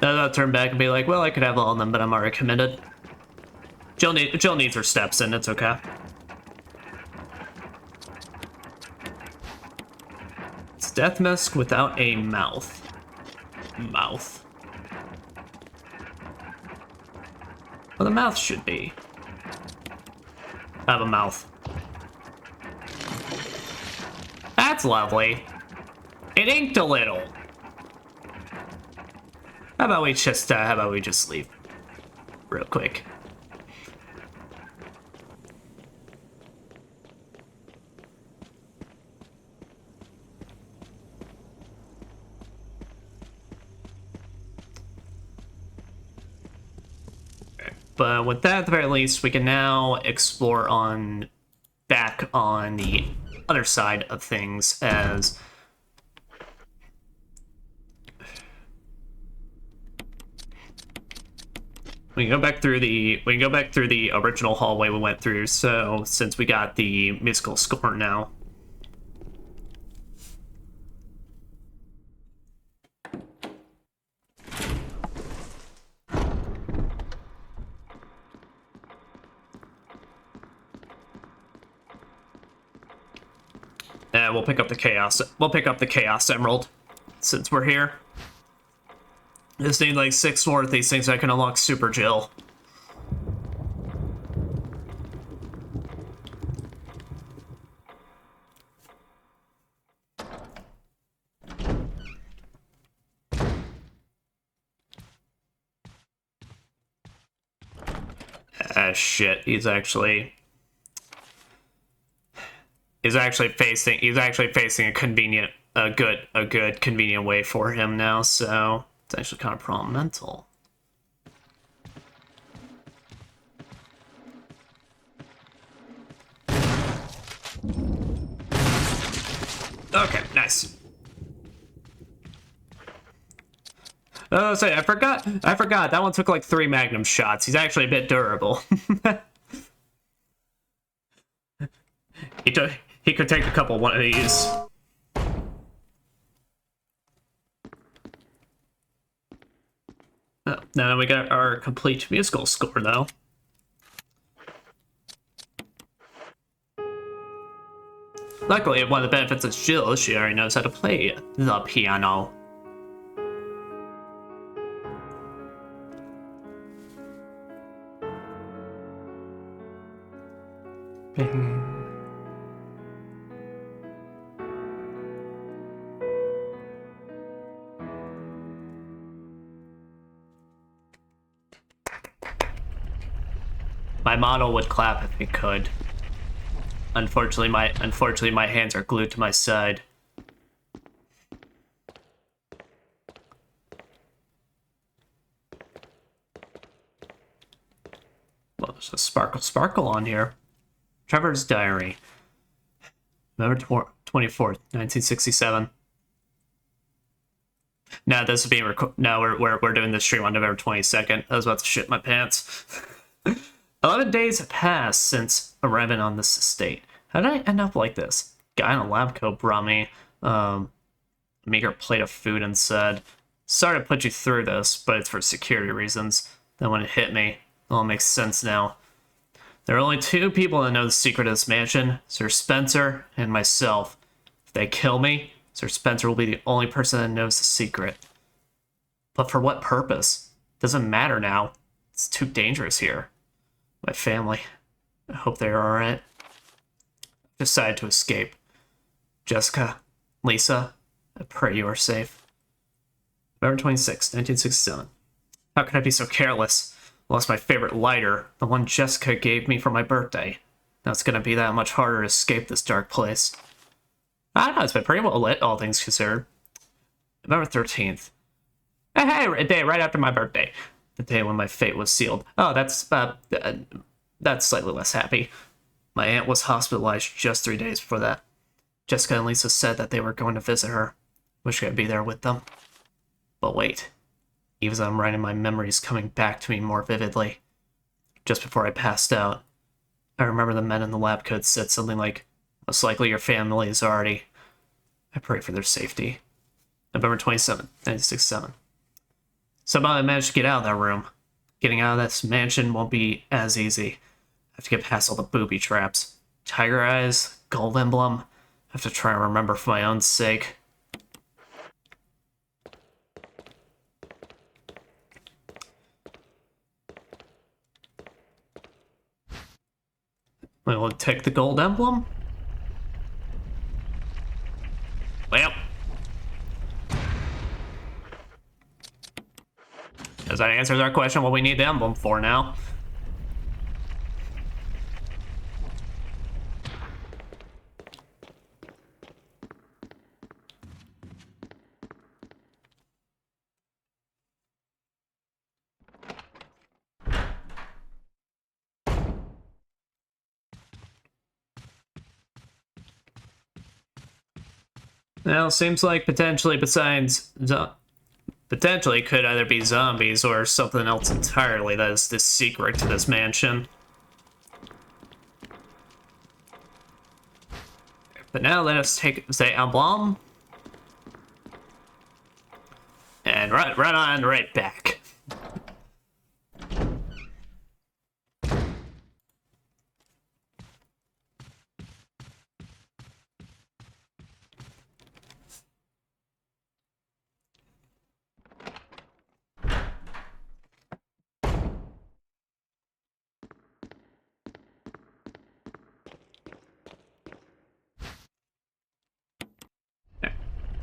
I'll turn back and be like, well, I could have all of them, but I'm already committed. Jill needs her steps in, it's okay. It's death mask without a mouth. Mouth. Well, the mouth should be. I have a mouth. That's lovely. It inked a little. How about we just leave real quick? But with that, at the very least, we can now explore back on the other side of things as we can go back through the original hallway we went through. So since we got the musical score now. We'll pick up the chaos. We'll pick up the chaos emerald since we're here. Just need like 6 more of these things so I can unlock Super Jill. Ah, shit. He's actually facing a good convenient way for him now, so it's actually kind of problematic. Okay, nice. Oh, sorry, I forgot. That one took like 3 magnum shots. He's actually a bit durable. He could take a couple one of these. Oh, now we got our complete musical score, though. Luckily, one of the benefits of Jill is she already knows how to play the piano. My model would clap if he could. Unfortunately my hands are glued to my side. Well, there's a sparkle on here. Trevor's diary. November 24th, 1967. No, this is being no, we're doing this stream on November 22nd. I was about to shit my pants. 11 days have passed since arriving on this estate. How did I end up like this? Guy in a lab coat brought me a meager plate of food and said, "Sorry to put you through this, but it's for security reasons." Then when it hit me, it all makes sense now. There are only two people that know the secret of this mansion, Sir Spencer and myself. If they kill me, Sir Spencer will be the only person that knows the secret. But for what purpose? Doesn't matter now. It's too dangerous here. My family. I hope they are alright. I've decided to escape. Jessica, Lisa, I pray you are safe. November 26, 1967. How could I be so careless? Lost my favorite lighter, the one Jessica gave me for my birthday. Now it's gonna be that much harder to escape this dark place. I don't know, it's been pretty well lit, all things considered. November 13th. Hey, a day right after my birthday. The day when my fate was sealed. Oh, that's slightly less happy. My aunt was hospitalized just 3 days before that. Jessica and Lisa said that they were going to visit her. Wish I could be there with them. But wait. Even as I'm writing, my memories coming back to me more vividly. Just before I passed out, I remember the men in the lab coat said something like, "Most likely your family is already." I pray for their safety. November 27, 1967. Somehow I managed to get out of that room. Getting out of this mansion won't be as easy. I have to get past all the booby traps. Tiger eyes, gold emblem. I have to try and remember for my own sake. Will it take the gold emblem? Well. As that answers our question, what we need the emblem for now. Well, seems like potentially potentially could either be zombies or something else entirely that is the secret to this mansion. But now let us take the emblem and run on right back.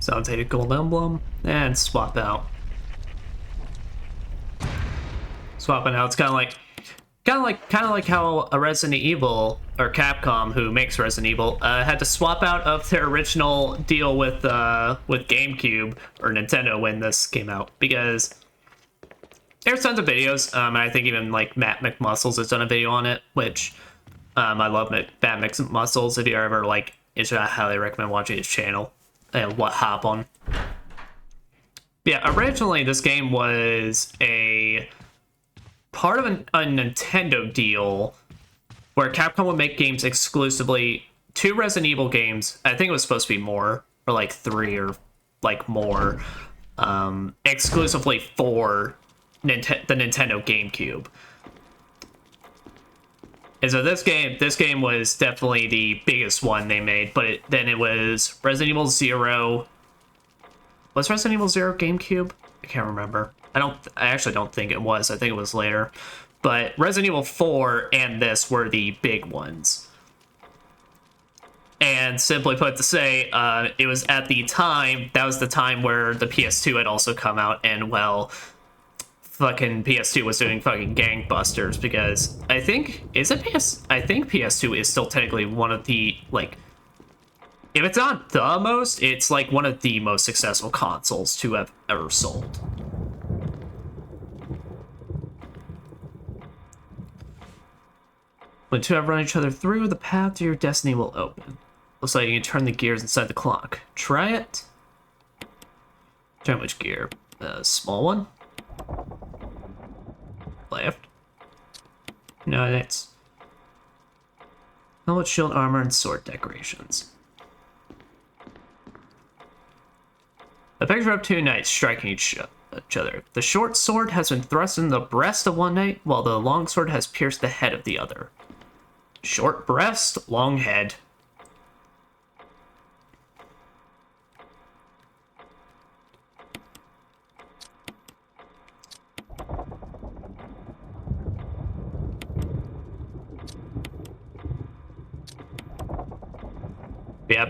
So I'll take a gold emblem and swap out. Swapping out, it's kind of like how a Resident Evil or Capcom, who makes Resident Evil, had to swap out of their original deal with GameCube or Nintendo when this came out, because there's tons of videos, and I think even like Matt McMuscles has done a video on it, which I love Matt McMuscles. If you're ever like, I highly recommend watching his channel. And what hop on. Yeah, originally this game was a part of a Nintendo deal where Capcom would make games exclusively, 2 Resident Evil games, I think it was supposed to be more, or like 3 or like more, exclusively for the Nintendo GameCube. And so this game was definitely the biggest one they made, but then it was Resident Evil 0. Was Resident Evil 0 GameCube? I can't remember. I actually don't think it was. I think it was later. But Resident Evil 4 and this were the big ones. And simply put to say, it was at the time, that was the time where the PS2 had also come out, and well, fucking PS2 was doing fucking gangbusters, because I think I think PS2 is still technically one of the, like, if it's not the most, it's like one of the most successful consoles to have ever sold. When two have run each other through, the path to your destiny will open. Looks like you can turn the gears inside the clock. Try it. Turn which gear? The small one? Left. No, that's... helmet, shield, armor, and sword decorations. A picture of two knights striking each other. The short sword has been thrust in the breast of one knight, while the long sword has pierced the head of the other. Short breast, long head. Yeah,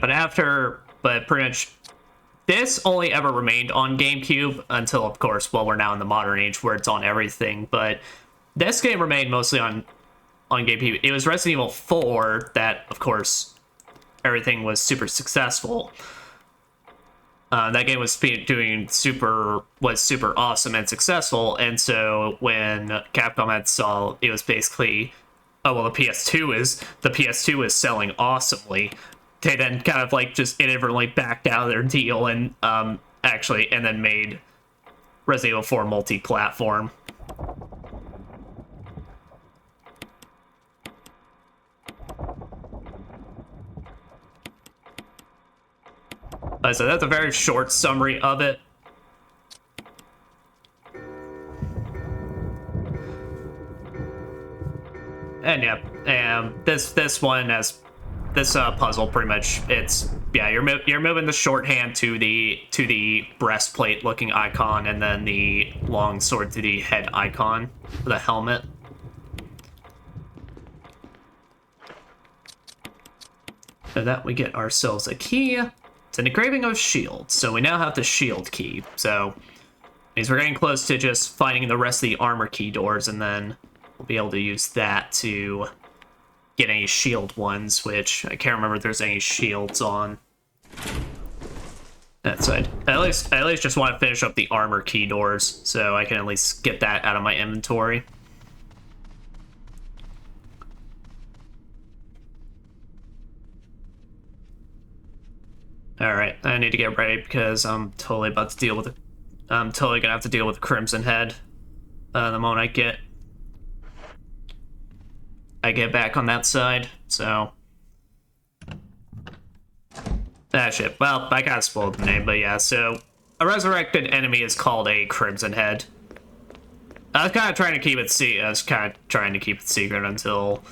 but pretty much this only ever remained on GameCube until, of course, well, we're now in the modern age where it's on everything, but this game remained mostly on GameCube. It was Resident Evil 4 that, of course, everything was super successful. That game was super awesome and successful, and so when Capcom had saw it was basically, oh well, the PS2 is selling awesomely. They then kind of like just inadvertently backed out of their deal and and then made Resident Evil 4 multi-platform. So that's a very short summary of it. And yeah, and this one has this puzzle pretty much. It's you're moving the shorthand to the breastplate looking icon, and then the long sword to the head icon, the helmet. So that we get ourselves a key. It's an engraving of shield, so we now have the shield key. So means we're getting close to just finding the rest of the armor key doors, and then we'll be able to use that to get any shield ones, which I can't remember if there's any shields on that side. At least just want to finish up the armor key doors, so I can at least get that out of my inventory. Alright, I need to get ready because I'm totally about to deal with it. I'm totally gonna have to deal with Crimson Head the moment I get back on that side, so... Ah, shit. Well, I kinda spoiled the name, but yeah, so... A resurrected enemy is called a Crimson Head. I was kind of trying to keep it secret until...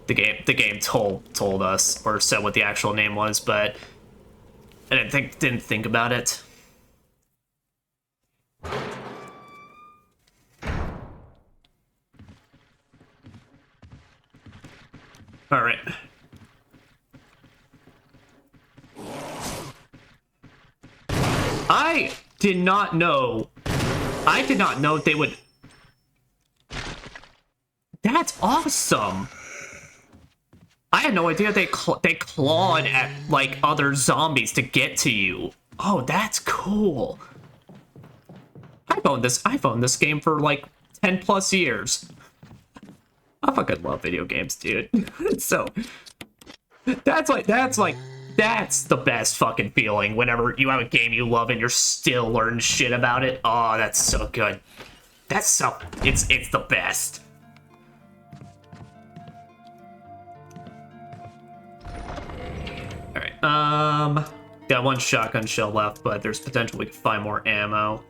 The game told us or said what the actual name was, but I didn't think about it. All right. I did not know they would. That's awesome. I had no idea they clawed at, like, other zombies to get to you. Oh, that's cool. I've owned this game for, like, 10 plus years. I fucking love video games, dude. So, that's the best fucking feeling whenever you have a game you love and you're still learning shit about it. Oh, that's so good. It's the best. Alright, got one shotgun shell left, but there's potential we can find more ammo.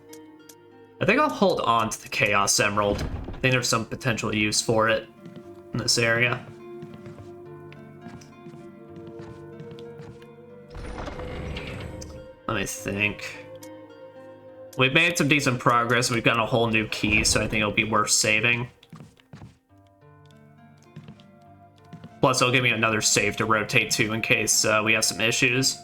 I think I'll hold on to the Chaos Emerald. I think there's some potential use for it in this area. Let me think. We've made some decent progress. We've gotten a whole new key, so I think it'll be worth saving. Plus, it'll give me another save to rotate to in case we have some issues.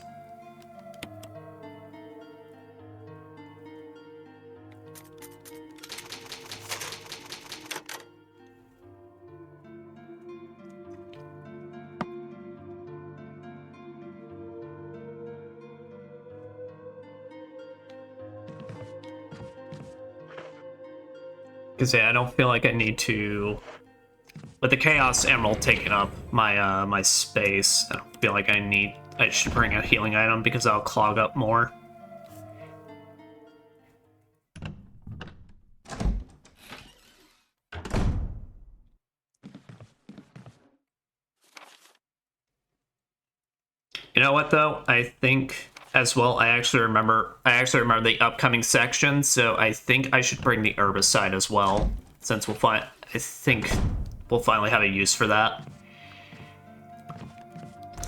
Because yeah, I don't feel like I need to. With the Chaos Emerald taking up my my space, I don't feel like I should bring a healing item because I'll clog up more. You know what though? I think as well. I actually remember the upcoming section, so I think I should bring the herbicide as well, since I think we'll finally have a use for that.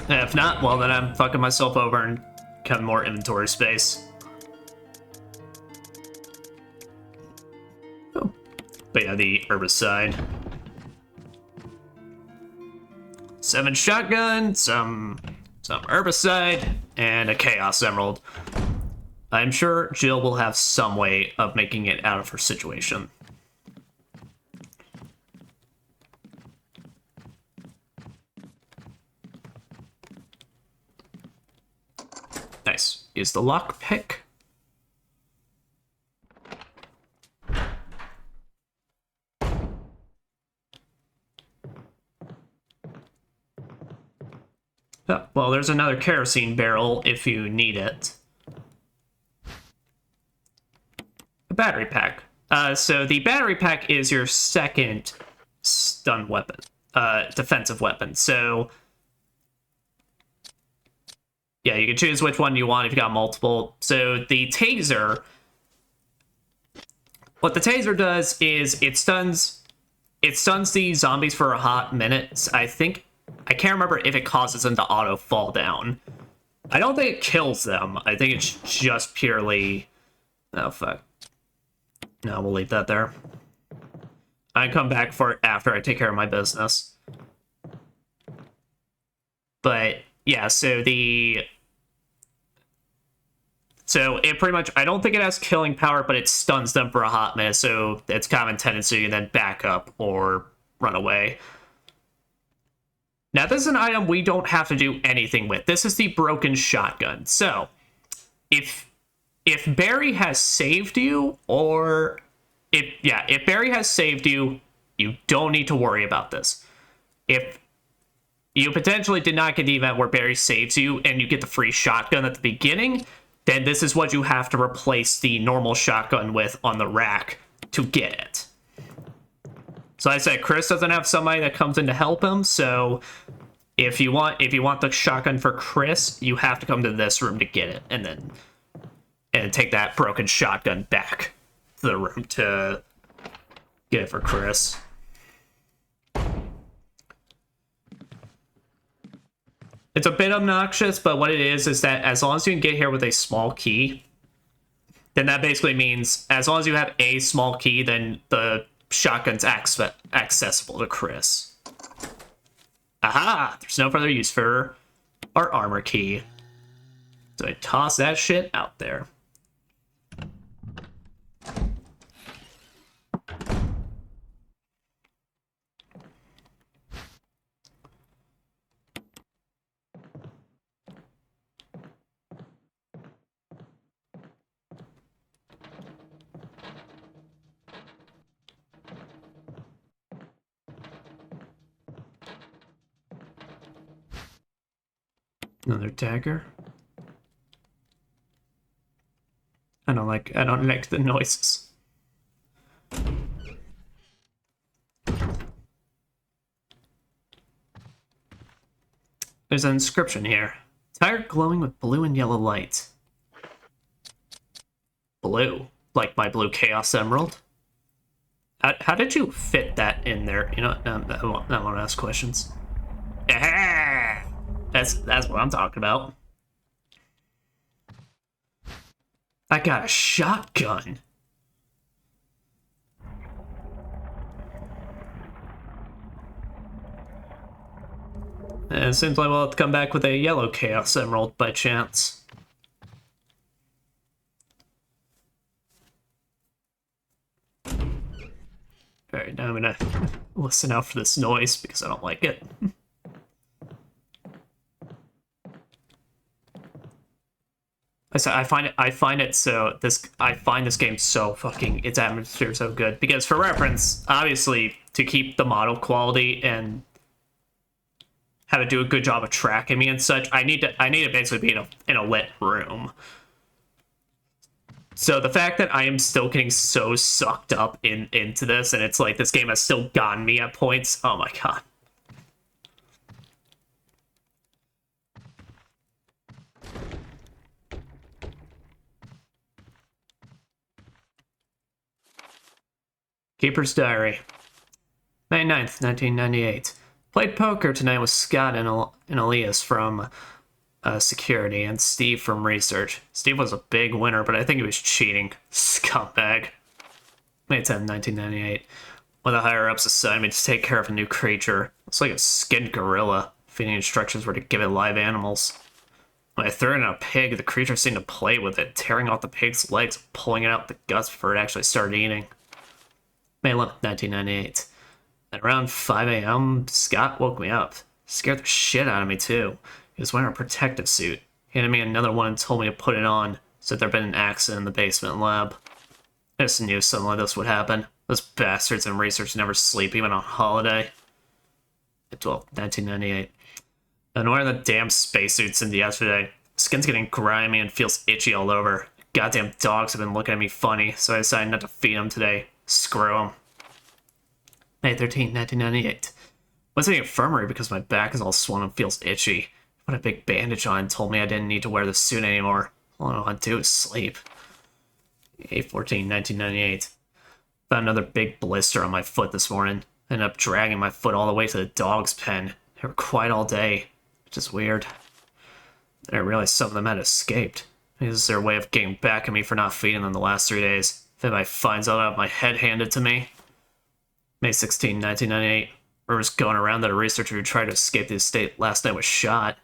And if not, well then I'm fucking myself over and cut more inventory space. Oh. But yeah, the herbicide. 7 shotgun, some herbicide, and a Chaos Emerald. I'm sure Jill will have some way of making it out of her situation. Nice. Use the lockpick. Oh, well, there's another kerosene barrel if you need it. A battery pack. So the battery pack is your second stun weapon, defensive weapon. So yeah, you can choose which one you want if you got multiple. So the taser, what the taser does is it stuns the zombies for a hot minute. I can't remember if it causes them to auto fall down. I don't think it kills them. I think it's just purely... Oh, fuck. No, we'll leave that there. I come back for it after I take care of my business. But, yeah, so it pretty much... I don't think it has killing power, but it stuns them for a hot minute, so it's kind of intended so you then back up or run away. Now, this is an item we don't have to do anything with. This is the broken shotgun. So, if Barry has saved you, or... If Barry has saved you, you don't need to worry about this. If you potentially did not get the event where Barry saves you, and you get the free shotgun at the beginning, then this is what you have to replace the normal shotgun with on the rack to get it. So I said Chris doesn't have somebody that comes in to help him, so if you want the shotgun for Chris, you have to come to this room to get it, and take that broken shotgun back to the room to get it for Chris. It's a bit obnoxious, but what it is that as long as you can get here with a small key, then that basically means as long as you have a small key, then the shotgun's accessible to Chris. Aha! There's no further use for our armor key. So I toss that shit out there. Another dagger. I don't like the noises. There's an inscription here. Tire glowing with blue and yellow light. Blue. Like my blue Chaos Emerald. How did you fit that in there? You know, I won't ask questions. Ah! That's what I'm talking about. I got a shotgun. And it seems like we'll have to come back with a yellow Chaos Emerald by chance. Alright, now I'm gonna listen out for this noise because I don't like it. I find this game so fucking, its atmosphere so good, because for reference, obviously to keep the model quality and how to do a good job of tracking me and such, I need to basically be in a lit room. So the fact that I am still getting so sucked up into this, and it's like this game has still gotten me at points, oh my god. Keeper's Diary. May 9th, 1998. Played poker tonight with Scott and Elias from security and Steve from research. Steve was a big winner, but I think he was cheating. Scumbag. May 10th, 1998. One of the higher-ups assigned me to take care of a new creature. It's like a skinned gorilla. Feeding instructions were to give it live animals. When I threw it in a pig, the creature seemed to play with it, tearing off the pig's legs, pulling it out the guts before it actually started eating. May 11th, 1998. At around 5 a.m., Scott woke me up. Scared the shit out of me, too. He was wearing a protective suit. He handed me another one and told me to put it on. Said there'd been an accident in the basement lab. I just knew something like this would happen. Those bastards in research never sleep, even on holiday. 12th, 1998. I'm wearing the damn spacesuit since yesterday. Skin's getting grimy and feels itchy all over. Goddamn dogs have been looking at me funny, so I decided not to feed them today. Screw them. May 13, 1998. Went to the infirmary because my back is all swollen and feels itchy. Put a big bandage on and told me I didn't need to wear the suit anymore. All I want to do is sleep. May 14, 1998. Found another big blister on my foot this morning. Ended up dragging my foot all the way to the dog's pen. They were quiet all day, which is weird. Then I realized some of them had escaped. Maybe this is their way of getting back at me for not feeding them the last 3 days. If anybody finds out, I'll have my head handed to me. May 16, 1998. Rumors going around that a researcher who tried to escape the estate last night was shot.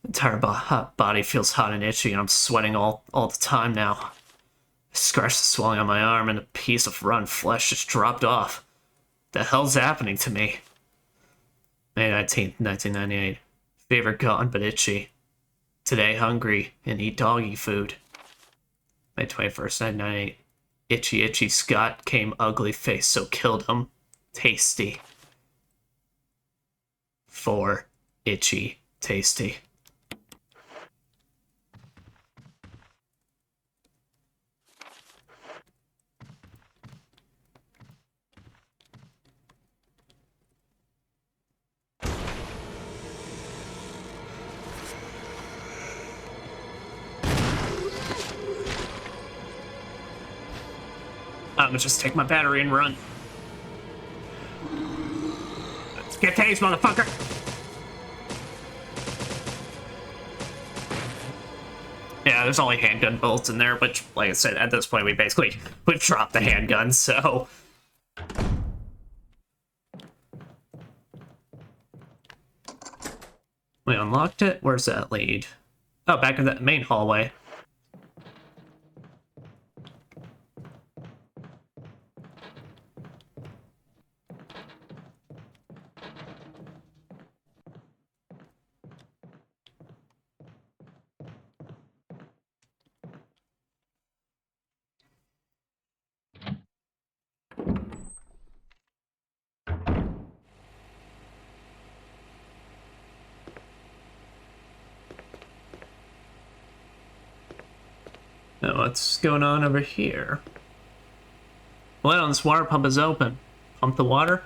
The entire body feels hot and itchy, and I'm sweating all the time now. I scratched the swelling on my arm, and a piece of rotten flesh just dropped off. The hell's happening to me? May 19th, 1998. Fever gone, but itchy. Today, hungry, and eat doggy food. May 21st, 1998. Itchy, itchy Scott came ugly face, so killed him. Tasty. 4. Itchy, tasty. I'm gonna just take my battery and run. Let's get tased, motherfucker! Yeah, there's only handgun bullets in there, which, like I said, at this point we've dropped the handgun, so... We unlocked it? Where's that lead? Oh, back in that main hallway. Now, what's going on over here? Light on this water pump is open. Pump the water.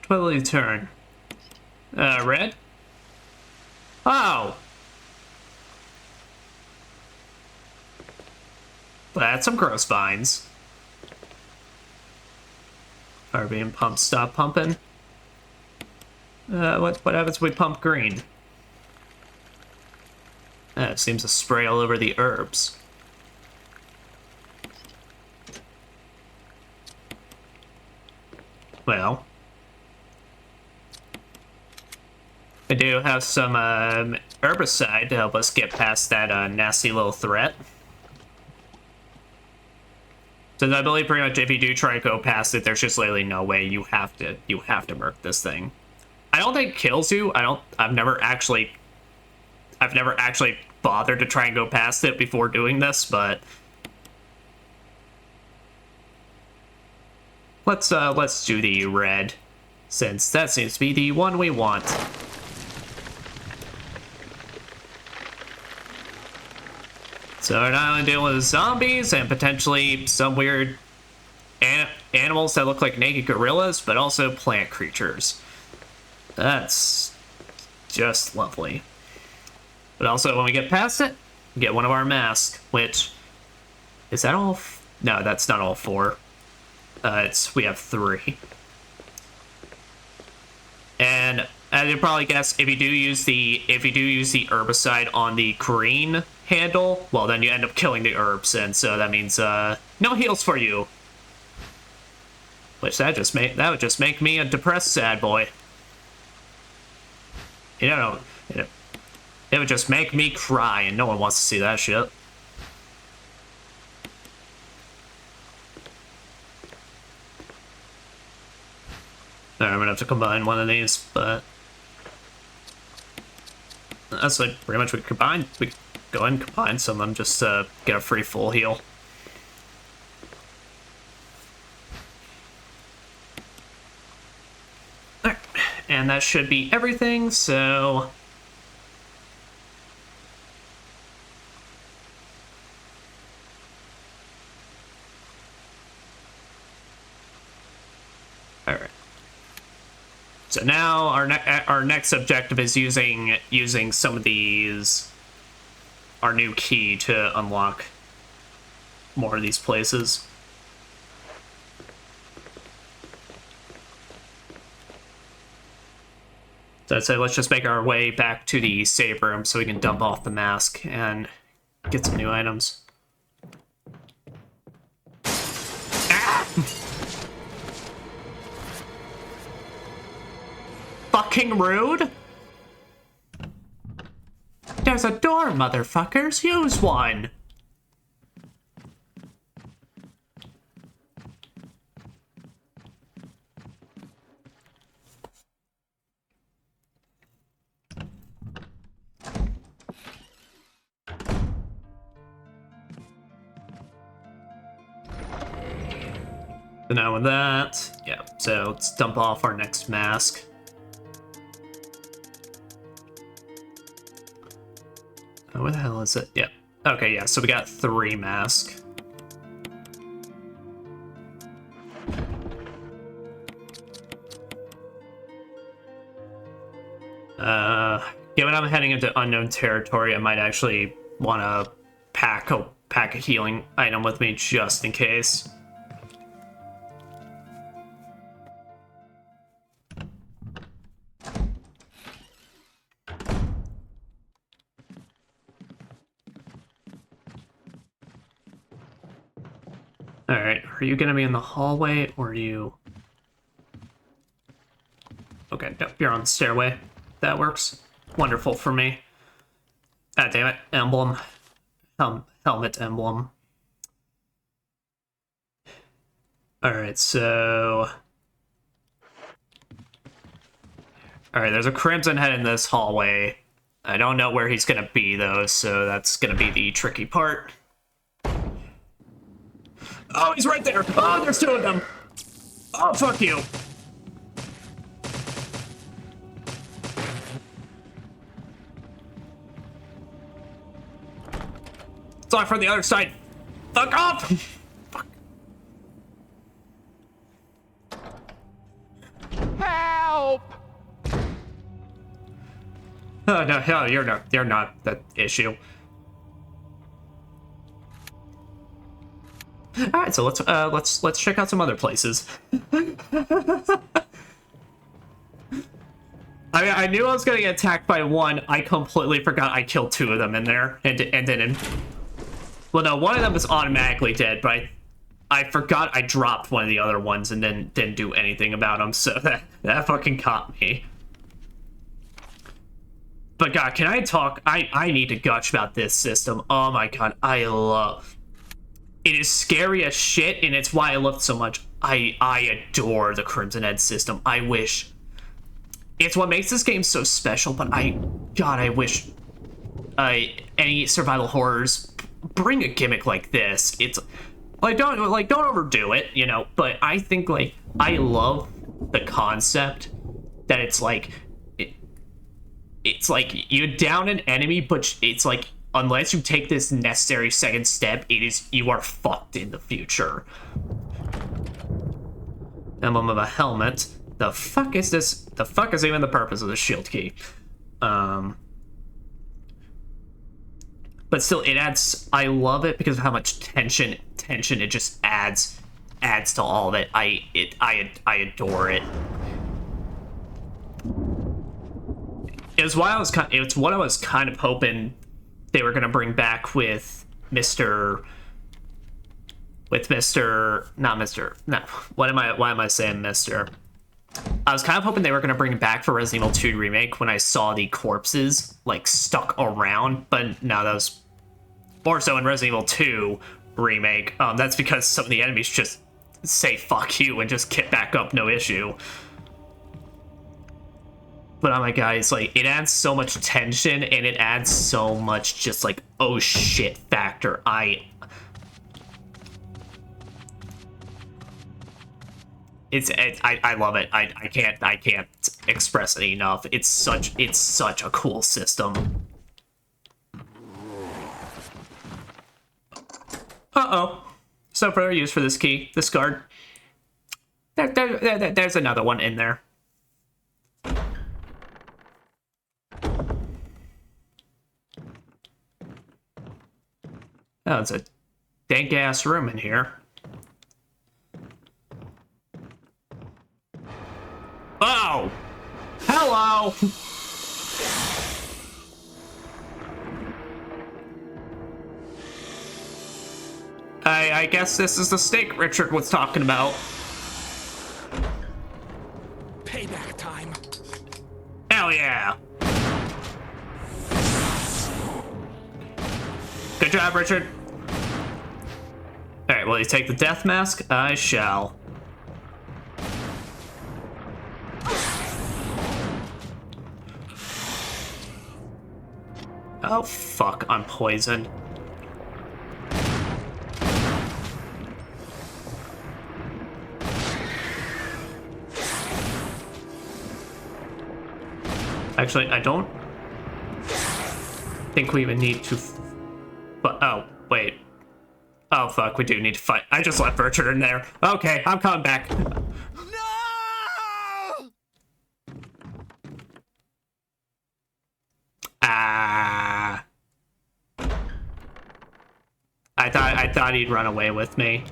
Which way will you turn? Red? Oh! That's some gross vines. Are being pumped. Stop pumping. What happens if we pump green? It seems to spray all over the herbs. Well, I do have some herbicide to help us get past that nasty little threat. So I believe pretty much if you do try to go past it, there's just literally no way. You have to murk this thing. I don't think it kills you. I've never actually bother to try and go past it before doing this, but let's do the red, since that seems to be the one we want. So we're not only dealing with zombies and potentially some weird animals that look like naked gorillas, but also plant creatures. That's just lovely. But also, when we get past it, we get one of our masks, which... Is that all? No, that's not all 4. We have 3. And as you probably guess, if you do use the herbicide on the green handle, well, then you end up killing the herbs, and so that means no heals for you. Which that would just make me a depressed sad boy. You know, it would just make me cry, and no one wants to see that shit. Alright, I'm gonna have to combine one of these, but that's like pretty much we could go ahead and combine some of them just to get a free full heal. Alright, and that should be everything, so alright. So now our next objective is using some of these, our new key to unlock more of these places. So I'd say let's just make our way back to the save room so we can dump off the mask and get some new items. Ah! Fucking rude! There's a door, motherfuckers! Use one! So now with that, yeah, so let's dump off our next mask. Oh, where the hell is it? Yeah. Okay, yeah, so we got 3 masks. Given I'm heading into unknown territory, I might actually want to pack a healing item with me just in case. Alright, are you gonna be in the hallway, or are you... Okay, nope, you're on the stairway. That works. Wonderful for me. Ah, damn it. Emblem. Helmet emblem. Alright, so... Alright, there's a Crimson Head in this hallway. I don't know where he's gonna be, though, so that's gonna be the tricky part. Oh, he's right there! Oh, there's 2 of them! Oh, fuck you! Sorry from the other side. Fuck off! Fuck. Help! Oh no, hell, you're not the issue. All right, so let's check out some other places. I knew I was gonna get attacked by one. I completely forgot I killed 2 of them in there, and then. Well, no, one of them was automatically dead, but I forgot I dropped one of the other ones and then didn't do anything about them, so that fucking caught me. But God, can I talk? I need to gush about this system. Oh my God, I love... It is scary as shit, and it's why I love it so much. I adore the Crimson Head system. I wish... It's what makes this game so special, but God, I wish any survival horrors bring a gimmick like this. It's like don't overdo it, you know. But I think like I love the concept that it's like it's like you down an enemy, but it's like unless you take this necessary second step, you are fucked in the future. Emblem of a helmet. The fuck is this? The fuck is even the purpose of the shield key? But still, it adds. I love it because of how much tension it just adds to all of it. I adore it. It's what I was kind of hoping they were gonna bring back with Mr. No, why am I saying Mr.? I was kind of hoping they were going to bring it back for Resident Evil 2 Remake when I saw the corpses, like, stuck around, but no, that was more so in Resident Evil 2 Remake. That's because some of the enemies just say fuck you and just get back up, no issue. But oh my god, it's like, it adds so much tension, and it adds so much just like, oh shit factor. I love it. I can't express it enough. It's such a cool system. Uh-oh. So further use for this key. This card. There's another one in there. Oh, it's a dank ass room in here. Oh! Hello! I guess this is the steak Richard was talking about. Payback time. Hell yeah! Good job, Richard. Alright, will you take the death mask? I shall. Oh, fuck, I'm poisoned. Actually, I don't think we even need to... But, oh, wait. Oh, fuck, we do need to fight. I just left Richard in there. Okay, I'm coming back. No! I thought he'd run away with me.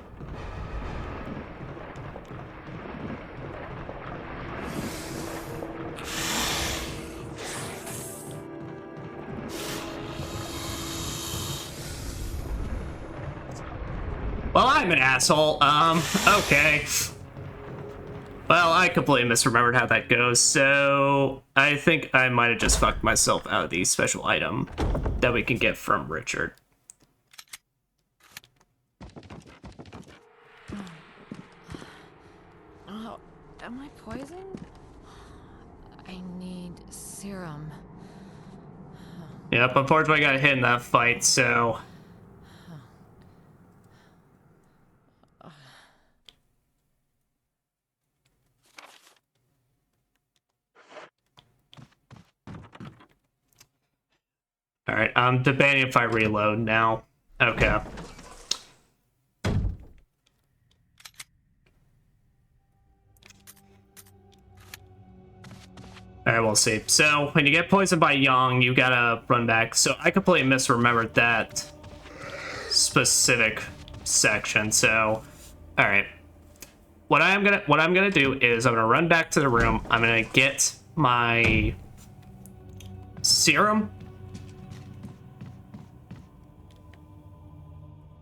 Well, I'm an asshole. Okay. Well, I completely misremembered how that goes, so I think I might have just fucked myself out of the special item that we can get from Richard. Oh, am I poisoned? I need serum. Yep, unfortunately I got hit in that fight, so... Alright, I'm debating if I reload now. Okay. Alright, we'll see. So, when you get poisoned by Young, you gotta run back. So, I completely misremembered that specific section. So, alright. What I'm gonna do is I'm gonna run back to the room. I'm gonna get my serum.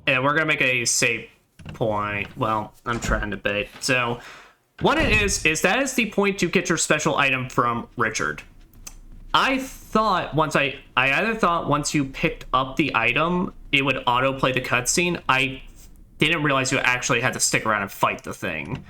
And we're gonna make a save point. Well, I'm trying to bait. So, what it is that is the point to get your special item from Richard. I thought I either thought once you picked up the item, it would autoplay the cutscene. I didn't realize you actually had to stick around and fight the thing.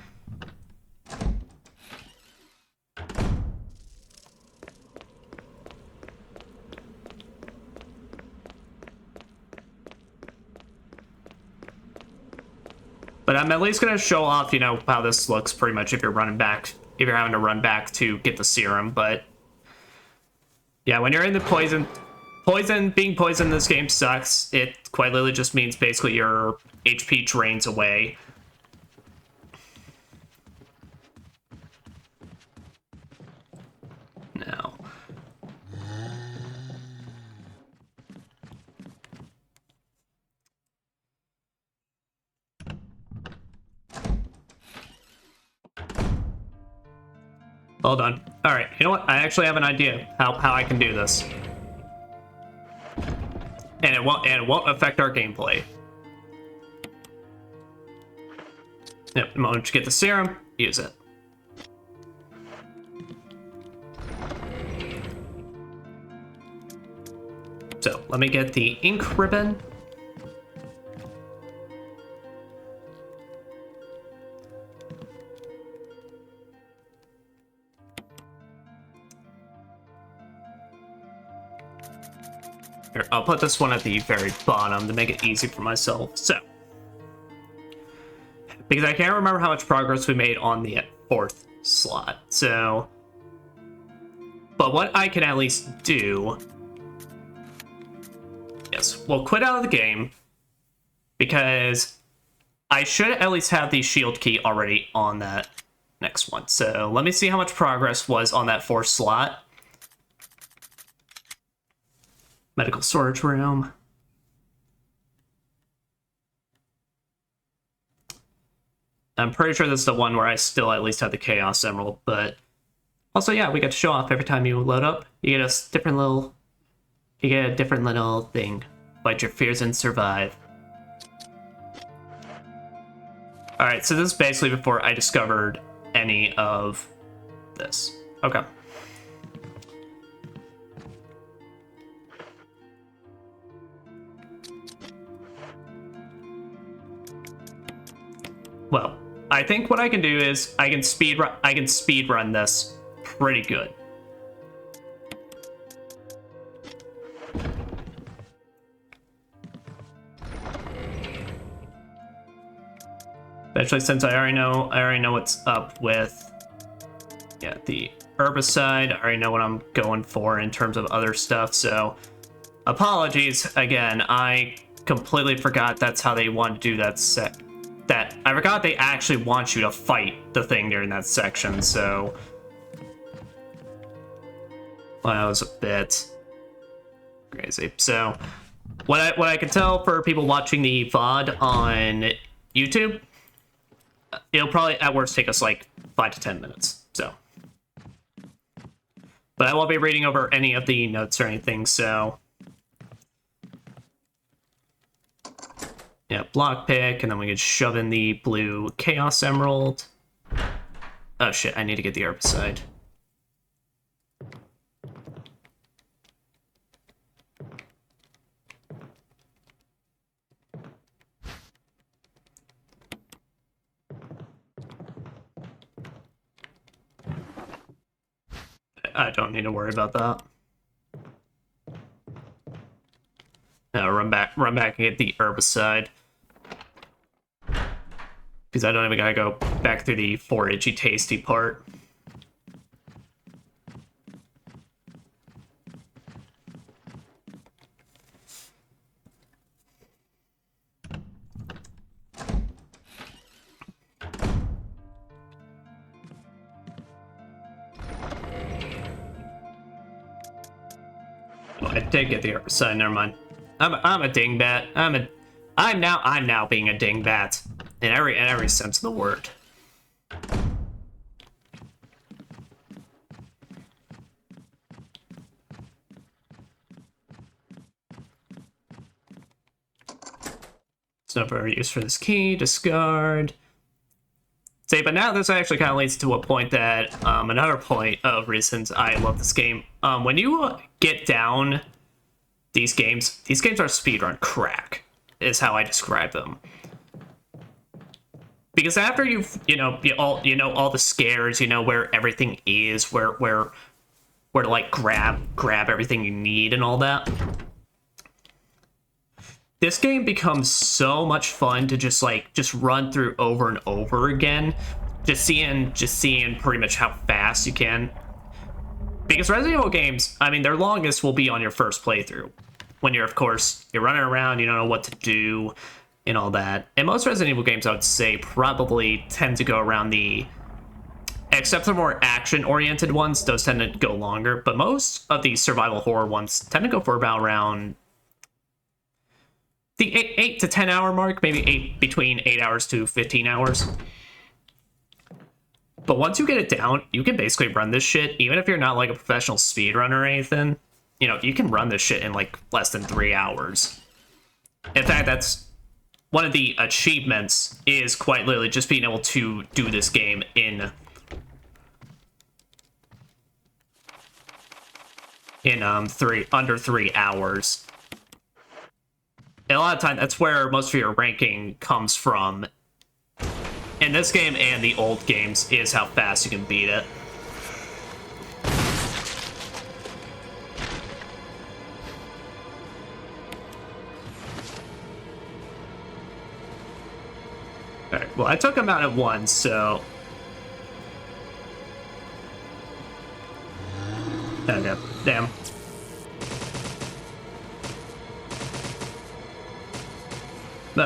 But I'm at least gonna show off, you know, how this looks pretty much if you're running back, if you're having to run back to get the serum. But yeah, when you're in the being poisoned in this game sucks. It quite literally just means basically your HP drains away. Now. Hold on. All right, you know what? I actually have an idea how I can do this. And it won't affect our gameplay. Yep, the moment you get the serum, use it. So, let me get the ink ribbon. Here, I'll put this one at the very bottom to make it easy for myself. So, because I can't remember how much progress we made on the 4th slot. So, but what I can at least do, yes, we'll quit out of the game because I should at least have the shield key already on that next one. So let me see how much progress was on that 4th slot. Medical storage room. I'm pretty sure this is the one where I still at least have the Chaos Emerald, but also, yeah, we get to show off every time you load up. You get a different little thing. Fight your fears and survive. Alright, so this is basically before I discovered any of this. Okay. Well, I think what I can do is I can speed run this pretty good. Especially since I already know what's up with, yeah, the herbicide. I already know what I'm going for in terms of other stuff. So apologies again. I completely forgot that's how they want to do that set. I forgot they actually want you to fight the thing during that section, so well, that was a bit crazy. So what I can tell for people watching the VOD on YouTube, it'll probably at worst take us like 5 to 10 minutes. So, but I won't be reading over any of the notes or anything, so yeah, block pick, and then we can shove in the blue Chaos Emerald. Oh shit, I need to get the herbicide. I don't need to worry about that. No, run back and get the herbicide. Because I don't even gotta go back through the foragey tasty part. Oh, I did get the herbicide, never mind. I'm a dingbat. I'm now being a dingbat. In every sense of the word. It's no further use for this key. Discard. See, but now this actually kind of leads to a point that another point of reasons I love this game. When you get down these games are speedrun crack, is how I describe them. Because after you know all the scares, you know where everything is, where to like grab everything you need and all that. this game becomes so much fun to just run through over and over again, just seeing pretty much how fast you can. Because Resident Evil games, I mean, their longest will be on your first playthrough, when you're, of course, you're running around, you don't know what to do, and all that. And most Resident Evil games, I would say, probably tend to go around except for more action-oriented ones, those tend to go longer. But most of these survival horror ones tend to go for about around the 8 to 10 hour mark, maybe between 8 hours to 15 hours. But once you get it down, you can basically run this shit, even if you're not like a professional speedrunner or anything. You know, you can run this shit in like less than 3 hours. In fact, that's one of the achievements, is quite literally just being able to do this game in under 3 hours. And a lot of time, that's where most of your ranking comes from. In this game and the old games, is how fast you can beat it. Alright, well, I took him out at once, so... Oh, no. Damn.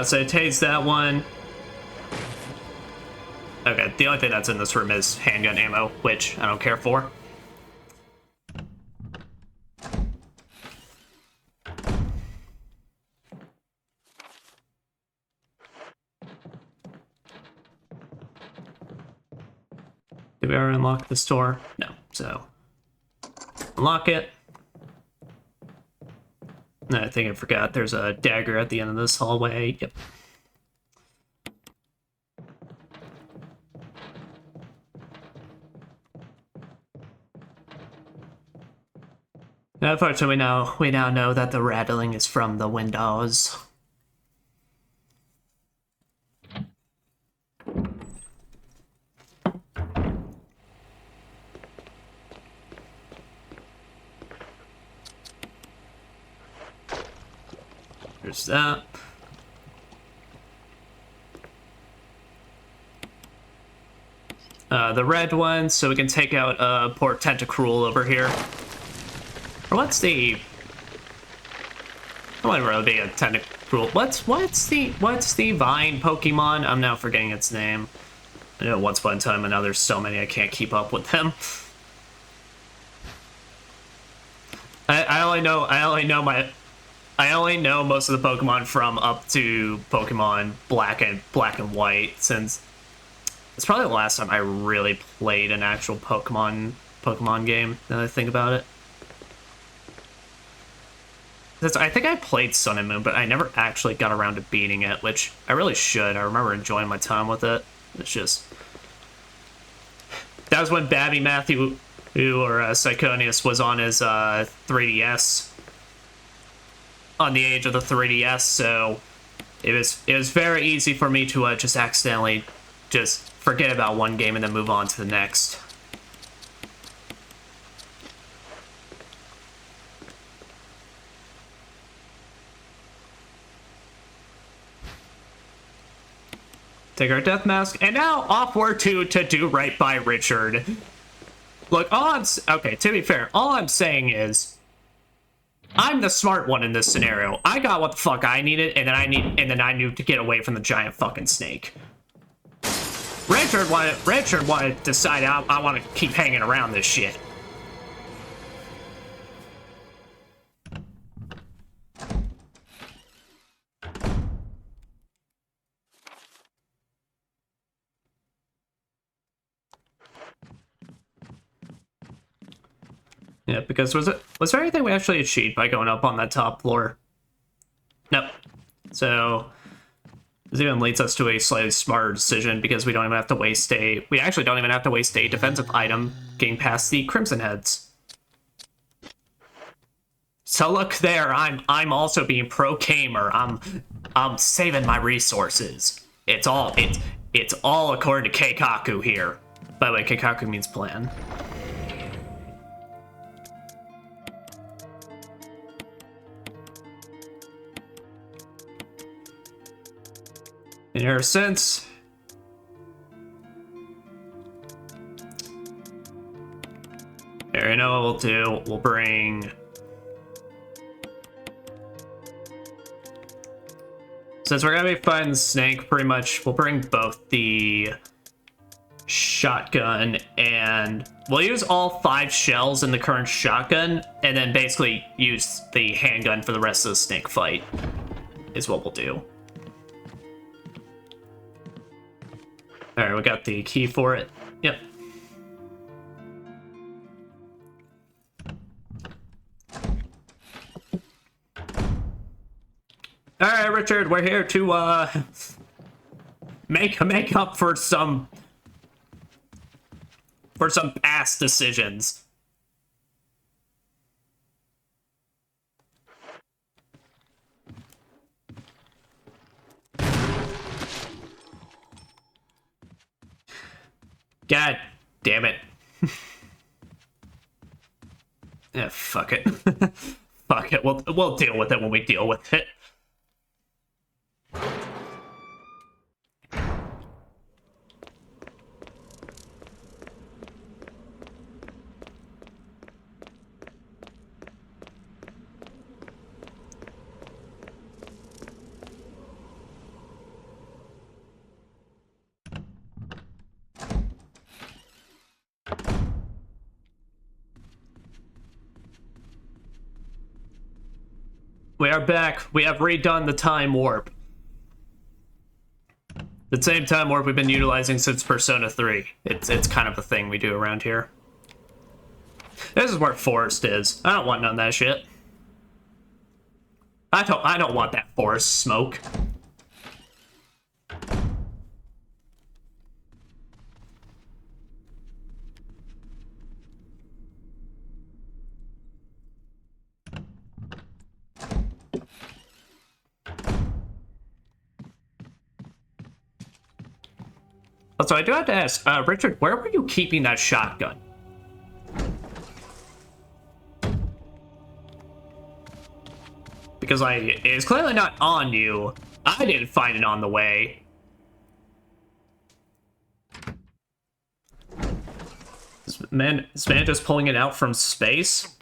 So it takes that one. Okay, the only thing that's in this room is handgun ammo, which I don't care for. Did we ever unlock this door? No, so unlock it. I think I forgot there's a dagger at the end of this hallway. Yep. Unfortunately, we now know that the rattling is from the windows. There's that. The red one, so we can take out poor Tentacruel over here. Or what's the... I want to really be a Tentacruel. What's the Vine Pokemon? I'm now forgetting its name. I know once upon a time, and now there's so many I can't keep up with them. I only know most of the Pokemon from up to Pokemon Black and White, since it's probably the last time I really played an actual Pokemon game, now that I think about it. I think I played Sun and Moon, but I never actually got around to beating it, which I really should. I remember enjoying my time with it. It's just... That was when Babby Matthew, or Psychonius, was on his 3DS. On the age of the 3DS, so it was very easy for me to just accidentally just forget about one game and then move on to the next. Take our death mask, and now off we're to do right by Richard. Look, okay, to be fair, all I'm saying is I'm the smart one in this scenario. I got what the fuck I needed, and then I knew to get away from the giant fucking snake. Richard wanted to decide I want to keep hanging around this shit. Yeah, because was there anything we actually achieved by going up on that top floor? Nope. So this even leads us to a slightly smarter decision, because we actually don't even have to waste a defensive item getting past the Crimson Heads. So look there, I'm also being pro-gamer. I'm saving my resources. It's all according to Keikaku here. By the way, Keikaku means plan. In your sense. Here, you know what we'll do? We'll bring... Since we're gonna be fighting Snake, pretty much, we'll bring both the shotgun and... We'll use all 5 shells in the current shotgun, and then basically use the handgun for the rest of the Snake fight, is what we'll do. Alright, we got the key for it. Yep. Alright, Richard, we're here to, make up for some past decisions. God damn it. Yeah, fuck it. Fuck it. We'll deal with it when we deal with it. We are back. We have redone the time warp. The same time warp we've been utilizing since Persona 3. It's kind of a thing we do around here. This is where Forest is. I don't want none of that shit. I don't want that forest smoke. Also, I do have to ask, Richard, where were you keeping that shotgun? Because, it's clearly not on you. I didn't find it on the way. Is man just pulling it out from space?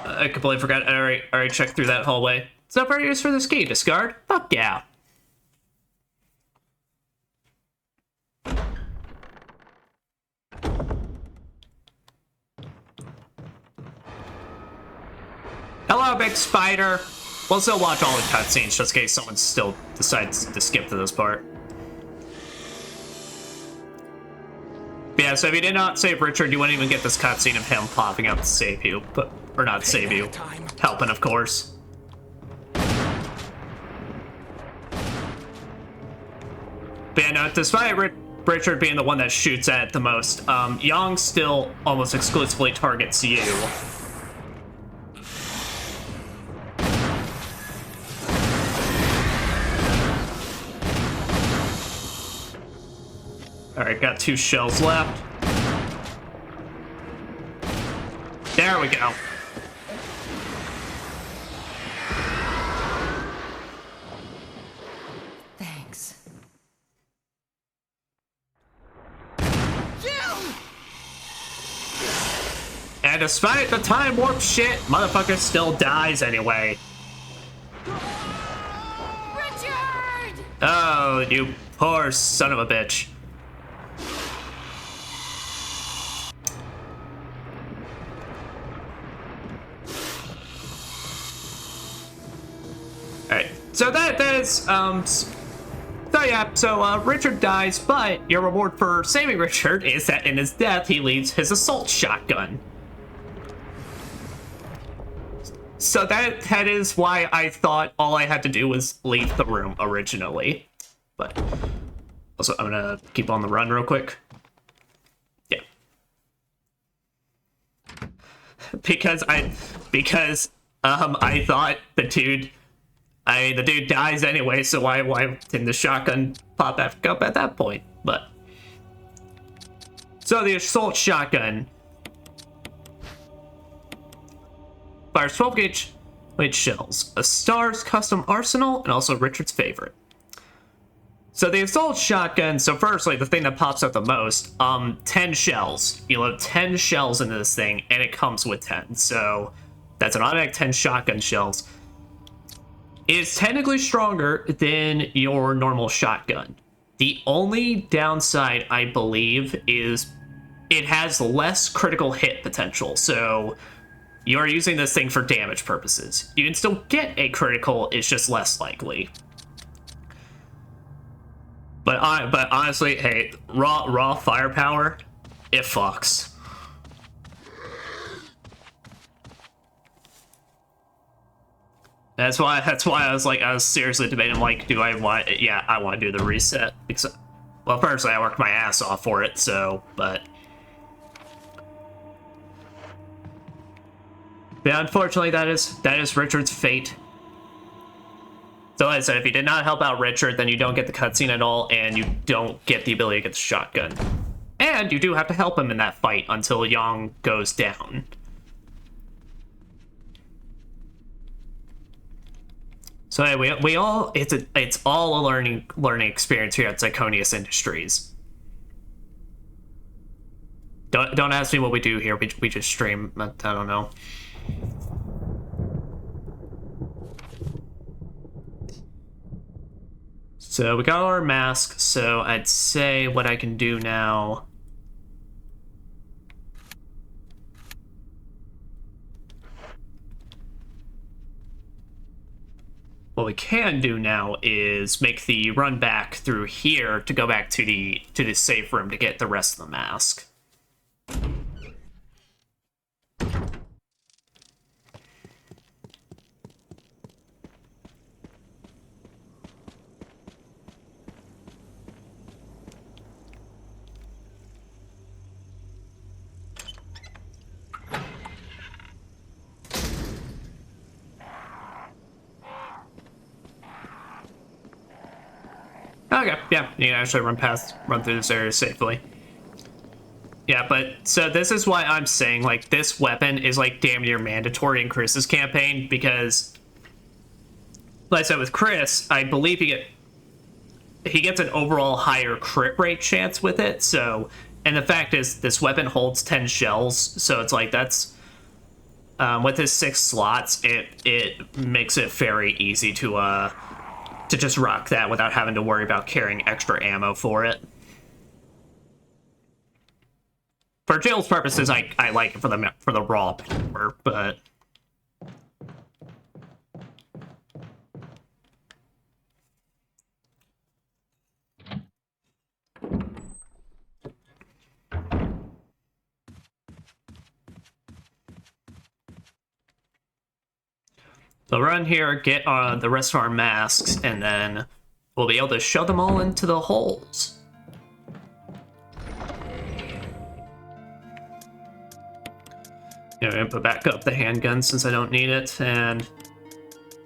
I completely forgot. I already checked through that hallway. Is that for use for this key? Discard? Fuck yeah. Hello, big spider. We'll still watch all the cutscenes just in case someone still decides to skip to this part. But yeah, so if you did not save Richard, you wouldn't even get this cutscene of him popping up to save you. Or not save you. Helping, of course. But yeah, no, despite Richard being the one that shoots at it the most, Yang still almost exclusively targets you. Alright, got 2 shells left. There we go. Thanks. And despite the time warp shit, motherfucker still dies anyway. Richard! Oh, you poor son of a bitch. Alright, so that is, so yeah, so Richard dies, but your reward for saving Richard is that in his death, he leaves his assault shotgun. So that is why I thought all I had to do was leave the room originally. But also, I'm gonna keep on the run real quick. Yeah. Because I thought the dude dies anyway, so why didn't the shotgun pop back up at that point? But so the assault shotgun fires 12 gauge Wait, shells. A Star's custom arsenal, and also Richard's favorite. So the assault shotgun, so firstly, the thing that pops up the most, 10 shells. You load 10 shells into this thing, and it comes with 10. So that's an automatic 10 shotgun shells. It's technically stronger than your normal shotgun. The only downside, I believe, is it has less critical hit potential. So you're using this thing for damage purposes. You can still get a critical, it's just less likely. But honestly, hey, raw firepower, it fucks. That's why I was seriously debating, like, do I want, yeah, I want to do the reset. Because, well, personally, I worked my ass off for it, so, but yeah, unfortunately, that is Richard's fate. So like I said, if you did not help out Richard, then you don't get the cutscene at all, and you don't get the ability to get the shotgun. And you do have to help him in that fight until Yang goes down. So anyway, we all it's all a learning experience here at Zirconius Industries. Don't ask me what we do here. We just stream. I don't know. So we got our mask, so I'd say what I can do now... What we can do now is make the run back through here to go back to the safe room to get the rest of the mask. Okay, yeah, you can actually run through this area safely. Yeah, but so this is why I'm saying, like, this weapon is like damn near mandatory in Chris's campaign, because like I said with Chris, I believe he gets an overall higher crit rate chance with it. So, and the fact is this weapon holds 10 shells, so it's like that's with his 6 slots, it makes it very easy to just rock that without having to worry about carrying extra ammo for it. For Jill's purposes, I like it for the raw power, but so run here, get the rest of our masks, and then we'll be able to shove them all into the holes. Yeah, I'm gonna put back up the handgun since I don't need it, and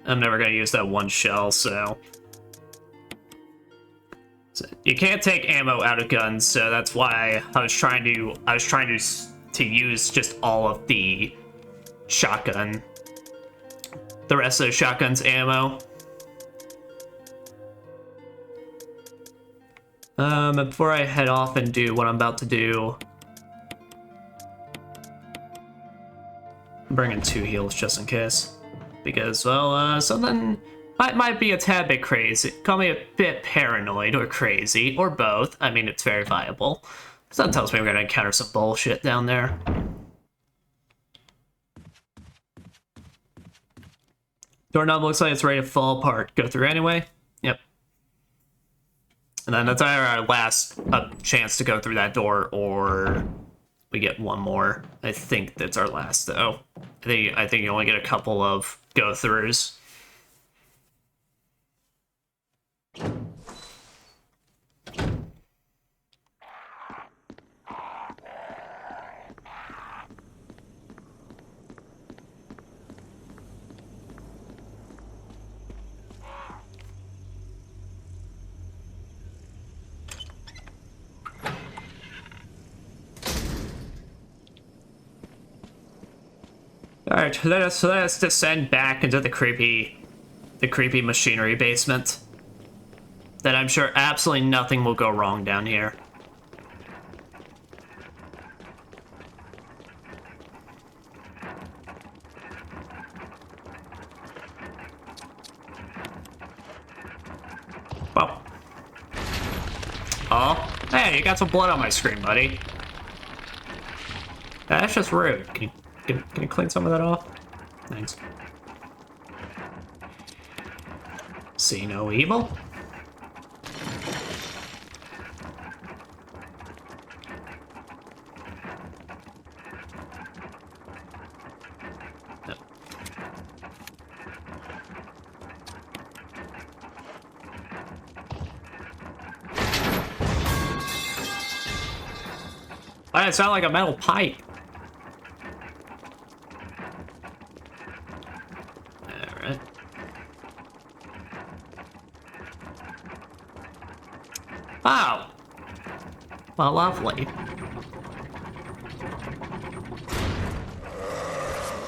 I'm never gonna use that one shell, so you can't take ammo out of guns, so that's why I was trying to use just all of the shotgun. The rest of the shotgun's ammo. Before I head off and do what I'm about to do, I'm bringing 2 heals just in case, because well, something might be a tad bit crazy. Call me a bit paranoid or crazy or both. I mean, it's very viable. Something tells me we're gonna encounter some bullshit down there. Doorknob looks like it's ready to fall apart. Go through anyway? Yep. And then that's either our last chance to go through that door, or we get one more. I think that's our last, though. I think you only get a couple of go-throughs. Alright, let us descend back into the creepy machinery basement. Then I'm sure absolutely nothing will go wrong down here. Well. Oh. Hey, you got some blood on my screen, buddy. That's just rude. Can you clean some of that off? Thanks. See no evil? No. Why does it sound like a metal pipe? Alright. Wow. Well, lovely.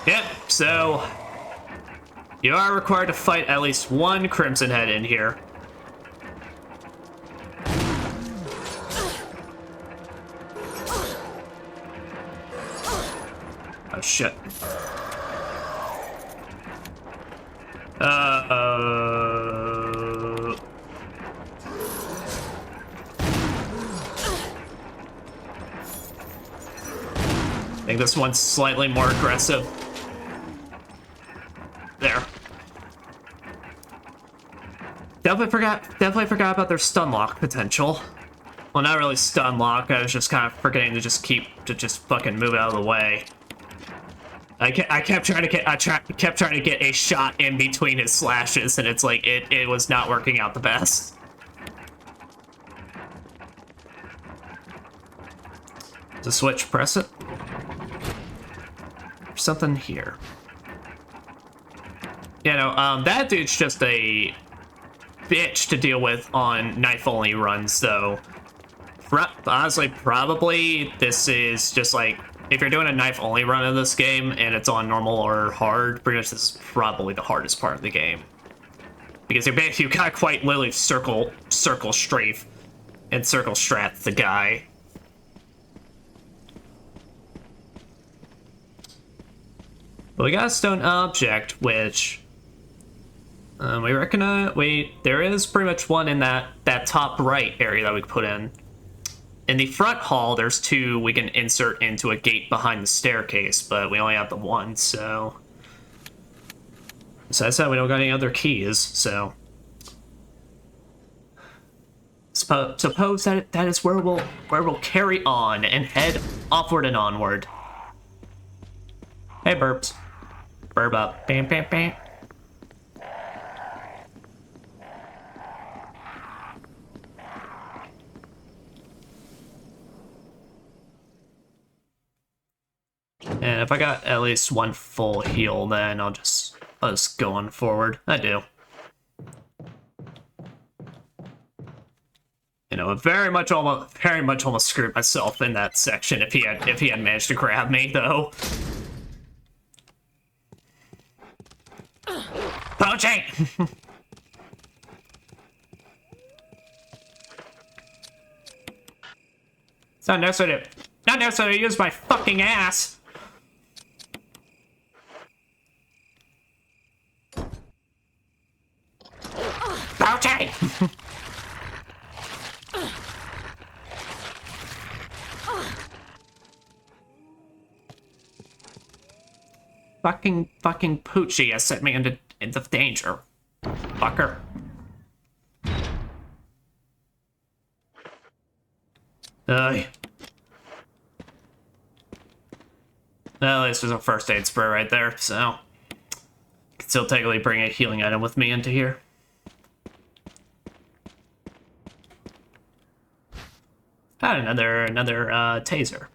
Yep, so you are required to fight at least one Crimson Head in here. Oh shit. I think this one's slightly more aggressive. There. Definitely forgot about their stun lock potential. Well, not really stun lock. I was just kind of forgetting to just fucking move out of the way. I kept trying to get a shot in between his slashes, and it's like it was not working out the best. To switch, press it. There's something here. You know, that dude's just a bitch to deal with on knife-only runs, though. Honestly, probably this is just like, if you're doing a knife-only run of this game and it's on normal or hard, pretty much this is probably the hardest part of the game. Because you got quite literally circle strafe and circle strat the guy. But we got a stone object, which we recognize. There is pretty much one in that top right area that we put in. In the front hall, there's two we can insert into a gate behind the staircase, but we only have the one, so. Besides that, we don't got any other keys, so. Suppose that is where we'll carry on and head upward and onward. Hey, burps. Burp up. Bam, bam, bam. And if I got at least one full heal, then I'll just go on forward. I do. You know, very much almost screwed myself in that section if he had managed to grab me, though. Poaching! It's not necessary to use my fucking ass. Poaching! fucking Poochie has set me into danger. Fucker. Well, at least there's a first aid spray right there, so I can still technically bring a healing item with me into here. Got another taser.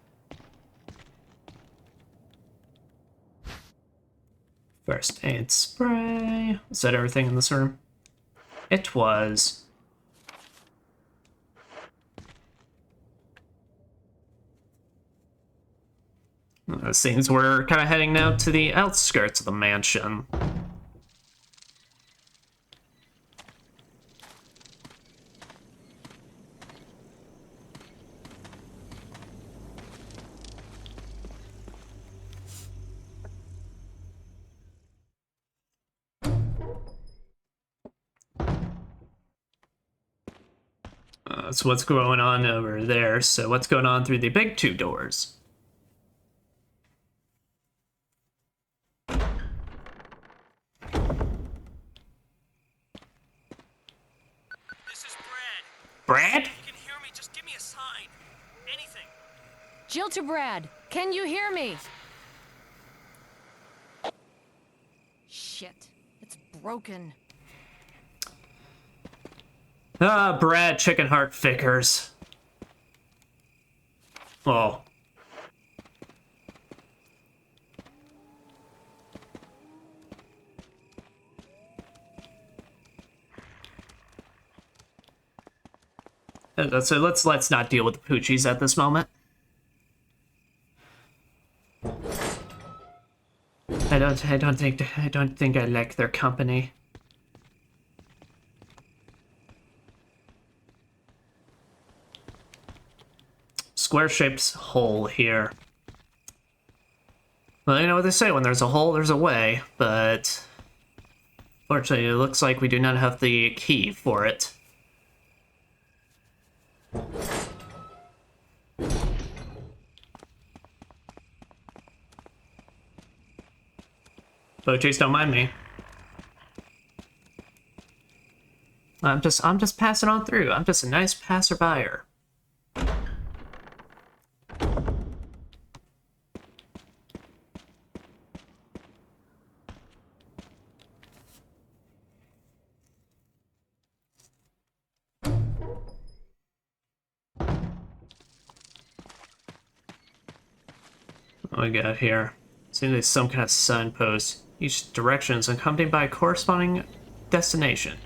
First aid spray. Was that everything in this room? It was. It seems we're kind of heading now to the outskirts of the mansion. That's what's going on over there. So what's going on through the big two doors? This is Brad. Brad? If you can hear me, just give me a sign. Anything. Jill to Brad. Can you hear me? Shit. It's broken. Ah, Brad, chicken heart Vickers. Oh. So let's not deal with the poochies at this moment. I don't think I like their company. Square-shaped hole here. Well, you know what they say, when there's a hole, there's a way, but fortunately, it looks like we do not have the key for it. Poochies, don't mind me. I'm just passing on through. I'm just a nice passerby. What we got here? Seems like some kind of signpost. Each direction is accompanied by a corresponding destination.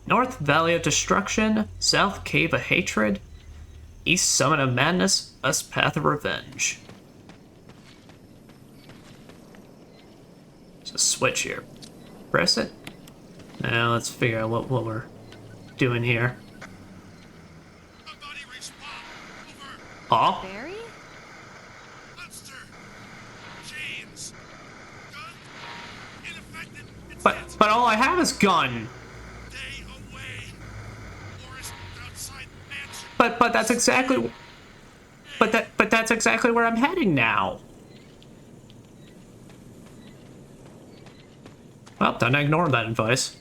North Valley of Destruction, South Cave of Hatred, East Summit of Madness, West Path of Revenge. There's a switch here. Press it. Now let's figure out what we're doing here. Somebody respawn. Over. Oh, Barry? Monster. James. Gun. Ineffective. It's but all I have is gun. Stay away. Forest outside mansion. But that's exactly. But that's exactly where I'm heading now. Well, don't ignore that advice.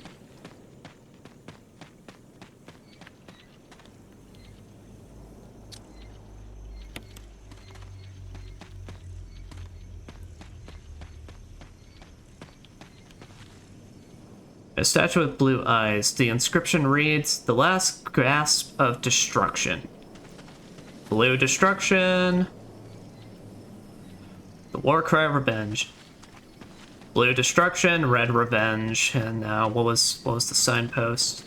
A statue with blue eyes. The inscription reads, "The last gasp of destruction." Blue destruction. The war cry of revenge. Blue destruction, red revenge, and now what was the signpost?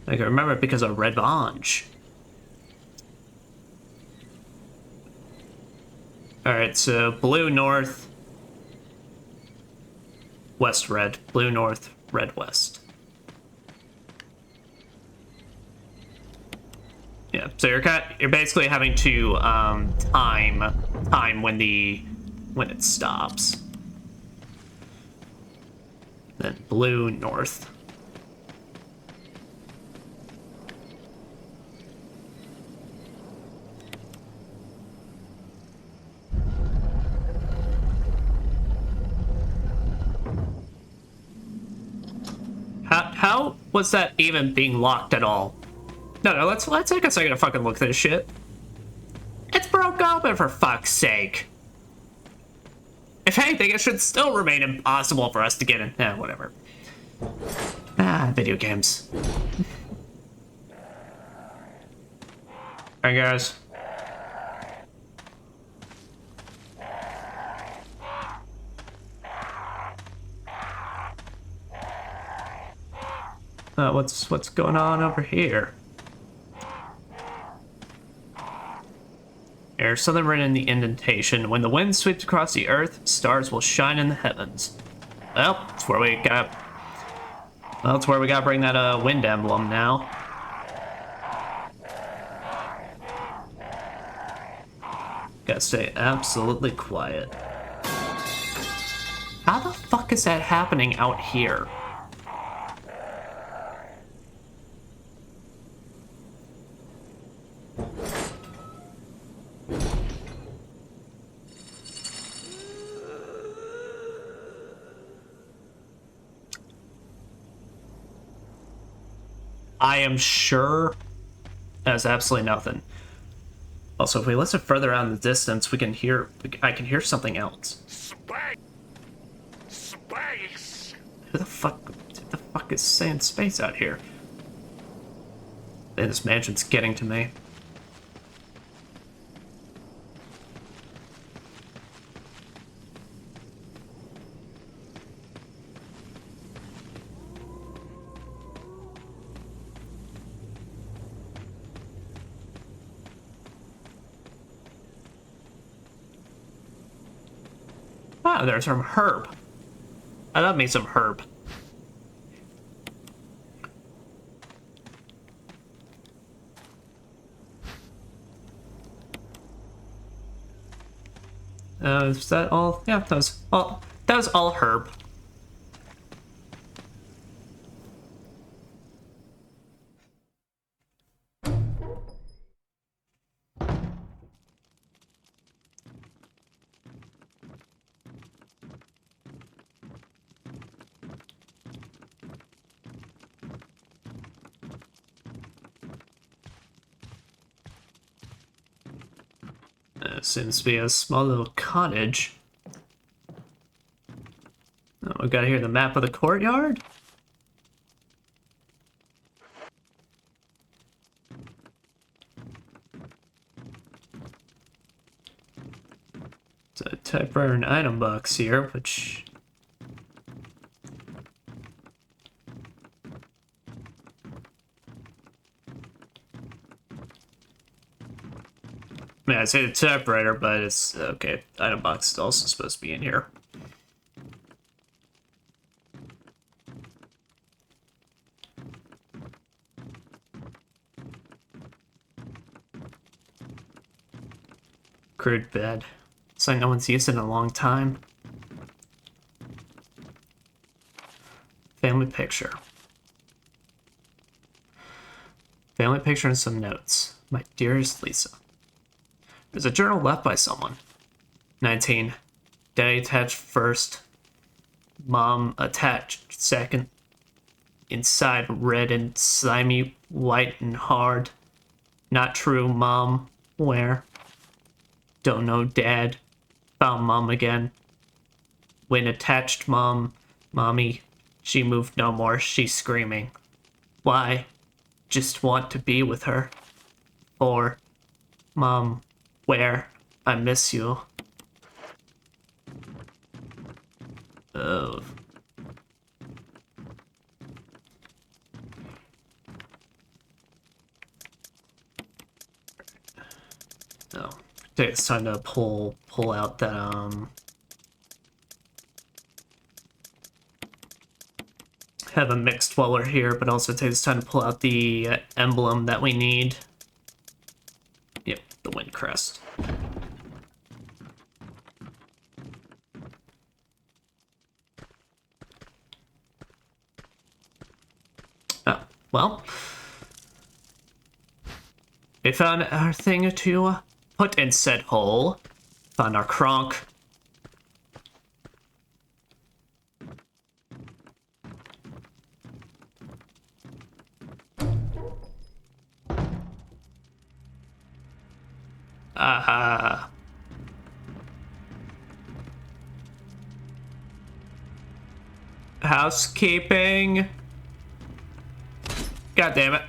I can remember it because of revenge. Alright, so blue north, west red, blue north, red west. Yeah, so you're basically having to time when it stops. Then blue north. How was that even being locked at all? No, let's take a second to fucking look at this shit. It's broke open, for fuck's sake. If anything, it should still remain impossible for us to get in. Whatever. Video games. Alright, guys. What's going on over here? There's something written in the indentation. When the wind sweeps across the earth, stars will shine in the heavens. Well, that's where we got. Well, that's where we gotta bring that wind emblem now. Gotta stay absolutely quiet. How the fuck is that happening out here? I am sure that's absolutely nothing. Also, if we listen further out in the distance, we can hear. I can hear something else. Space! Who the fuck is saying space out here? Man, this mansion's getting to me. Wow, there's some herb. I love me some herb. Is that all? Yeah, that was all. That was all herb. Seems to be a small little cottage. Oh, we got here the map of the courtyard. It's a typewriter and item box here, which. I mean, I say the typewriter, but it's okay. Item box is also supposed to be in here. Crude bed. It's like no one's used it in a long time. Family picture. Family picture and some notes. My dearest Lisa. There's a journal left by someone. 19. Daddy attached first. Mom attached second. Inside red and slimy, white and hard. Not true, Mom. Where? Don't know, Dad. Found Mom again. When attached Mommy, she moved no more. She's screaming. Why? Just want to be with her. Or, Mom, where? I miss you. Oh. Oh. It's time to pull out that have a mixed dweller here, but also takes time to pull out the emblem that we need. Yep, the wind crest. Oh, well. We found our thing to put in said hole. Found our cronk. Aha. Housekeeping. God damn it.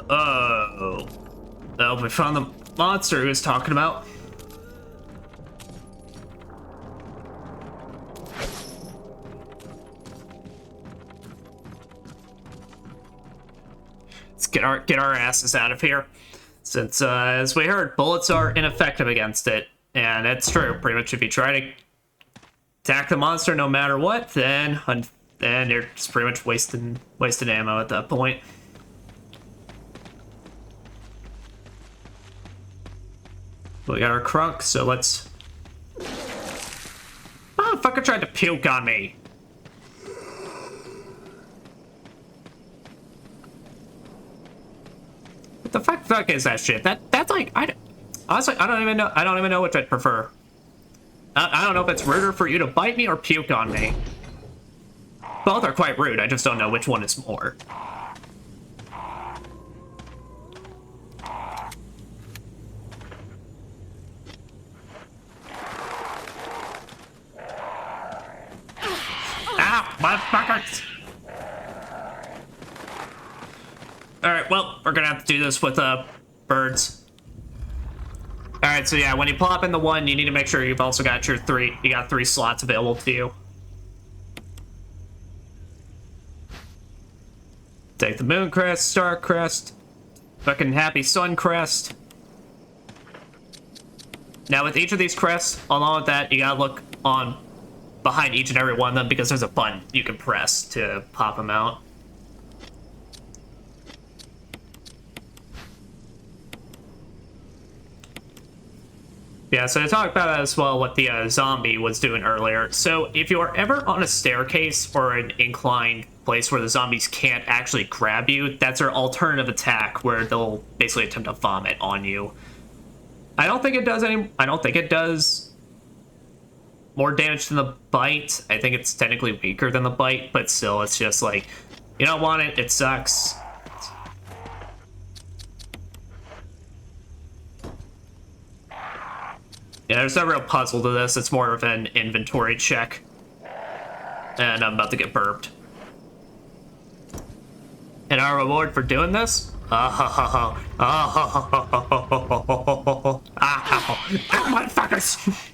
Oh. Oh, we found the monster he was talking about. Let's get our asses out of here. Since, as we heard, bullets are ineffective against it. And it's true. Pretty much if you try to attack the monster no matter what, then you're just pretty much wasting ammo at that point. We got our crunk, so let's... Oh, fucker tried to puke on me. What the fuck is that shit? That's like, honestly, I don't even know which I'd prefer. I don't know if it's ruder for you to bite me or puke on me. Both are quite rude, I just don't know which one is more. Ah, motherfuckers! Alright, well, we're gonna have to do this with, birds. Alright, so yeah, when you plop in the one, you need to make sure you've also got your three slots available to you. Take the moon crest, star crest, fucking happy sun crest. Now with each of these crests, along with that, you gotta look on behind each and every one of them because there's a button you can press to pop them out. Yeah, so to talk about as well what the zombie was doing earlier. So if you are ever on a staircase or an inclined place where the zombies can't actually grab you, that's their alternative attack where they'll basically attempt to vomit on you. I don't think it does more damage than the bite. I think it's technically weaker than the bite, but still, it's just like, you don't want it, it sucks. Yeah, there's no real puzzle to this, it's more of an inventory check. And I'm about to get burped. And our reward for doing this? Motherfuckers!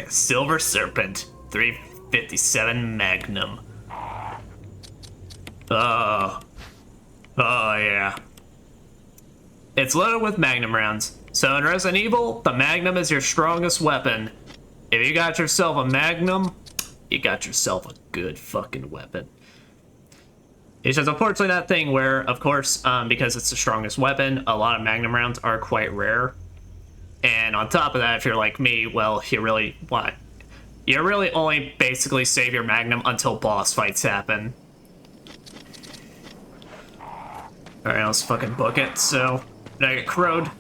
Silver Serpent, 357 Magnum. Oh yeah. It's loaded with Magnum rounds. So in Resident Evil, the Magnum is your strongest weapon. If you got yourself a Magnum, you got yourself a good fucking weapon. It's just unfortunately that thing where, of course, because it's the strongest weapon, a lot of Magnum rounds are quite rare. And on top of that, if you're like me, well, you really only basically save your Magnum until boss fights happen. Alright, let's fucking book it, so I get crowed.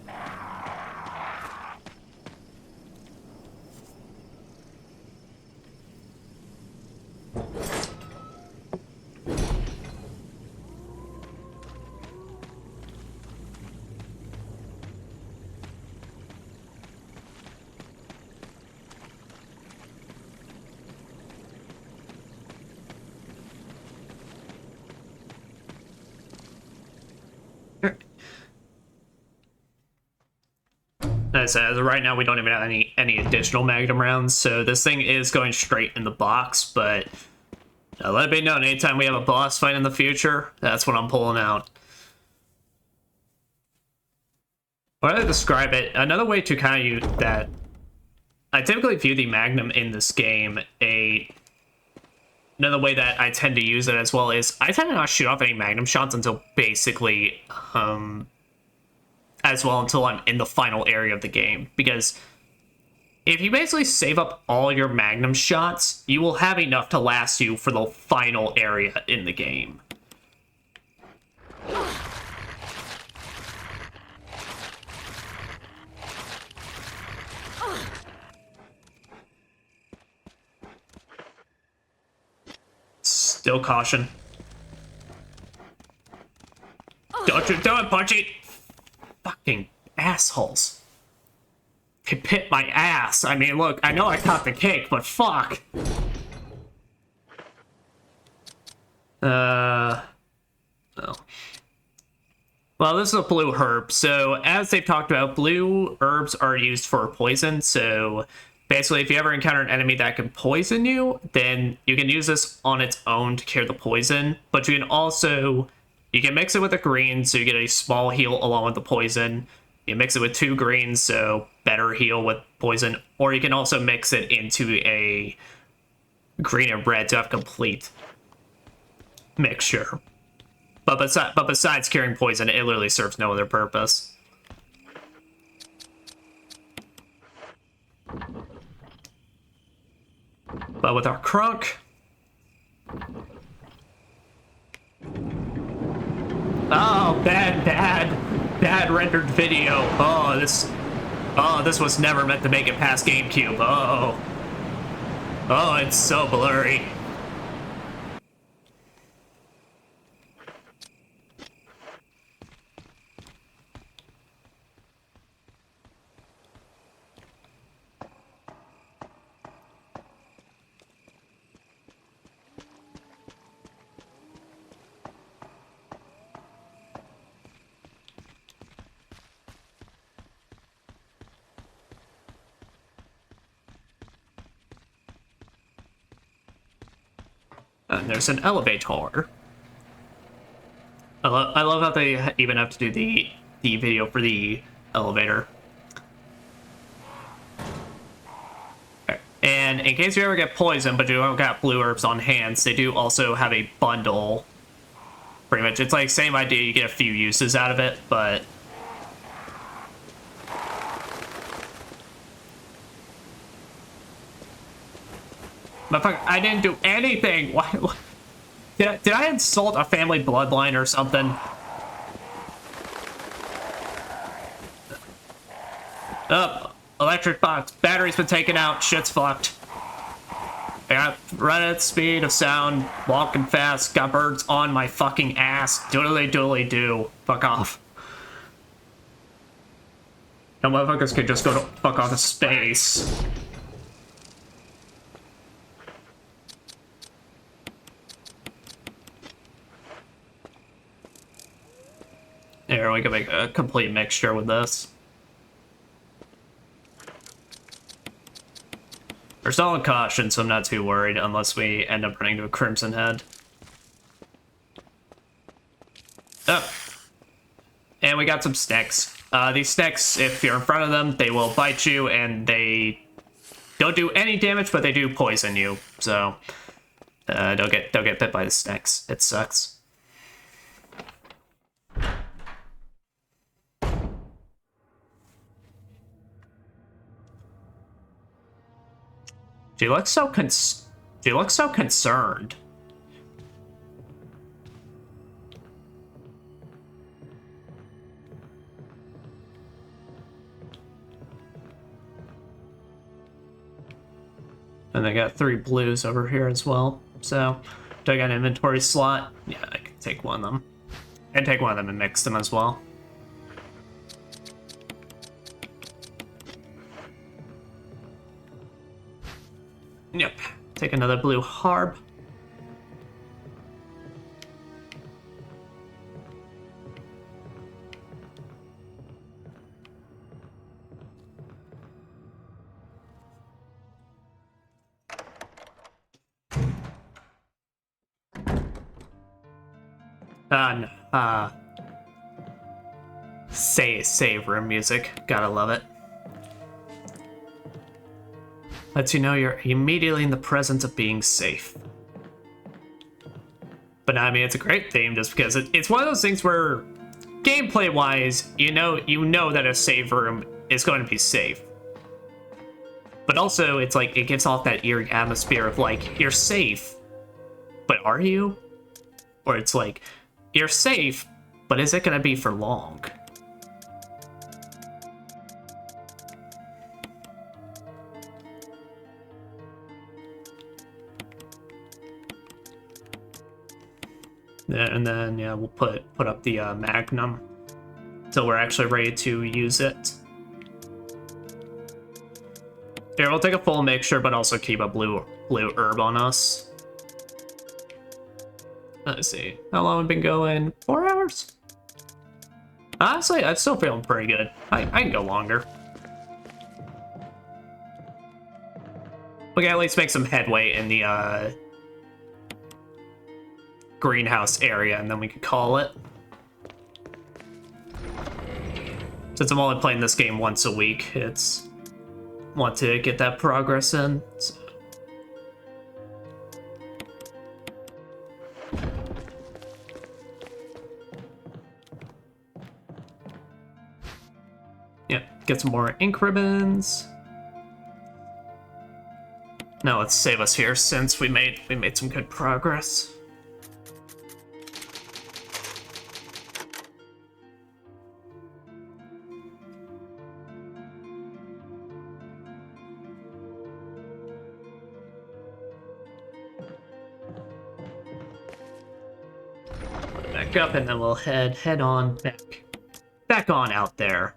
As right now, we don't even have any additional Magnum rounds, so this thing is going straight in the box, but let it be known, anytime we have a boss fight in the future, that's what I'm pulling out. Or how to describe it, another way to kind of use that, I typically view the Magnum in this game, another way that I tend to use it as well is, I tend to not shoot off any Magnum shots until basically, until I'm in the final area of the game, because if you basically save up all your Magnum shots, you will have enough to last you for the final area in the game. Still caution. Don't you do it, Punchy! Fucking assholes. They bit my ass. I mean, look, I know I caught the cake, but fuck. Oh. Well, this is a blue herb. So as they've talked about, blue herbs are used for poison. So basically, if you ever encounter an enemy that can poison you, then you can use this on its own to cure the poison. But you can also, you can mix it with a green, so you get a small heal along with the poison. You mix it with 2 greens, so better heal with poison. Or you can also mix it into a green and red to have complete mixture. But besides curing poison, it literally serves no other purpose. But with our crunk... Oh, bad rendered video. Oh, this was never meant to make it past GameCube. Oh, it's so blurry. And there's an elevator. I love how they even have to do the video for the elevator. Okay. And in case you ever get poisoned, but you don't got blue herbs on hands, they do also have a bundle. Pretty much, it's like same idea. You get a few uses out of it, but I didn't do anything. Why? Did I insult a family bloodline or something? Electric box. Battery's been taken out. Shit's fucked. I got run at speed of sound, walking fast, got birds on my fucking ass. Doodly do. Fuck off. No motherfuckers could just go to fuck off to space. Here, we can make a complete mixture with this. We're still on caution, so I'm not too worried unless we end up running to a Crimson Head. Oh. And we got some snakes. These snakes, if you're in front of them, they will bite you, and they don't do any damage, but they do poison you. So, don't get bit by the snakes. It sucks. She looks so concerned. And they got 3 blues over here as well. So, do I got an inventory slot? Yeah, I can take one of them. And take one of them and mix them as well. Yep. Take another blue harb. Save room music. Gotta love it. Lets you know you're immediately in the presence of being safe. But I mean, it's a great theme just because it's one of those things where, gameplay-wise, you know that a save room is going to be safe. But also, it's like, it gives off that eerie atmosphere of like, you're safe, but are you? Or it's like, you're safe, but is it going to be for long? And then, yeah, we'll put up the Magnum until we're actually ready to use it. Here, we'll take a full mixture, but also keep a blue herb on us. Let's see. How long have we been going? 4 hours? Honestly, I'm still feeling pretty good. I can go longer. We can at least make some headway in the greenhouse area, and then we can call it. Since I'm only playing this game once a week, it's want to get that progress in. So. Yeah, get some more ink ribbons. Now let's save us here since we made some good progress. Back up, and then we'll head on back on out there.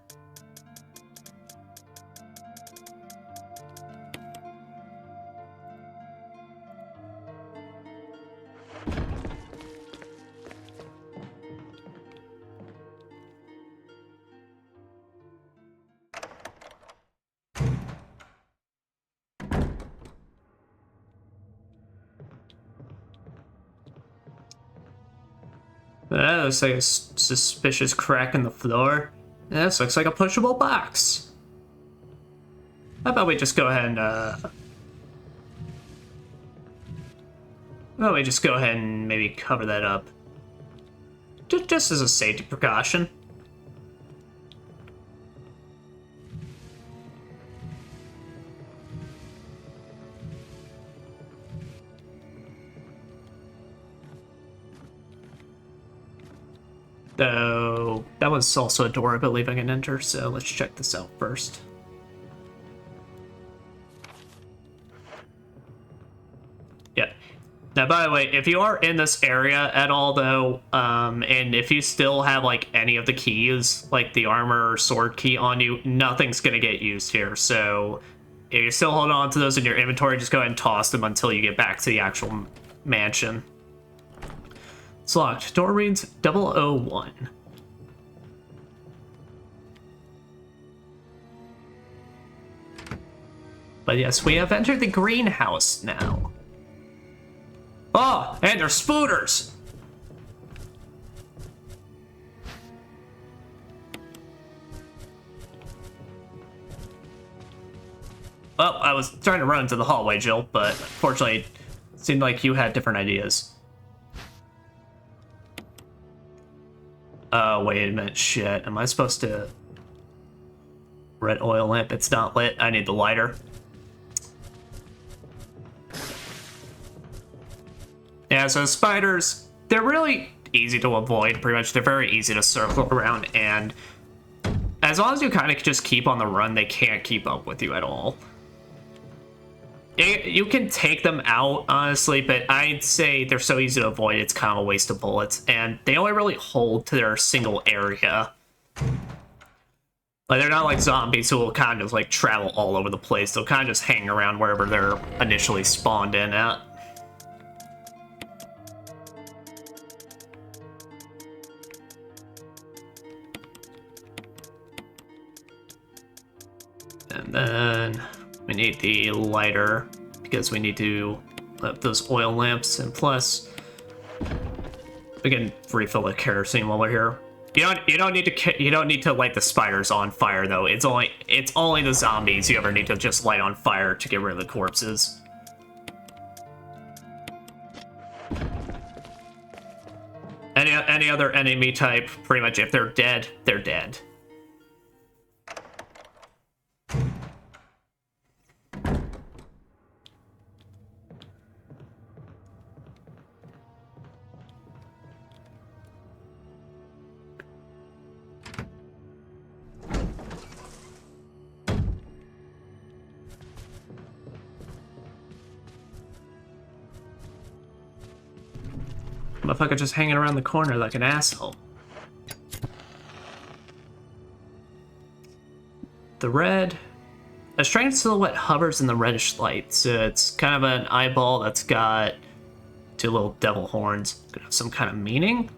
That looks like a suspicious crack in the floor. This looks like a pushable box. How about we just go ahead and, maybe cover that up. Just as a safety precaution. Though, that was also a door I believe I can enter, so let's check this out first. Yeah. Now, by the way, if you are in this area at all, though, and if you still have, like, any of the keys, like the armor or sword key on you, nothing's gonna get used here, so if you're still holding on to those in your inventory, just go ahead and toss them until you get back to the actual mansion. It's locked. Door reads 001. But yes, we have entered the greenhouse now. Oh, and there's spooters! Well, I was trying to run into the hallway, Jill, but unfortunately, it seemed like you had different ideas. Wait a minute, shit. Am I supposed to... Red oil lamp, it's not lit. I need the lighter. Yeah, so spiders, they're really easy to avoid, pretty much. They're very easy to circle around, and as long as you kind of just keep on the run, they can't keep up with you at all. You can take them out, honestly, but I'd say they're so easy to avoid, it's kind of a waste of bullets, and they only really hold to their single area. Like, they're not like zombies who will kind of, like, travel all over the place. They'll kind of just hang around wherever they're initially spawned in at. And then we need the lighter because we need to let those oil lamps, and plus we can refill the kerosene while we're here. You don't need to light the spiders on fire though. It's only the zombies you ever need to just light on fire to get rid of the corpses. Any other enemy type, pretty much if they're dead, they're dead. Motherfucker just hanging around the corner like an asshole. The red. A strange silhouette hovers in the reddish light. So it's kind of an eyeball that's got Two little devil horns. Could have some kind of meaning?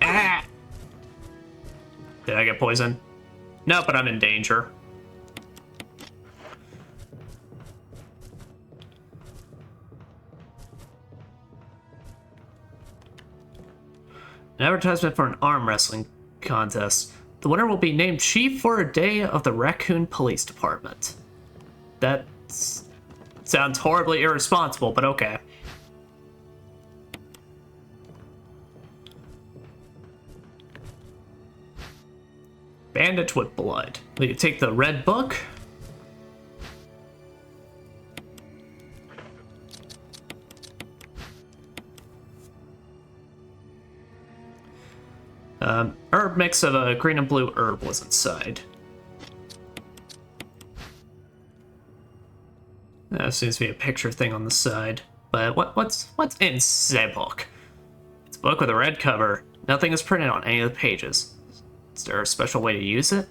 Ah! Did I get poisoned? No, but I'm in danger. An advertisement for an arm wrestling contest. The winner will be named chief for a day of the Raccoon Police Department. That sounds horribly irresponsible, but okay. Bandage with blood. Will you take the red book? Herb mix of a green and blue herb was inside. There seems to be a picture thing on the side. But what's in said book? It's a book with a red cover. Nothing is printed on any of the pages. Is there a special way to use it?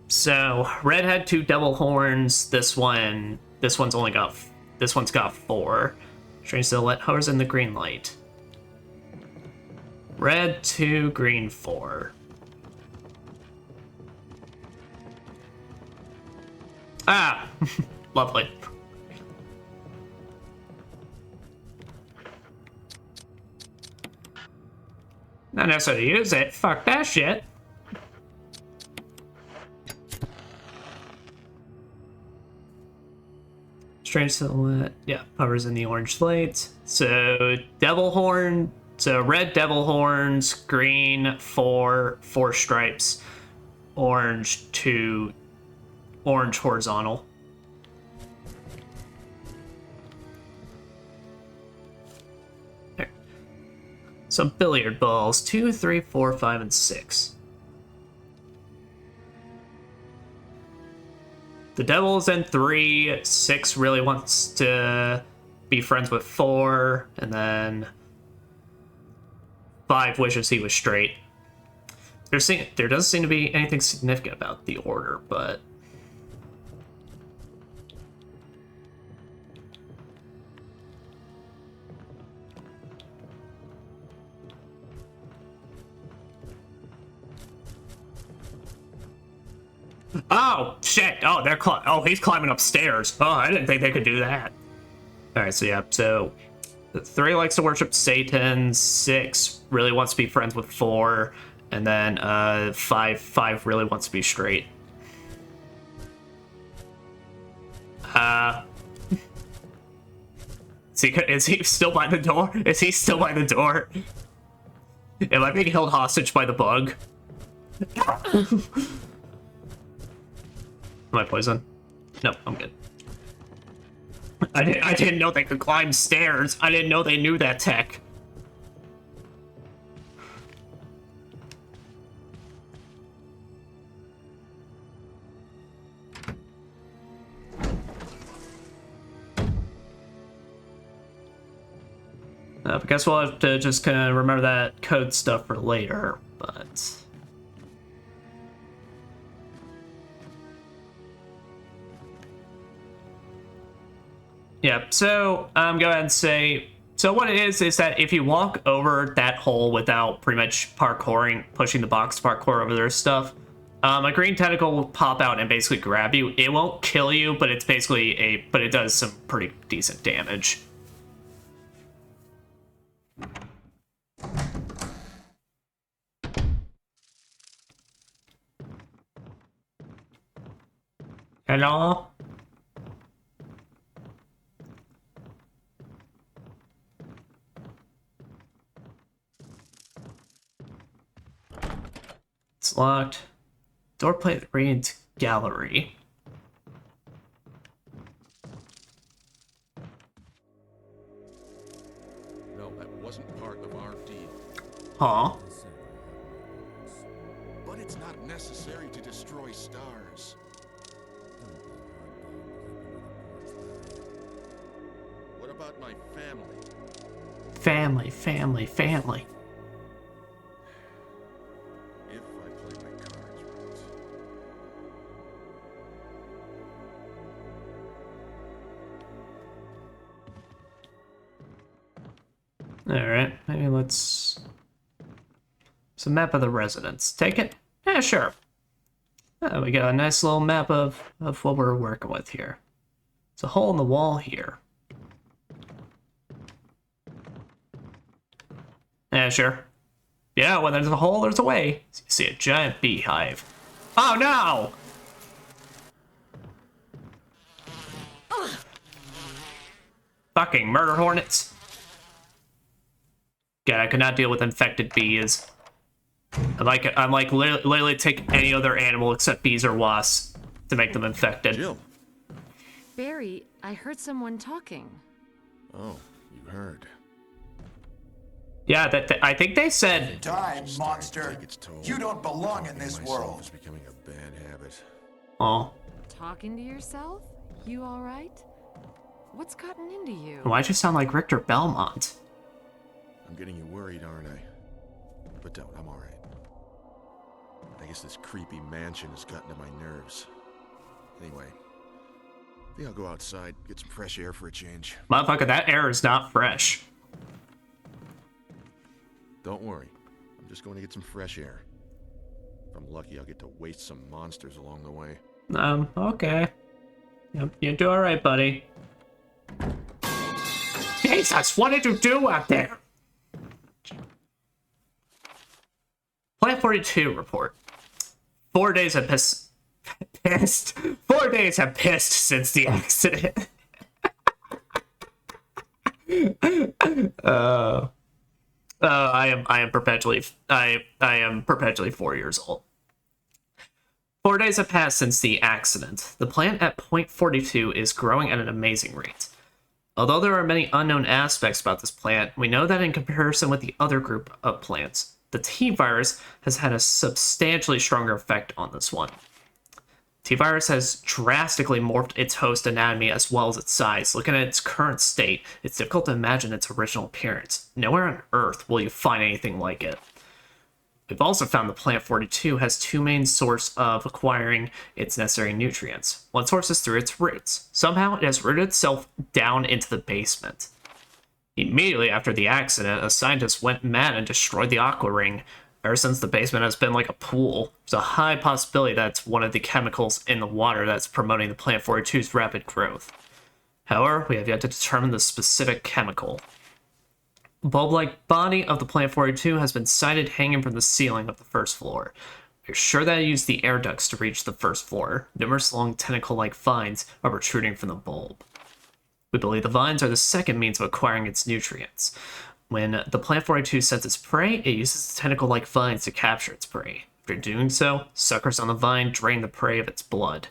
So, red had 2 devil horns. This one's got 4. Strange silhouette hovers in the green light. Red 2, green 4. Ah! Lovely. Not necessary to use it. Fuck that shit. Strange silhouette. Yeah, hovers in the orange light. So devil horn. So red devil horns, green 4 stripes, orange 2, orange horizontal. There. Some billiard balls. 2, 3, 4, 5, and 6. The devil's in 3. 6 really wants to be friends with 4, and then 5 wishes he was straight. There doesn't seem to be anything significant about the order, but oh shit! Oh, he's climbing upstairs. Oh, I didn't think they could do that. All right, so yeah, so 3 likes to worship Satan. 6 really wants to be friends with 4, and then 5 really wants to be straight. Is he still by the door? Is he still by the door? Am I being held hostage by the bug? Am I poisoned? Nope, I'm good. I didn't know they could climb stairs. I didn't know they knew that tech. I guess we'll have to just kind of remember that code stuff for later, but yeah, so go ahead and say, so what it is that if you walk over that hole without pretty much parkouring, pushing the box to parkour over their stuff, a green tentacle will pop out and basically grab you. It won't kill you, but it's basically but it does some pretty decent damage. Hello? It's locked. Door plate reads gallery. No, that wasn't part of our deal. Huh? But it's not necessary to destroy stars. What about my family? Family. Alright, maybe let's... It's a map of the residence. Take it? Yeah, sure. We got a nice little map of what we're working with here. It's a hole in the wall here. Yeah, sure. Yeah, when there's a hole, there's a way. You see a giant beehive. Oh no! Fucking murder hornets. God, I could not deal with infected bees. I'm like literally take any other animal except bees or wasps to make them infected. Jill. Barry, I heard someone talking. Oh, you heard. Yeah, I think they said. Die, monster. Take its toll. You don't belong in this Myself world. is becoming a bad habit. Oh, Talking to yourself? You all right? What's gotten into you? why'd you sound like Richter Belmont? I'm getting you worried, aren't I? But don't, I'm alright. I guess this creepy mansion has gotten to my nerves. Anyway, I think I'll go outside, get some fresh air for a change. Motherfucker, that air is not fresh. Don't worry, I'm just going to get some fresh air. If I'm lucky, I'll get to waste some monsters along the way. Okay. Yep, you do alright, buddy. Jesus, what did you do out there? Plant 42 report. 4 days have pissed. 4 days have pissed since the accident. I am perpetually 4 years old. 4 days have passed since the accident. The plant at Point 42 is growing at an amazing rate. Although there are many unknown aspects about this plant, we know that in comparison with the other group of plants, the T-virus has had a substantially stronger effect on this one. T-virus has drastically morphed its host anatomy as well as its size. Looking at its current state, it's difficult to imagine its original appearance. Nowhere on Earth will you find anything like it. We've also found that Plant 42 has two main sources of acquiring its necessary nutrients. One source is through its roots. Somehow it has rooted itself down into the basement. Immediately after the accident, a scientist went mad and destroyed the aqua ring. Ever since the basement has been like a pool, there's a high possibility that it's one of the chemicals in the water that's promoting the Plant 42's rapid growth. However, we have yet to determine the specific chemical. The bulb-like body of the Plant 42 has been sighted hanging from the ceiling of the first floor. We're sure that it used the air ducts to reach the first floor. Numerous long tentacle-like vines are protruding from the bulb. We believe the vines are the second means of acquiring its nutrients. When the Plant 42 scents its prey, it uses the tentacle-like vines to capture its prey. After doing so, suckers on the vine drain the prey of its blood.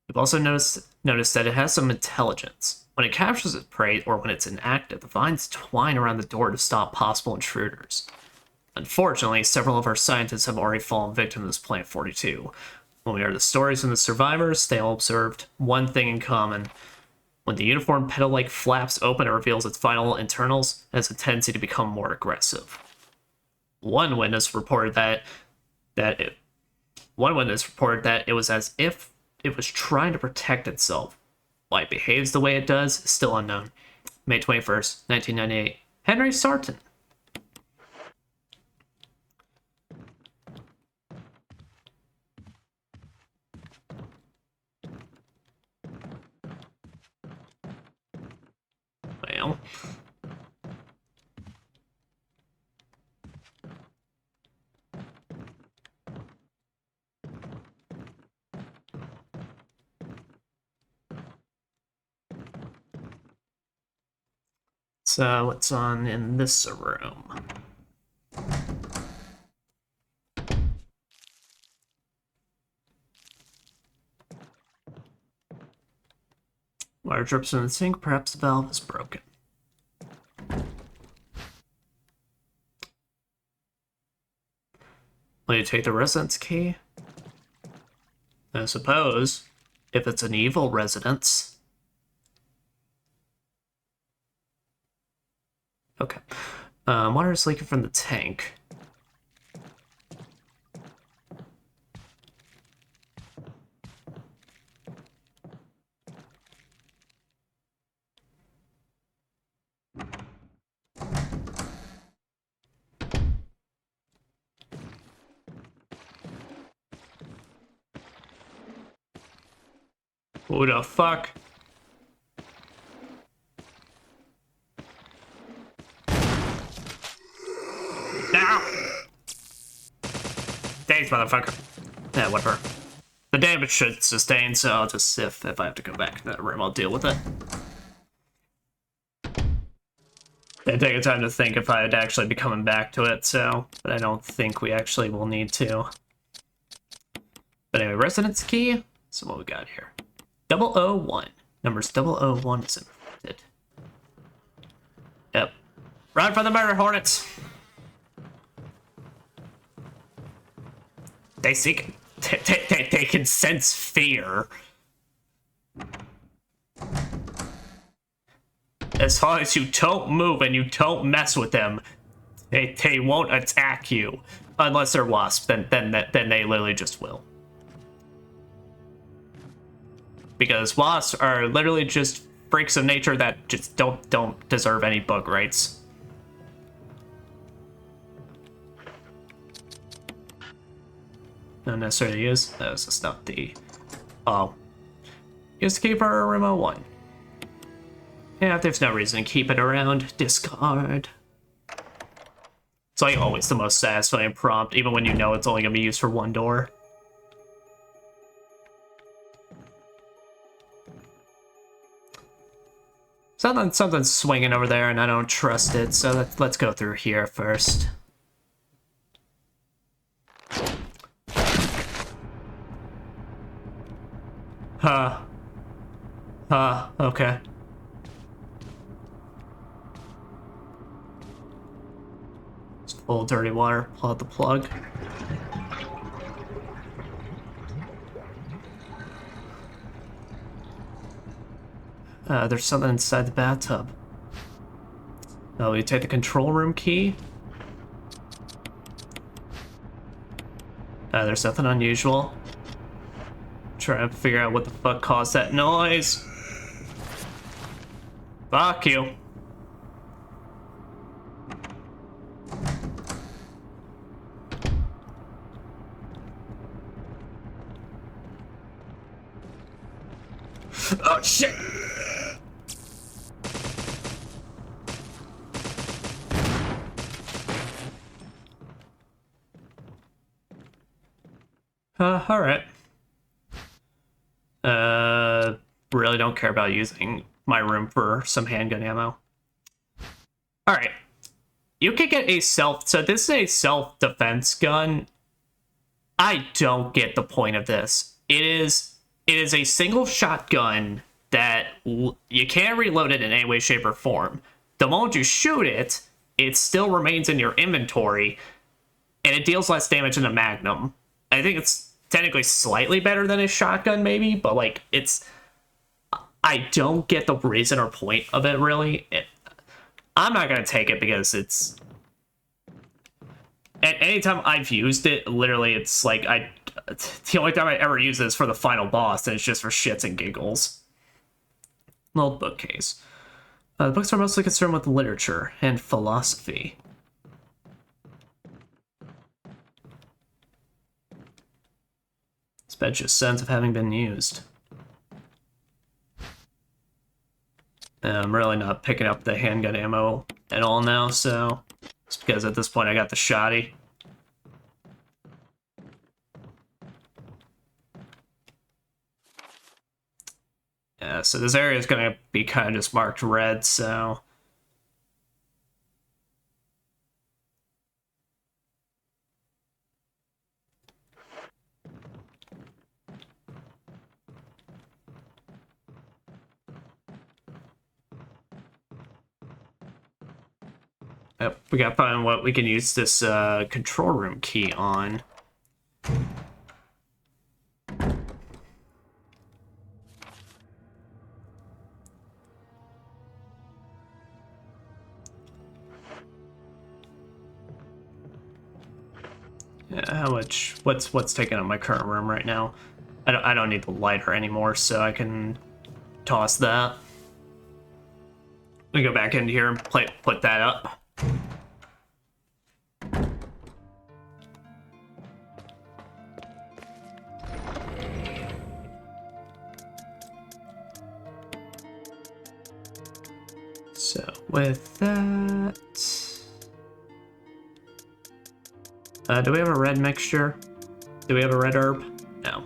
We've also noticed that it has some intelligence. When it captures its prey, or when it's inactive, the vines twine around the door to stop possible intruders. Unfortunately, several of our scientists have already fallen victim to this Plant 42. When we heard the stories from the survivors, they all observed one thing in common. When the uniform petal-like flaps open and reveals its vital internals, it has a tendency to become more aggressive. One witness reported that it was as if it was trying to protect itself. Why it behaves the way it does is still unknown. May 21st, 1998. Henry Sarton. Well. So, what's on in this room? Water drips in the sink, perhaps the valve is broken. Will you take the residence key? I suppose, if it's an evil residence. Okay. Water is leaking from the tank. Who the fuck? Now! Thanks, motherfucker. Yeah, whatever. The damage should sustain, so I'll just, if I have to go back to that room, I'll deal with it. Didn't take a time to think if I'd actually be coming back to it, so, but I don't think we actually will need to. But anyway, residence key. So what we got here? 001. Numbers 001 is infected. Yep. Run for the murder hornets! They seek... They can sense fear. As long as you don't move and you don't mess with them, they won't attack you. Unless they're wasps, then they literally just will. Because wasps are literally just freaks of nature that just don't deserve any bug rights. Not necessarily use. That's just not the... Oh. Use to keep our remote one. Yeah, if there's no reason to keep it around, discard. It's like always the most satisfying prompt, even when you know it's only gonna be used for one door. Something's swinging over there, and I don't trust it, so let's go through here first. Okay. It's full of dirty water. Pull out the plug. There's something inside the bathtub. Oh, we take the control room key. There's nothing unusual. Trying to figure out what the fuck caused that noise. Fuck you. Oh shit! Alright. Really don't care about using my room for some handgun ammo. Alright. You can get a so this is a self-defense gun. I don't get the point of this. It is a single shotgun that you can't reload it in any way, shape, or form. The moment you shoot it, it still remains in your inventory, and it deals less damage than a Magnum. I think it's technically slightly better than a shotgun, maybe, but like I don't get the reason or point of it really. I'm not gonna take it because it's. At any time I've used it, literally, it's like the only time I ever use it is for the final boss, and it's just for shits and giggles. An old bookcase. The books are mostly concerned with literature and philosophy. This bench has sense of having been used. I'm really not picking up the handgun ammo at all now, so it's because at this point I got the shotty. Yeah, so this area is going to be kind of just marked red, so... Yep, we gotta find what we can use this control room key on. Yeah, how much? What's taking up my current room right now? I don't need the lighter anymore, so I can toss that. Let me go back into here and put that up. So with that, do we have a red mixture? Do we have a red herb? No.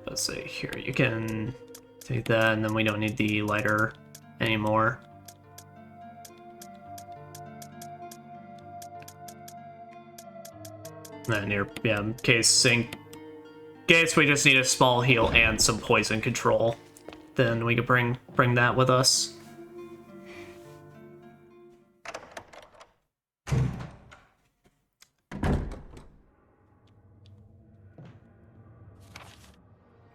Let's see here. You can take that, and then we don't need the lighter anymore. And here, yeah, in case we just need a small heal and some poison control, then we could bring that with us.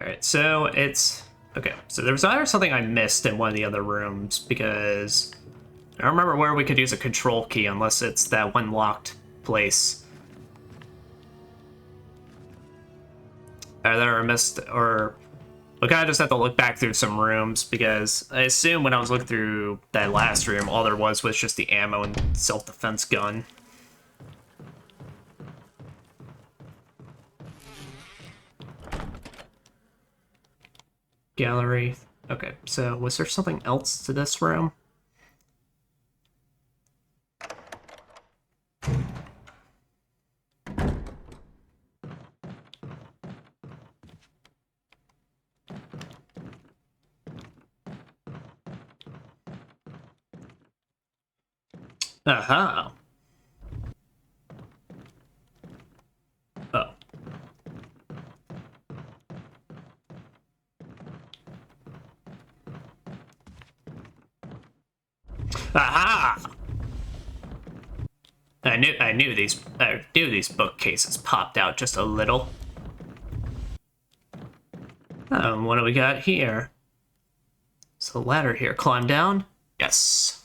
Alright, so it's... Okay, so there was either something I missed in one of the other rooms, because I don't remember where we could use a control key unless it's that one locked place. Either I missed, or we kind of just have to look back through some rooms, because I assume when I was looking through that last room, all there was just the ammo and self-defense gun. Gallery. Okay, so was there something else to this room? Aha. Oh. Aha! I knew these bookcases popped out just a little. What do we got here? There's a ladder here. Climb down? Yes.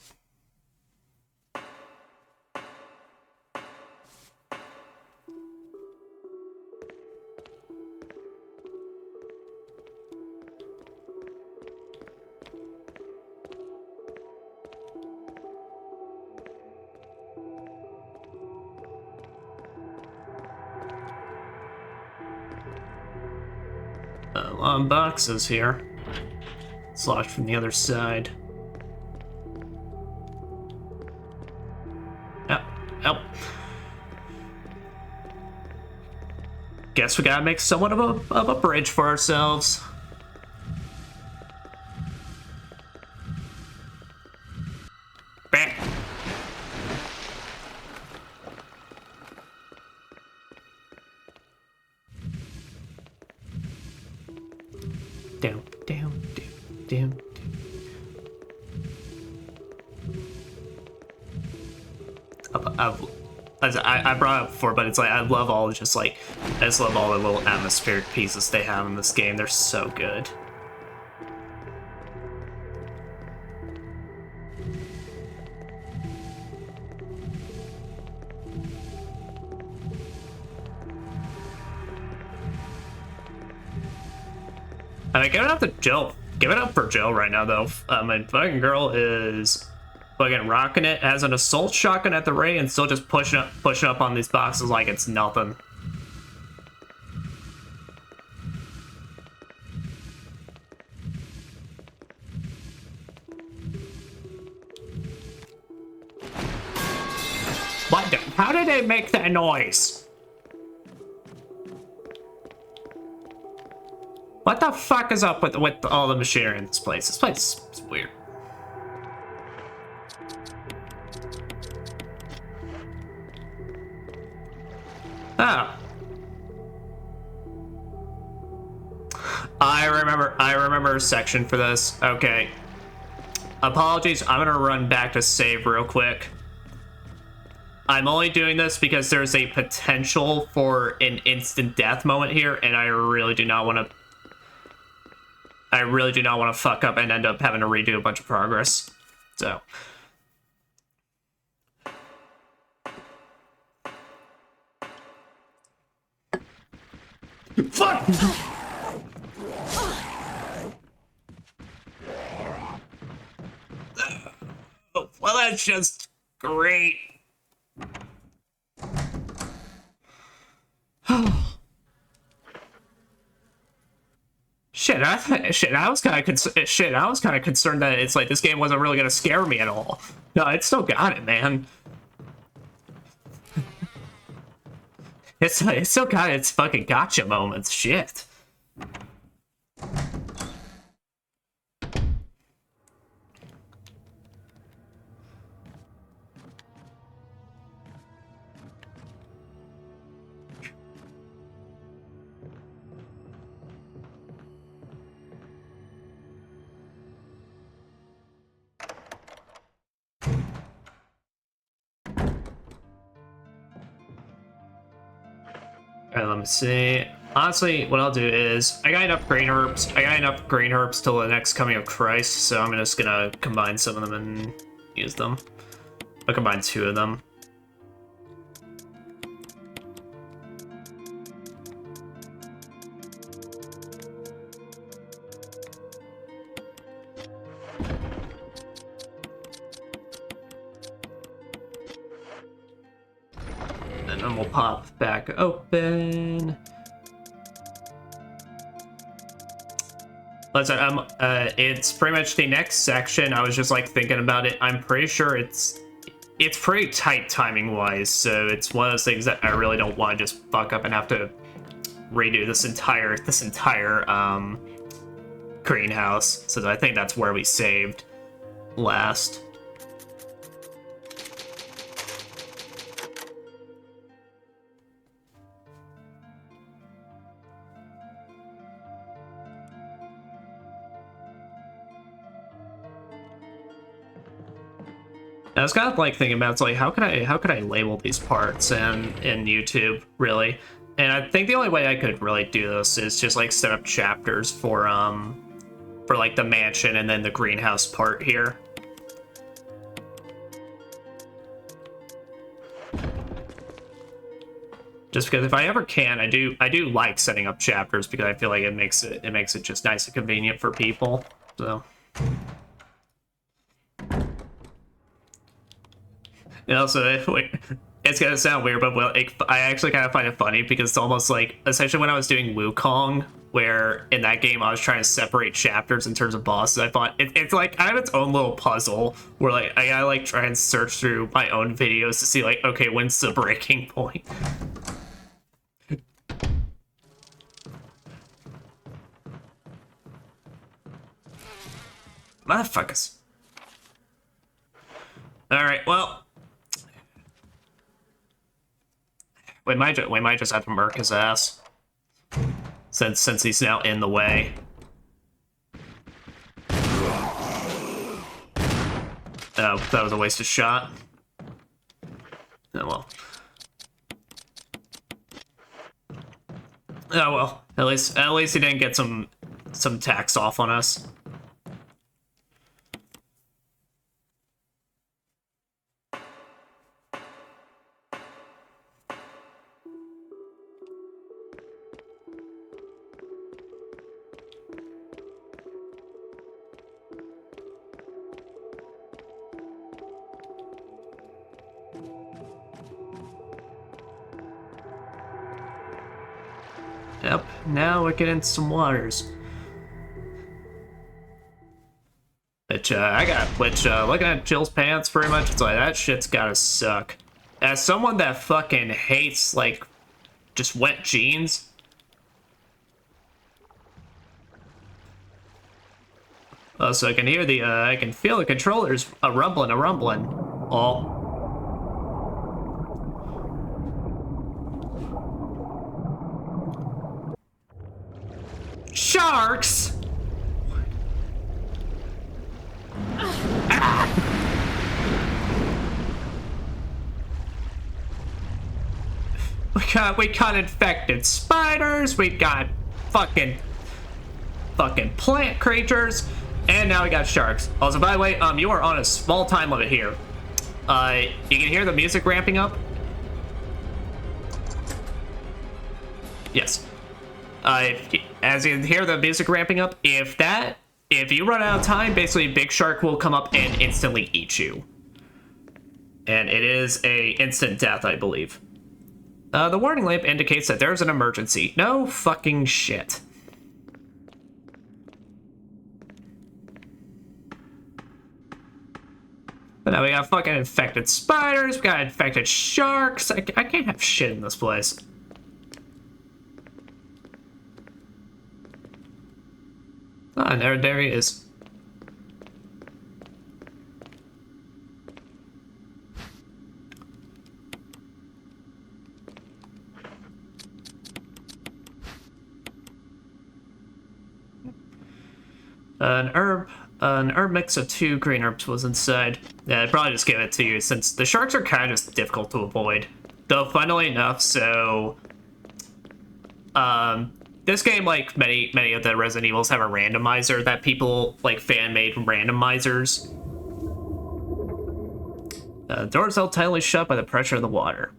Boxes here. It's locked from the other side. Yep. Guess we gotta make somewhat of a bridge for ourselves. Bam. Down. I brought it up before, but it's like I just love all the little atmospheric pieces they have in this game. They're so good. I mean, give it up to Jill. Give it up for Jill right now, though. My fucking girl is fucking rocking it. Has an assault shotgun at the ready and still just pushing up on these boxes like it's nothing. What? How did they make that noise? What the fuck is up with all the machinery in this place? This place is weird. Oh. I remember a section for this. Okay. Apologies, I'm gonna run back to save real quick. I'm only doing this because there's a potential for an instant death moment here, and I really do not want to fuck up and end up having to redo a bunch of progress. So. Fuck! Well, that's just great. I was kind of concerned that it's like this game wasn't really gonna scare me at all. No, it still got it, man. It's still got its fucking gotcha moments. Shit. Alright, let me see. Honestly, what I'll do is I got enough green herbs. Till the next coming of Christ, so I'm just gonna combine some of them and use them. I'll combine 2 of them. And then we'll pop back open. Listen, it's pretty much the next section. I was just like thinking about it. I'm pretty sure it's pretty tight timing wise, so it's one of those things that I really don't want to just fuck up and have to redo this entire greenhouse. So I think that's where we saved last. I was kind of like thinking about, it's like, how could I label these parts in YouTube, really? And I think the only way I could really do this is just like set up chapters for like the mansion and then the greenhouse part here. Just because if I ever can, I do like setting up chapters because I feel like it makes it just nice and convenient for people. So. And also, it's gonna sound weird, but I actually kind of find it funny because it's almost like, essentially when I was doing Wukong, where in that game I was trying to separate chapters in terms of bosses, I thought it's like I have its own little puzzle where like I gotta like try and search through my own videos to see like, okay, when's the breaking point? Motherfuckers. Alright, well. We might just have to murk his ass. Since he's now in the way. Oh, that was a wasted shot. Oh well. Oh well. At least he didn't get some tax off on us. Yep, now we're getting some waters. Which, looking at Jill's pants pretty much, it's like, that shit's gotta suck. As someone that fucking hates, like, just wet jeans. Oh, so I can hear I can feel the controllers a rumbling. Oh. Sharks! We got infected spiders, we got fucking plant creatures, and now we got sharks. Also, by the way, you are on a small time limit here. You can hear the music ramping up? Yes. As you can hear the music ramping up, if you run out of time, basically Big Shark will come up and instantly eat you. And it is a instant death, I believe. The warning lamp indicates that there's an emergency. No fucking shit. But now we got fucking infected spiders, we got infected sharks. I can't have shit in this place. Ah, and there he is. An herb mix of 2 green herbs was inside. Yeah, I'd probably just give it to you since the sharks are kind of just difficult to avoid. Though, funnily enough, so this game, like many of the Resident Evils, have a randomizer that people like fan-made randomizers. Doors held tightly shut by the pressure of the water.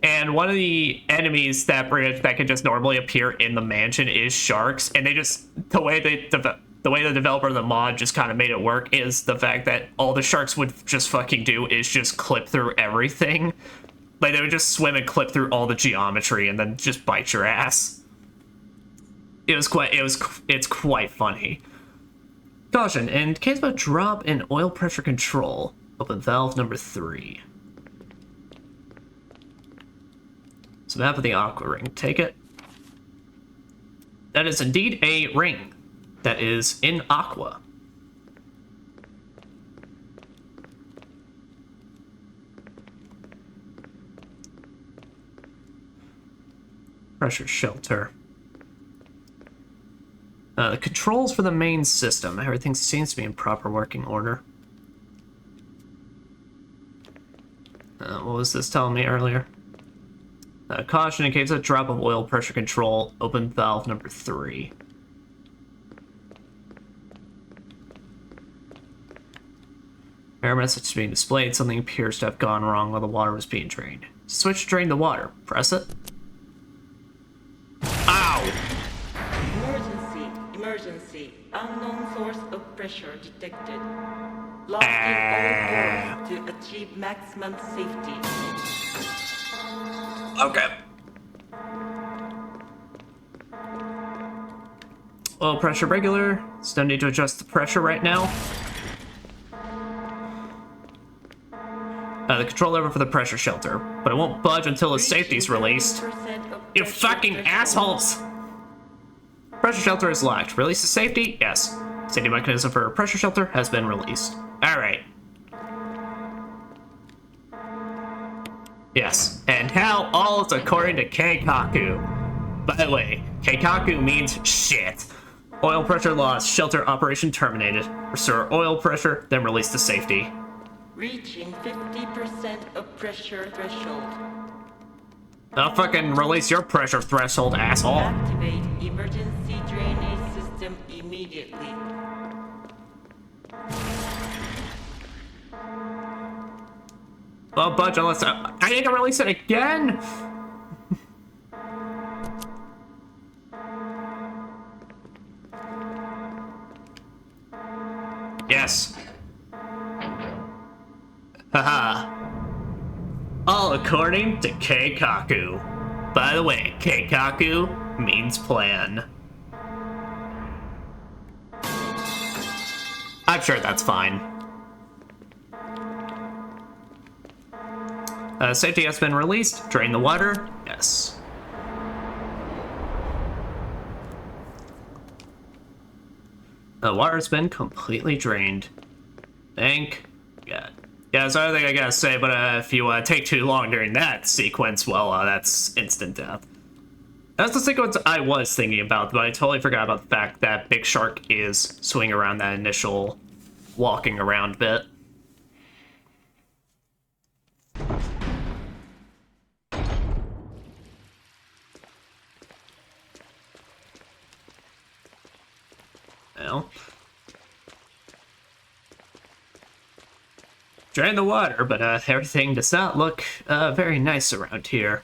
And one of the enemies that can just normally appear in the mansion is sharks, and they just the way the developer of the mod just kind of made it work is the fact that all the sharks would just fucking do is just clip through everything. Like, they would just swim and clip through all the geometry and then just bite your ass. It's quite funny. Caution, in case of a drop in oil pressure control, open valve number 3. So map of the aqua ring, take it. That is indeed a ring that is in aqua. Pressure shelter. The controls for the main system. Everything seems to be in proper working order. What was this telling me earlier? Caution, in case of a drop of oil pressure control, open valve number 3. Error message being displayed. Something appears to have gone wrong while the water was being drained. Switch to drain the water. Press it. Ow! Emergency. Unknown source of pressure detected. Locking all doors to achieve maximum safety. Okay. Oil pressure regular. There's no need to adjust the pressure right now. The control lever for the pressure shelter, but it won't budge until the safety's released. You fucking assholes! Pressure shelter is locked. Release the safety? Yes. Safety mechanism for pressure shelter has been released. Alright. Yes, and how all is according to Keikaku. By the way, Keikaku means shit. Oil pressure lost, shelter operation terminated. Restore oil pressure, then release the safety. Reaching 50% of pressure threshold. I'll fucking release your pressure threshold, asshole. Activate emergency drainage system immediately. Well, budge unless I need to release it again? Yes. Haha. All according to Keikaku. By the way, Keikaku means plan. I'm sure that's fine. Safety has been released. Drain the water. Yes. The water's been completely drained. Thank God. Yeah, that's the other thing I gotta say, but if you take too long during that sequence, well, that's instant death. That's the sequence I was thinking about, but I totally forgot about the fact that Big Shark is swinging around that initial walking around bit. Well, drain the water, but everything does not look very nice around here.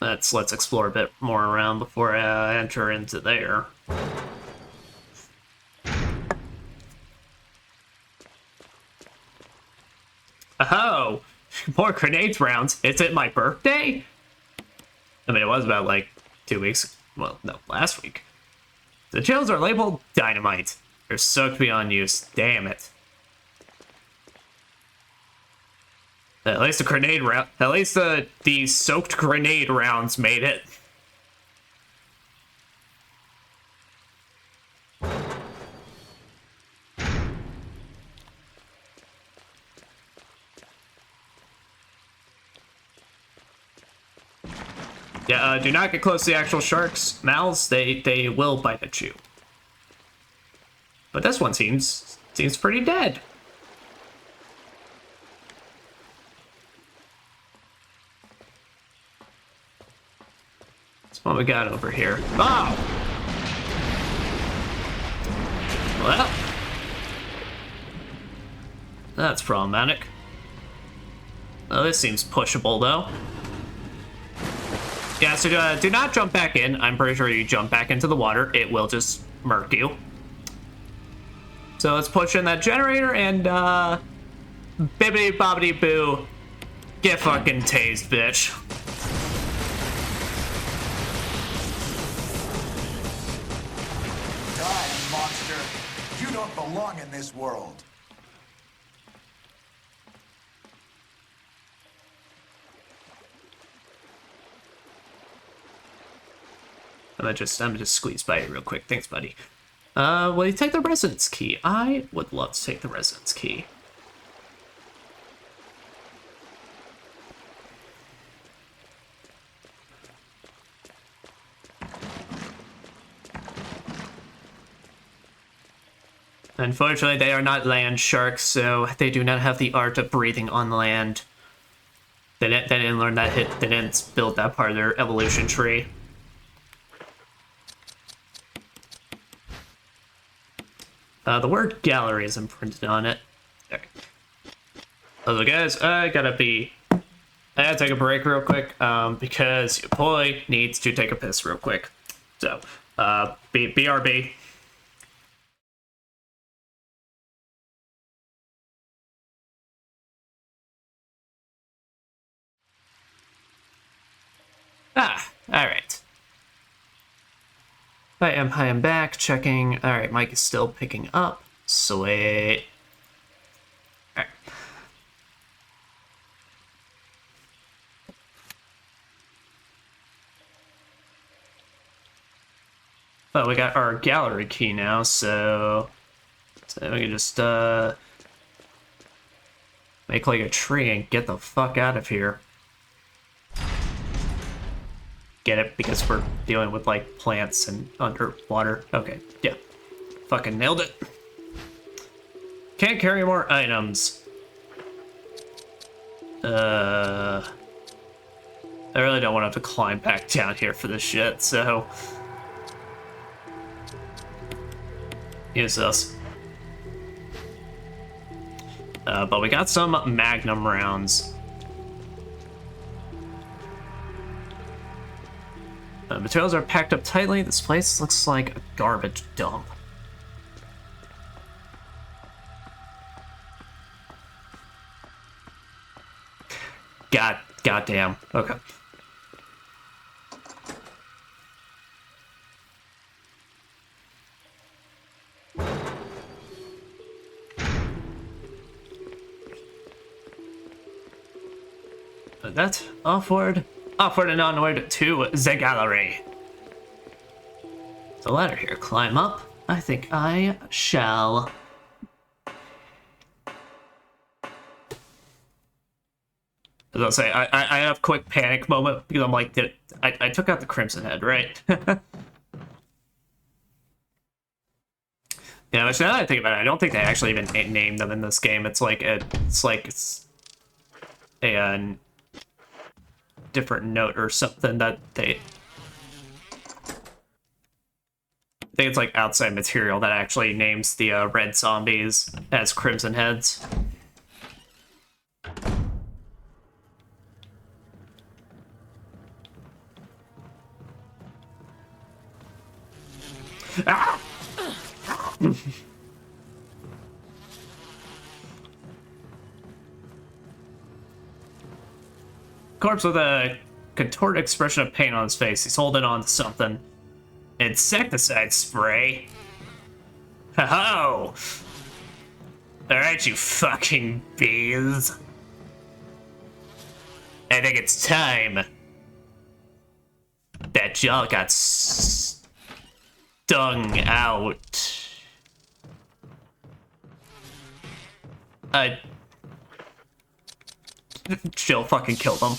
Let's explore a bit more around before I enter into there. Oh, more grenades rounds. Is it my birthday? I mean, it was about like 2 weeks. Well, no, last week. The chills are labeled dynamite. They're soaked beyond use. Damn it. At least the grenade round. At least the soaked grenade rounds made it. Yeah, do not get close to the actual sharks' mouths. They will bite at you. But this one seems pretty dead. That's what we got over here. Oh! Well, that's problematic. Oh, this seems pushable though. Yeah, so do not jump back in. I'm pretty sure you jump back into the water, it will just murk you. So let's push in that generator and, bibbidi bobbidi boo. Get fucking tased, bitch. Die, monster. You don't belong in this world. I'm gonna just squeeze by you real quick. Thanks, buddy. Will you take the residence key? I would love to take the residence key. Unfortunately, they are not land sharks, so they do not have the art of breathing on land. They didn't learn that they didn't build that part of their evolution tree. The word gallery is imprinted on it. There. Hello guys, I gotta take a break real quick, because your boy needs to take a piss real quick. So, BRB. Alright. I am back, checking. Alright, mic is still picking up. Sweet. Alright. Well, we got our gallery key now, so we can just, make like a tree and get the fuck out of here. Get it? Because we're dealing with, like, plants and underwater. Okay, yeah. Fucking nailed it. Can't carry more items. I really don't want to have to climb back down here for this shit, so... use this. But we got some Magnum rounds. Materials are packed up tightly. This place looks like a garbage dump. Goddamn. Okay. That offward and onward to the gallery. The ladder here. Climb up. I think I shall. As I'll say, I have a quick panic moment because I'm like, I took out the Crimson Head, right? Yeah, but now that I think about it, I don't think they actually even named them in this game. It's like a different note or something that they... I think it's like outside material that actually names the red zombies as Crimson Heads. Ah! Corpse with a contorted expression of pain on his face. He's holding on to something. Insecticide spray? Ho-ho! Alright, you fucking bees. I think it's time that y'all got stung out. Jill fucking killed them.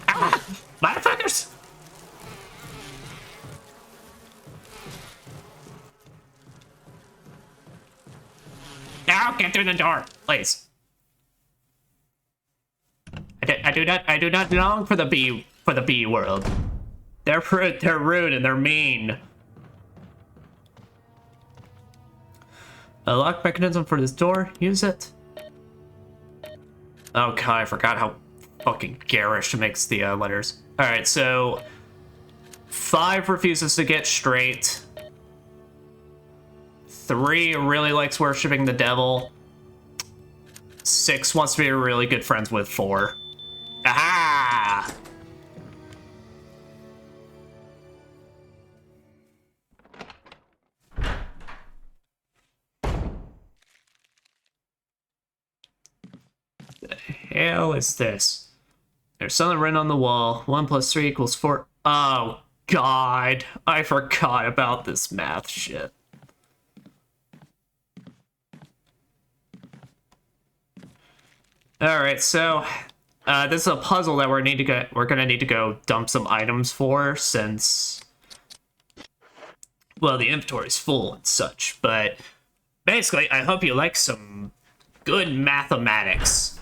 Ah! Motherfuckers! Now get through the door, please. I do not long for the bee world. They're rude and they're mean. A lock mechanism for this door. Use it. Oh god, I forgot how fucking garish makes the letters. All right, so 5 refuses to get straight. 3 really likes worshiping the devil. 6 wants to be really good friends with 4. Aha! The hell is this? There's something written on the wall. 1 + 3 = 4. Oh god, I forgot about this math shit. All right, so this is a puzzle that we're gonna need to go dump some items for, since, well, the inventory's full and such. But basically, I hope you like some good mathematics.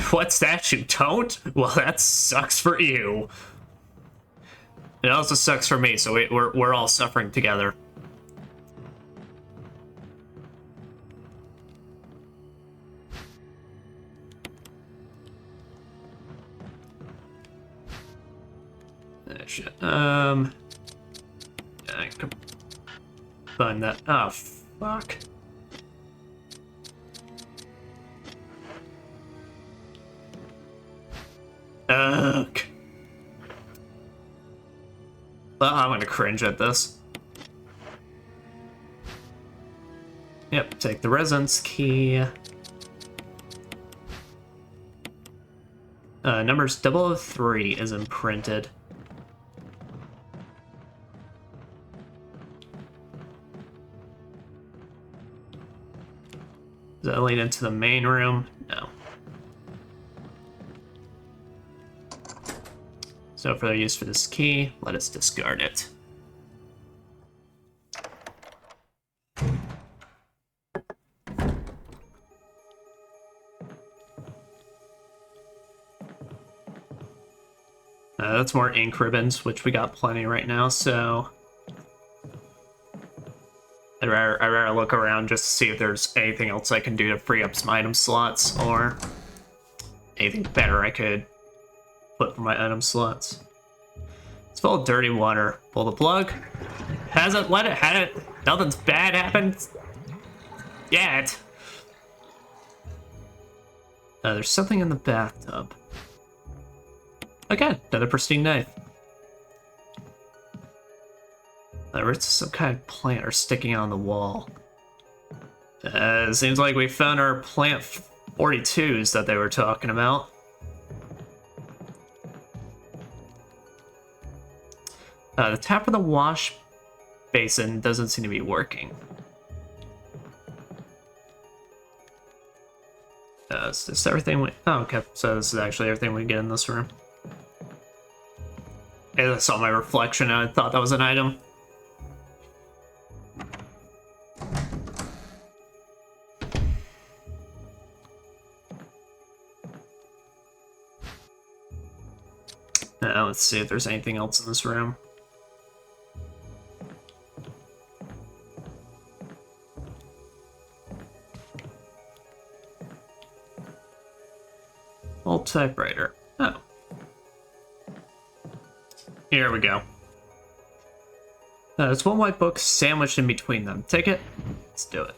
What's that, you don't? Well, that sucks for you. It also sucks for me, so we're all suffering together. Shit. I could find that. Oh, fuck. Ugh. Well, I'm gonna cringe at this. Yep, take the resonance key. Numbers 003 is imprinted. Does that lead into the main room? No. So for the use for this key, let us discard it. That's more ink ribbons, which we got plenty right now, so I'd rather look around just to see if there's anything else I can do to free up some item slots, or anything better I could put for my item slots. It's full of dirty water. Pull the plug. Hasn't let it, had it. Nothing's bad happened yet. There's something in the bathtub. Again, another pristine knife. It's some kind of plant or sticking on the wall. Seems like we found our plant 42s that they were talking about. The tap of the wash basin doesn't seem to be working. Is this everything we... Oh, okay. So this is actually everything we get in this room. I saw my reflection and I thought that was an item. Now let's see if there's anything else in this room. Old typewriter. Oh. Here we go. There's one white book sandwiched in between them. Take it. Let's do it.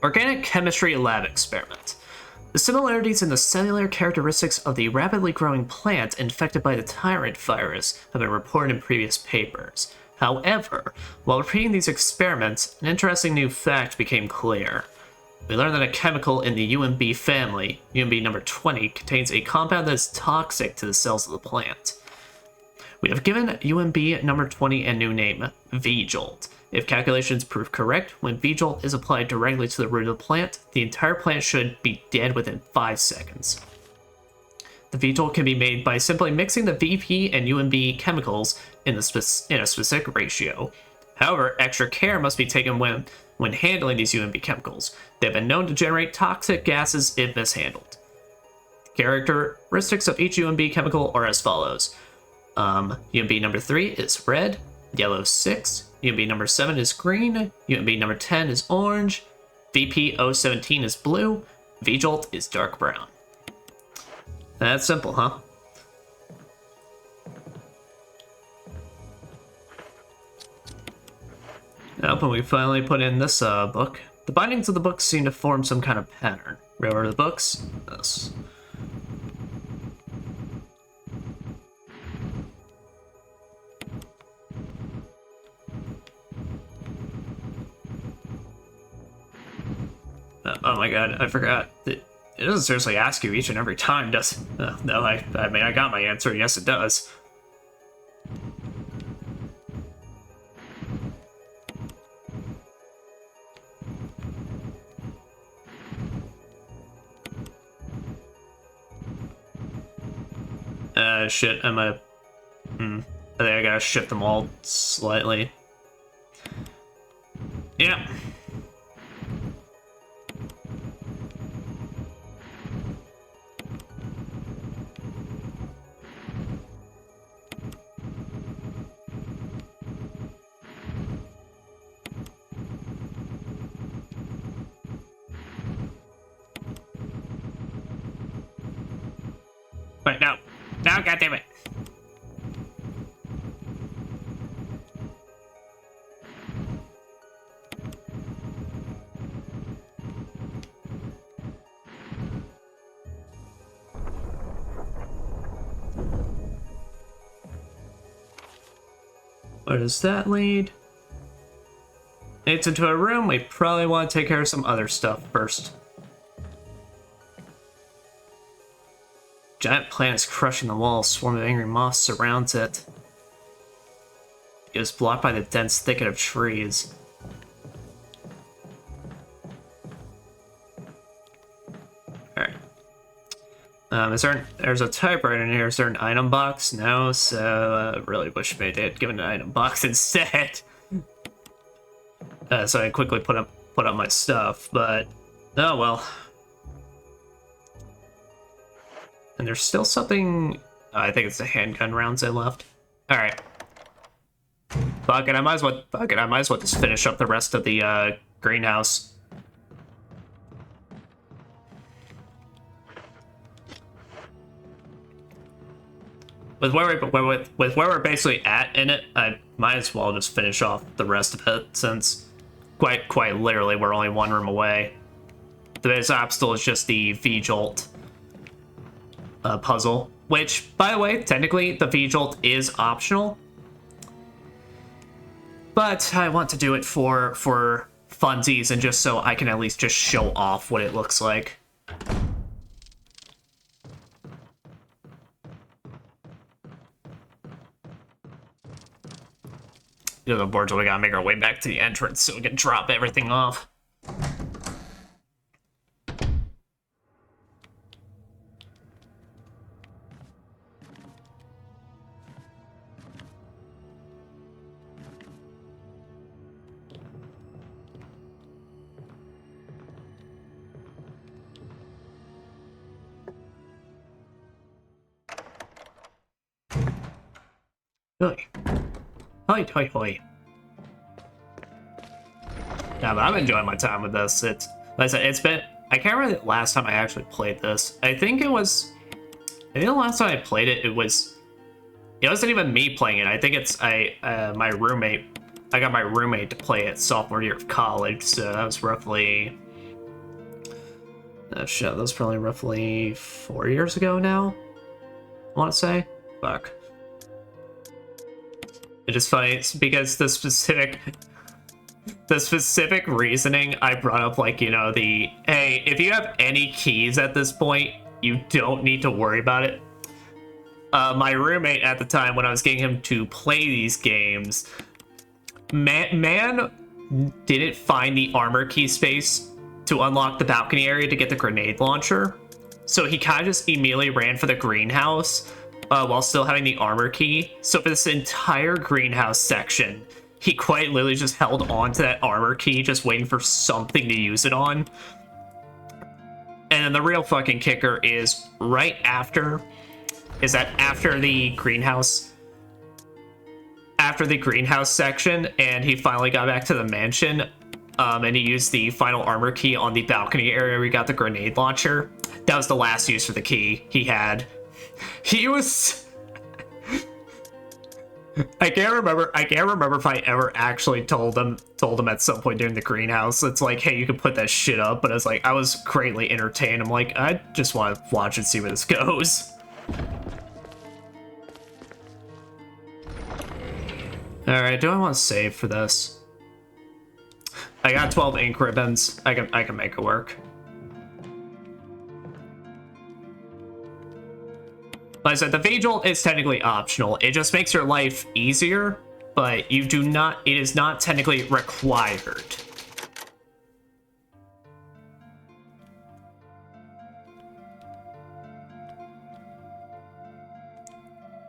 Organic chemistry lab experiment. The similarities in the cellular characteristics of the rapidly growing plant infected by the tyrant virus have been reported in previous papers. However, while repeating these experiments, an interesting new fact became clear. We learned that a chemical in the UMB family, UMB number 20, contains a compound that is toxic to the cells of the plant. We have given UMB number 20 a new name, V-Jolt. If calculations prove correct, when V-Jolt is applied directly to the root of the plant, the entire plant should be dead within 5 seconds. The V-Jolt can be made by simply mixing the VP and UMB chemicals in a specific ratio. However, extra care must be taken when handling these UMB chemicals. They have been known to generate toxic gases if mishandled. Characteristics of each UMB chemical are as follows. UMB number 3 is red, yellow 6, UMB number 7 is green, UMB number 10 is orange, VP 017 is blue, V-Jolt is dark brown. That's simple, huh? Now, when we finally put in this book, the bindings of the books seem to form some kind of pattern. Read over the books. This. Oh my god, I forgot. It doesn't seriously ask you each and every time, does it? No, I mean, I got my answer. Yes, it does. Shit, I might have... I think I gotta shift them all slightly. Yeah. Wait, no. No, goddammit. Where does that lead? It's into a room. We probably want to take care of some other stuff first. Giant plant is crushing the wall. A swarm of angry moths surrounds it. It is blocked by the dense thicket of trees. Alright. There's a typewriter in here. Is there an item box? No, so I really wish they had given an item box instead. So I quickly put up my stuff, but oh well. And there's still something... I think it's the handgun rounds I left. Alright. Fuck it, I might as well just finish up the rest of the greenhouse. With where we're basically at in it, I might as well just finish off the rest of it, since quite literally we're only one room away. The biggest obstacle is just the V-Jolt puzzle, which, by the way, technically the V-Jolt is optional, but I want to do it for funsies and just so I can at least just show off what it looks like. Unfortunately, we gotta make our way back to the entrance so we can drop everything off. Hoi. Hoi, hoi, hoi. Yeah, but I'm enjoying my time with this. It's, like I said, it's been... I can't remember the last time I actually played this. I think the last time I played it, it wasn't even me playing it. I think it's my roommate. I got my roommate to play it sophomore year of college, so that was roughly Oh shit, that was probably roughly 4 years ago now, I want to say. Fuck. It's just funny, it's because the specific reasoning I brought up, like, you know, the, hey, if you have any keys at this point, you don't need to worry about it. My roommate at the time, when I was getting him to play these games, man didn't find the armor key space to unlock the balcony area to get the grenade launcher. So he kind of just immediately ran for the greenhouse while still having the armor key. So for this entire greenhouse section, he quite literally just held on to that armor key, just waiting for something to use it on. And then the real fucking kicker is after the greenhouse section, and he finally got back to the mansion, and he used the final armor key on the balcony area where he got the grenade launcher. That was the last use for the key he had. He was... I can't remember if I ever actually told him at some point during the greenhouse. It's like, hey, you can put that shit up, but it's like, I was greatly entertained. I'm like, I just want to watch and see where this goes. Alright, do I want to save for this? I got 12 ink ribbons. I can make it work. Like I said, the vigil is technically optional. It just makes your life easier, but it is not technically required.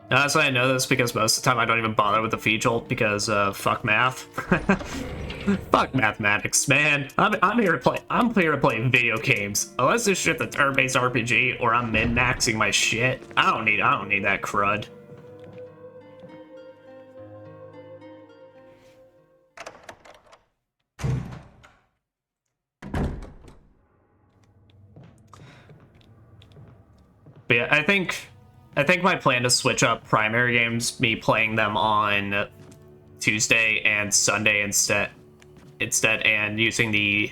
That's why I know this, because most of the time I don't even bother with the vigil, because fuck math. Fuck mathematics, man. I'm here to play video games. Unless this shit's a turn-based RPG or I'm min-maxing my shit. I don't need that crud. But yeah, I think my plan to switch up primary games, me playing them on Tuesday and Sunday instead, and using the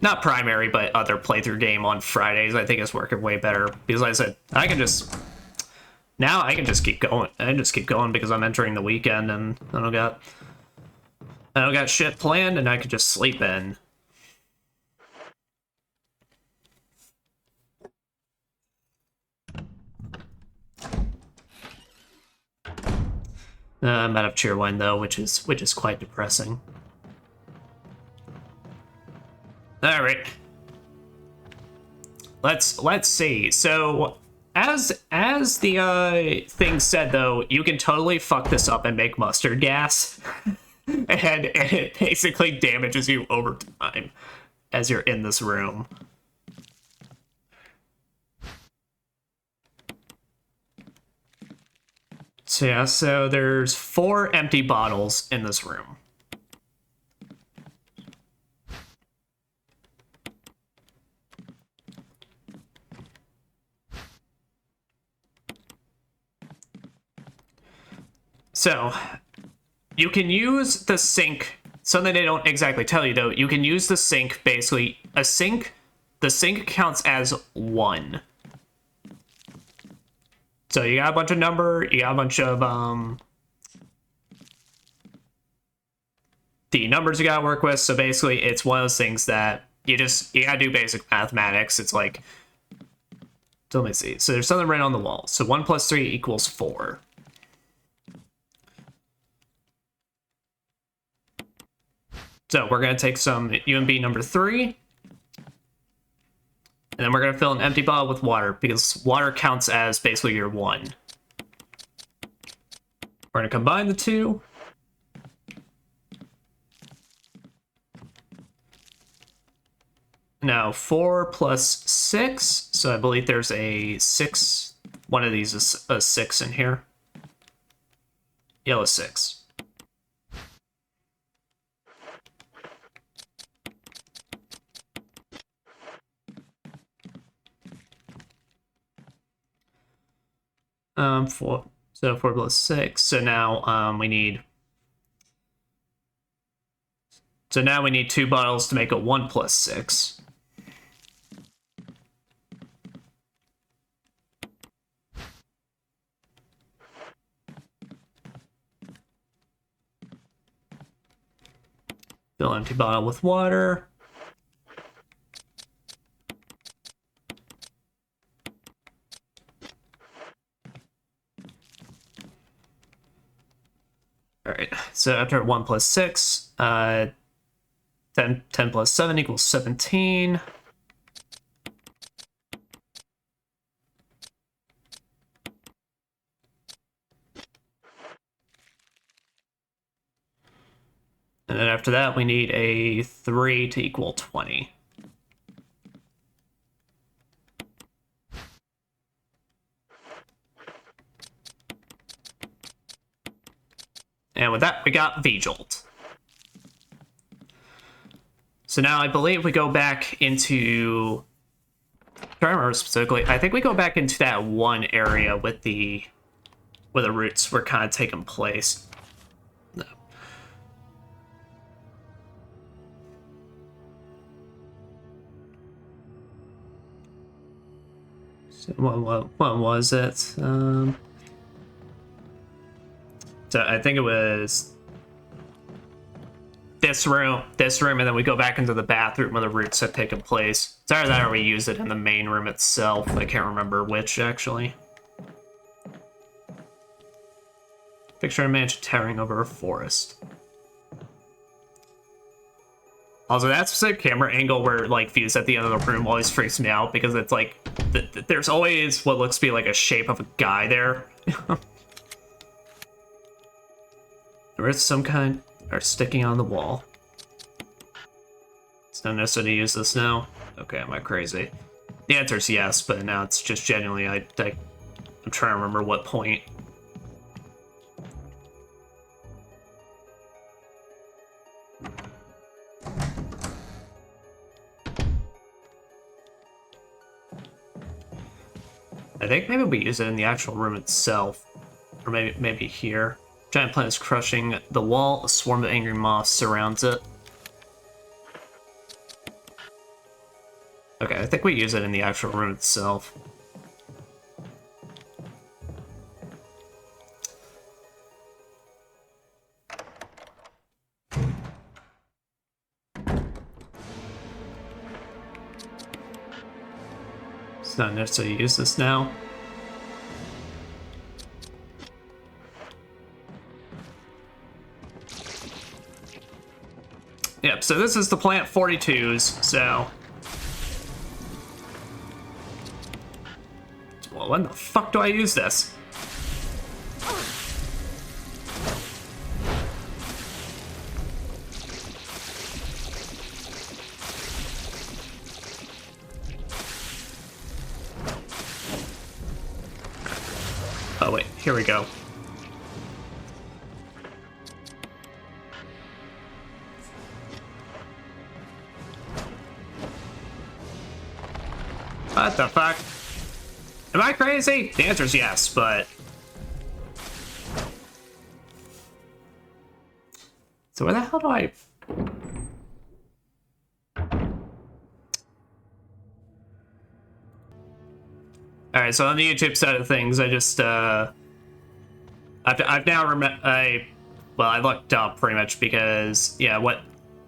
not primary but other playthrough game on Fridays, I think is working way better, because like I said, I can just keep going. Because I'm entering the weekend and I don't got shit planned, and I could just sleep in. I'm out of cheerwine though, which is quite depressing. All right, let's see. So as the thing said though, you can totally fuck this up and make mustard gas, and it basically damages you over time as you're in this room. So yeah, so there's 4 empty bottles in this room. So you can use the sink. Something they don't exactly tell you though, you can use the sink, basically the sink counts as 1. So you got a bunch of you got a bunch of the numbers you gotta work with. So basically it's one of those things that you gotta do basic mathematics. It's like, so let me see. So there's something written on the wall. So 1 + 3 equals 4. So we're gonna take some UMB number 3. And then we're going to fill an empty bottle with water, because water counts as basically your 1. We're going to combine the 2. Now 4 + 6, so I believe there's a 6. One of these is a 6 in here. Yellow 6. So 4 + 6. So now we need 2 bottles to make a 1 + 6. Fill empty bottle with water. All right, so after 1 plus 6, 10 plus 7 equals 17. And then after that, we need a 3 to equal 20. And with that, we got V-Jolt. So now I believe we go back into... I'm trying to remember specifically. I think we go back into that one area with the... where the roots were kind of taking place. No. So what was it? So I think it was this room, and then we go back into the bathroom where the roots have taken place. It's either that or we use it in the main room itself. I can't remember which, actually. Picture a mansion towering over a forest. Also, that specific camera angle where it, like, views at the end of the room always freaks me out because it's like, there's always what looks to be like a shape of a guy there. There is some kind are sticking on the wall. It's not necessary to use this now. Okay, am I crazy? The answer is yes, but now it's just genuinely, I'm trying to remember what point. I think maybe we use it in the actual room itself. Or maybe here. Giant plant is crushing the wall. A swarm of angry moths surrounds it. Okay, I think we use it in the actual room itself. It's not necessary to use this now. Yep, so this is the plant 42s, so... Well, when the fuck do I use this? Oh wait, here we go. What the fuck? Am I crazy? The answer is yes, but... So where the hell do I... Alright, so on the YouTube side of things, I just, I've now I looked up pretty much because, yeah,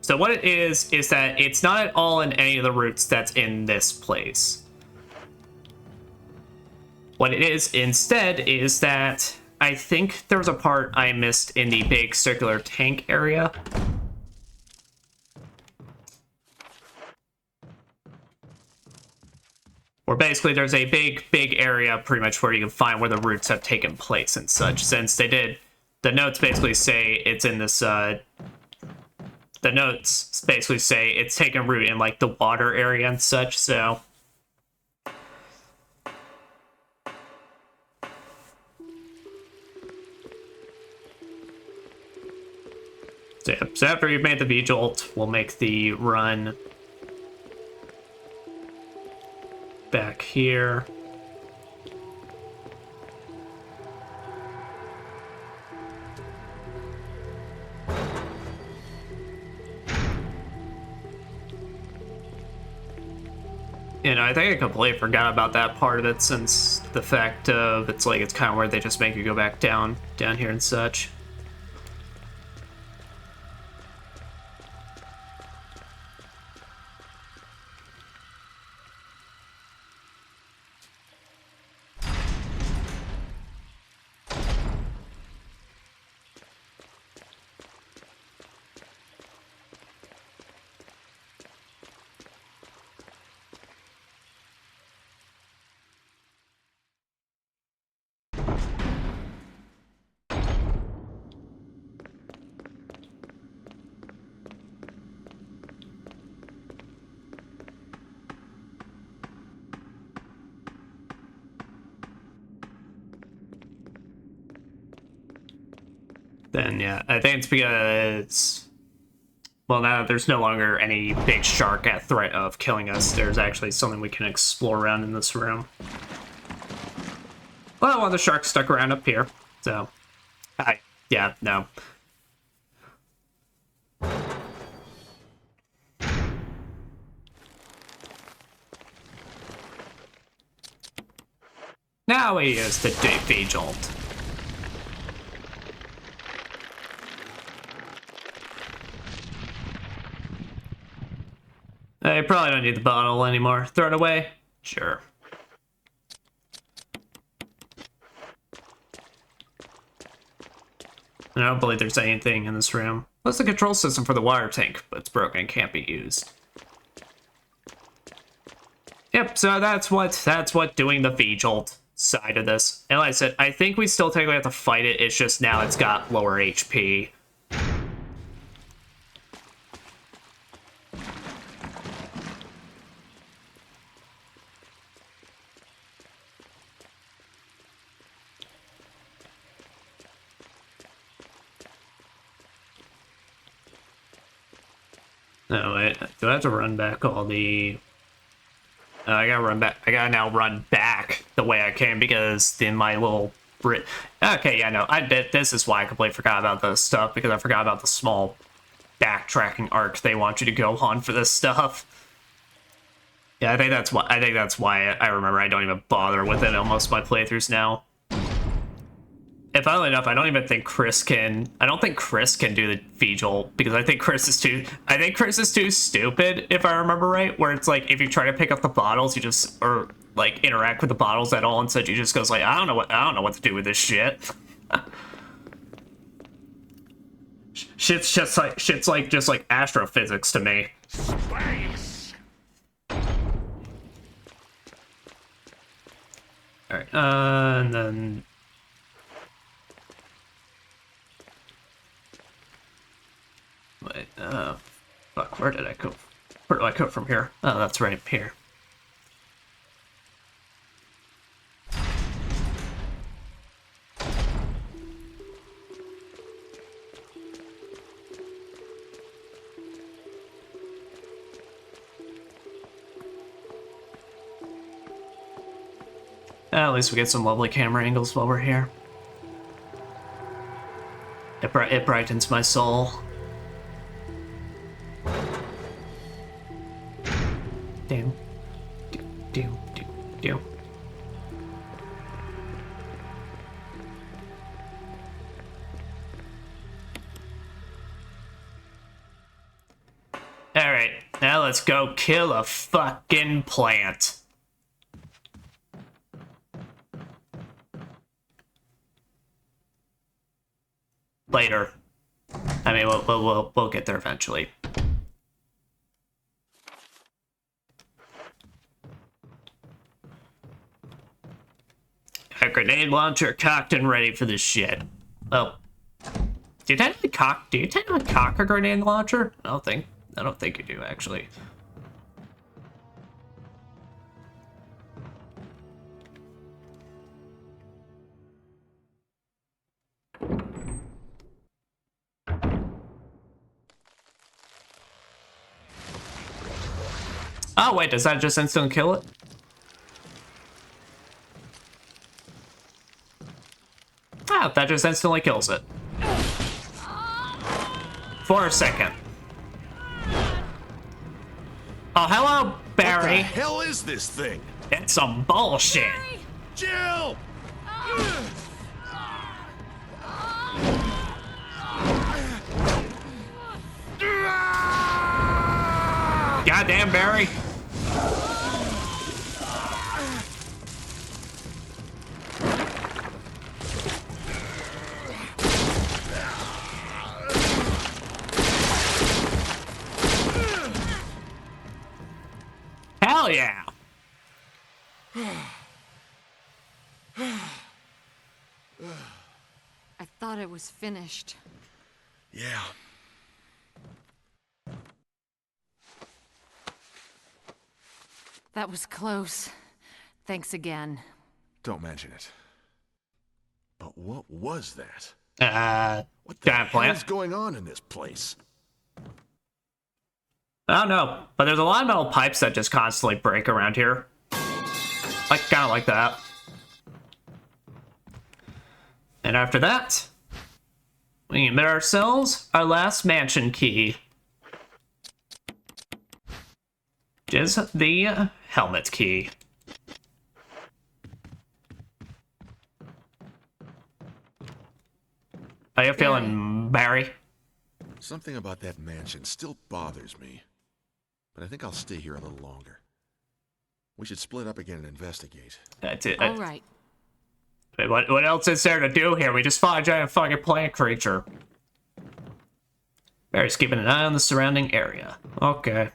so what it is that it's not at all in any of the routes that's in this place. What it is instead is that I think there was a part I missed in the big circular tank area. Where basically there's a big area pretty much where you can find where the roots have taken place and such. Since they did, the notes basically say it's in this, the notes basically say it's taken root in like the water area and such, so... So after you've made the V-Jolt, we'll make the run back here. You know, I think I completely forgot about that part of it since the fact of it's like it's kind of where they just make you go back down here and such. then yeah, I think it's because, well, now that there's no longer any big shark at threat of killing us, there's actually something we can explore around in this room. Well, one of the sharks stuck around up here, so yeah, no. Now we use the DP jolt. I probably don't need the bottle anymore. Throw it away? Sure. I don't believe there's anything in this room. What's the control system for the water tank? But it's broken and can't be used. Yep, so that's what doing the V-Jolt side of this. And like I said, I think we still technically have to fight it. It's just now it's got lower HP. No, wait, do I have to run back all the... I gotta run back. I gotta now run back the way I can because in my little Brit. Okay, yeah, no, I did. This is why I completely forgot about this stuff because I forgot about the small backtracking arc they want you to go on for this stuff. Yeah, I think that's why. I think that's why I remember. I don't even bother with it on most of my playthroughs now. And funnily enough, I don't even think Chris can. I don't think Chris can do the V-Jolt because I think Chris is too. I think Chris is too stupid, if I remember right. Where it's like if you try to pick up the bottles, you just or like interact with the bottles at all, instead you just goes like, I don't know what to do with this shit. Shit's just like astrophysics to me. Space. All right, and then. Wait, fuck, where did I go? Where do I go from here? Oh, that's right up here. At least we get some lovely camera angles while we're here. It brightens my soul. Do. Alright, now let's go kill a fucking plant. Later. I mean, we'll get there eventually. A grenade launcher cocked and ready for this shit. Oh. Do you technically cock a grenade launcher? I don't think you do, actually. Oh wait, does that just instantly kill it? Oh, that just instantly kills it. For a second. Oh, hello, Barry. What the hell is this thing? It's some bullshit. Barry! Jill! Goddamn, Barry. Hell yeah. I thought it was finished. Yeah. That was close. Thanks again. Don't mention it. But what was that? What the Giant hell plant. is going on in this place? I don't know, but there's a lot of metal pipes that just constantly break around here. Like, kind of like that. And after that, we get ourselves our last mansion key. Which is the helmet key. How you feeling, Barry? Something about that mansion still bothers me. But I think I'll stay here a little longer. We should split up again and investigate. That's it. All right. Wait, what else is there to do here? We just fought a giant fucking plant creature. Barry's keeping an eye on the surrounding area. Okay.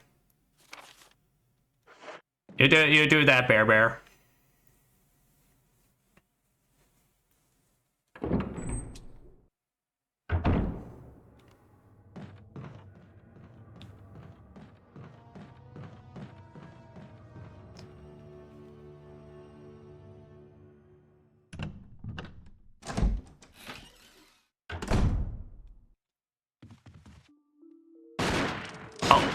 You do that, Bear. Oh.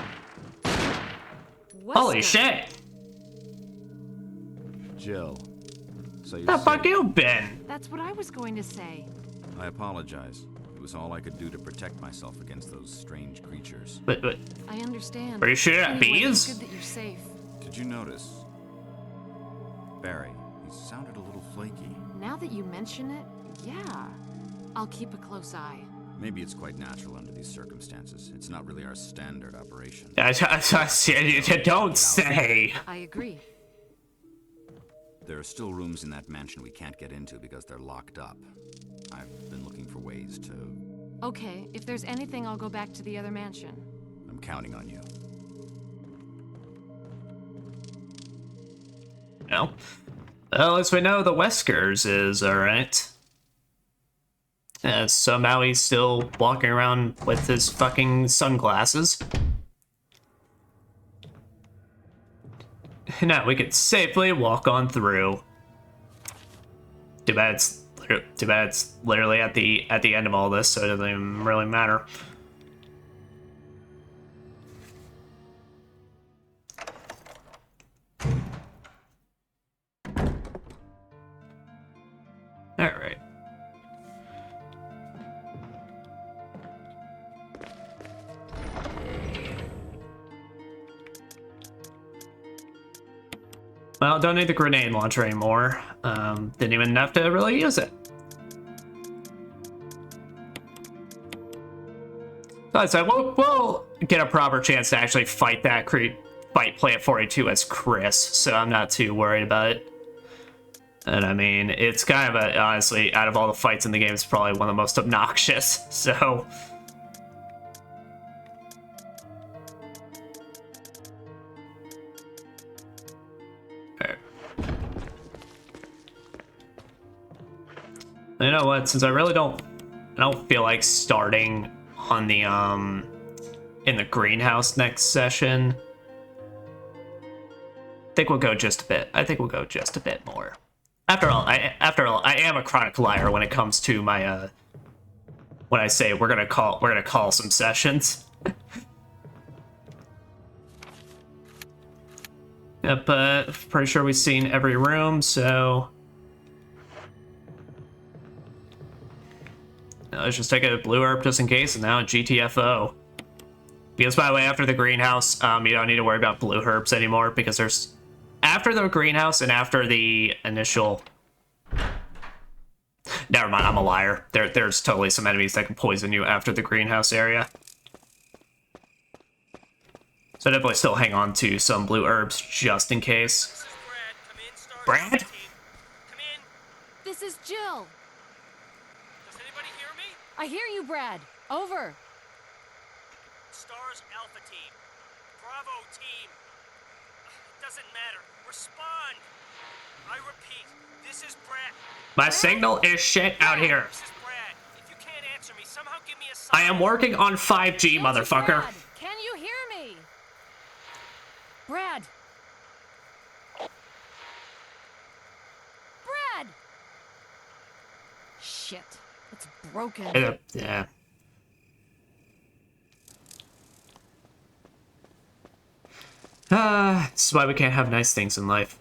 Holy shit! Jill. So you're Where the fuck safe. you been? That's what I was going to say. I apologize. It was all I could do to protect myself against those strange creatures. But I understand. were you shooting at Anyway, bees? it's good that you're safe. Did you notice? Barry, he sounded a little flaky. Now that you mention it, yeah. I'll keep a close eye. Maybe it's quite natural under these circumstances. It's not really our standard operation. Don't say. I agree. There are still rooms in that mansion we can't get into because they're locked up. I've been looking for ways to... Okay, if there's anything, I'll go back to the other mansion. I'm counting on you. Well, at least we know the Weskers is alright. Somehow he's still walking around with his fucking sunglasses. Now we could safely walk on through. Too bad it's literally at the end of all this, so it doesn't even really matter. All right. Well, don't need the grenade launcher anymore. Didn't even have to really use it. So we'll get a proper chance to actually fight Plant 42 as Chris, so I'm not too worried about it. And I mean, it's kind of honestly, out of all the fights in the game, it's probably one of the most obnoxious, so... You know what? Since I don't feel like starting on the in the greenhouse next session. I think we'll go just a bit. I think we'll go just a bit more. After all, I am a chronic liar when it comes to my when I say we're gonna call some sessions. Yep, pretty sure we've seen every room, so. Let's just take a blue herb just in case, and now a GTFO. Because, by the way, after the greenhouse, you don't need to worry about blue herbs anymore, because there's... After the greenhouse and after the initial... Never mind, I'm a liar. There's totally some enemies that can poison you after the greenhouse area. So definitely still hang on to some blue herbs, just in case. This is Brad. Come in, Stars. Brad? Team. Come in. This is Jill. Does anybody hear me? I hear you, Brad. Over. Stars Alpha Team. Bravo Team. It doesn't matter. Respond. I repeat, this is Brad. My signal is shit out here. This is Brad. If you can't answer me, somehow give me a sign. I am working on 5G, motherfucker. Brad, can you hear me? Brad. Brad. Shit. It's broken. Yeah. This is why we can't have nice things in life.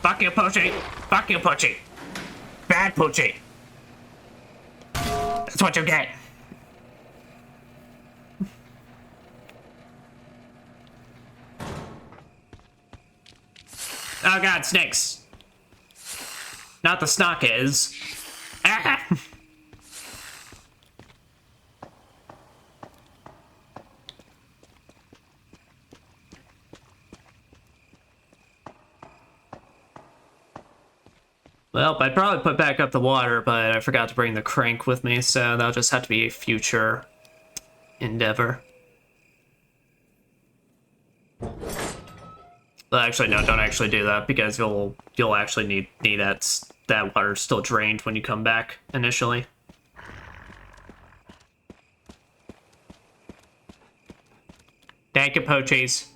Fuck you, Poochie! Fuck you, Poochie! Bad Poochie! That's what you get! Oh god, snakes! Not the Snockers. Ah! Well, I'd probably put back up the water, but I forgot to bring the crank with me, so that'll just have to be a future endeavor. Well, actually, no, don't actually do that, because you'll actually need that water still drained when you come back initially. Thank you, Poachies.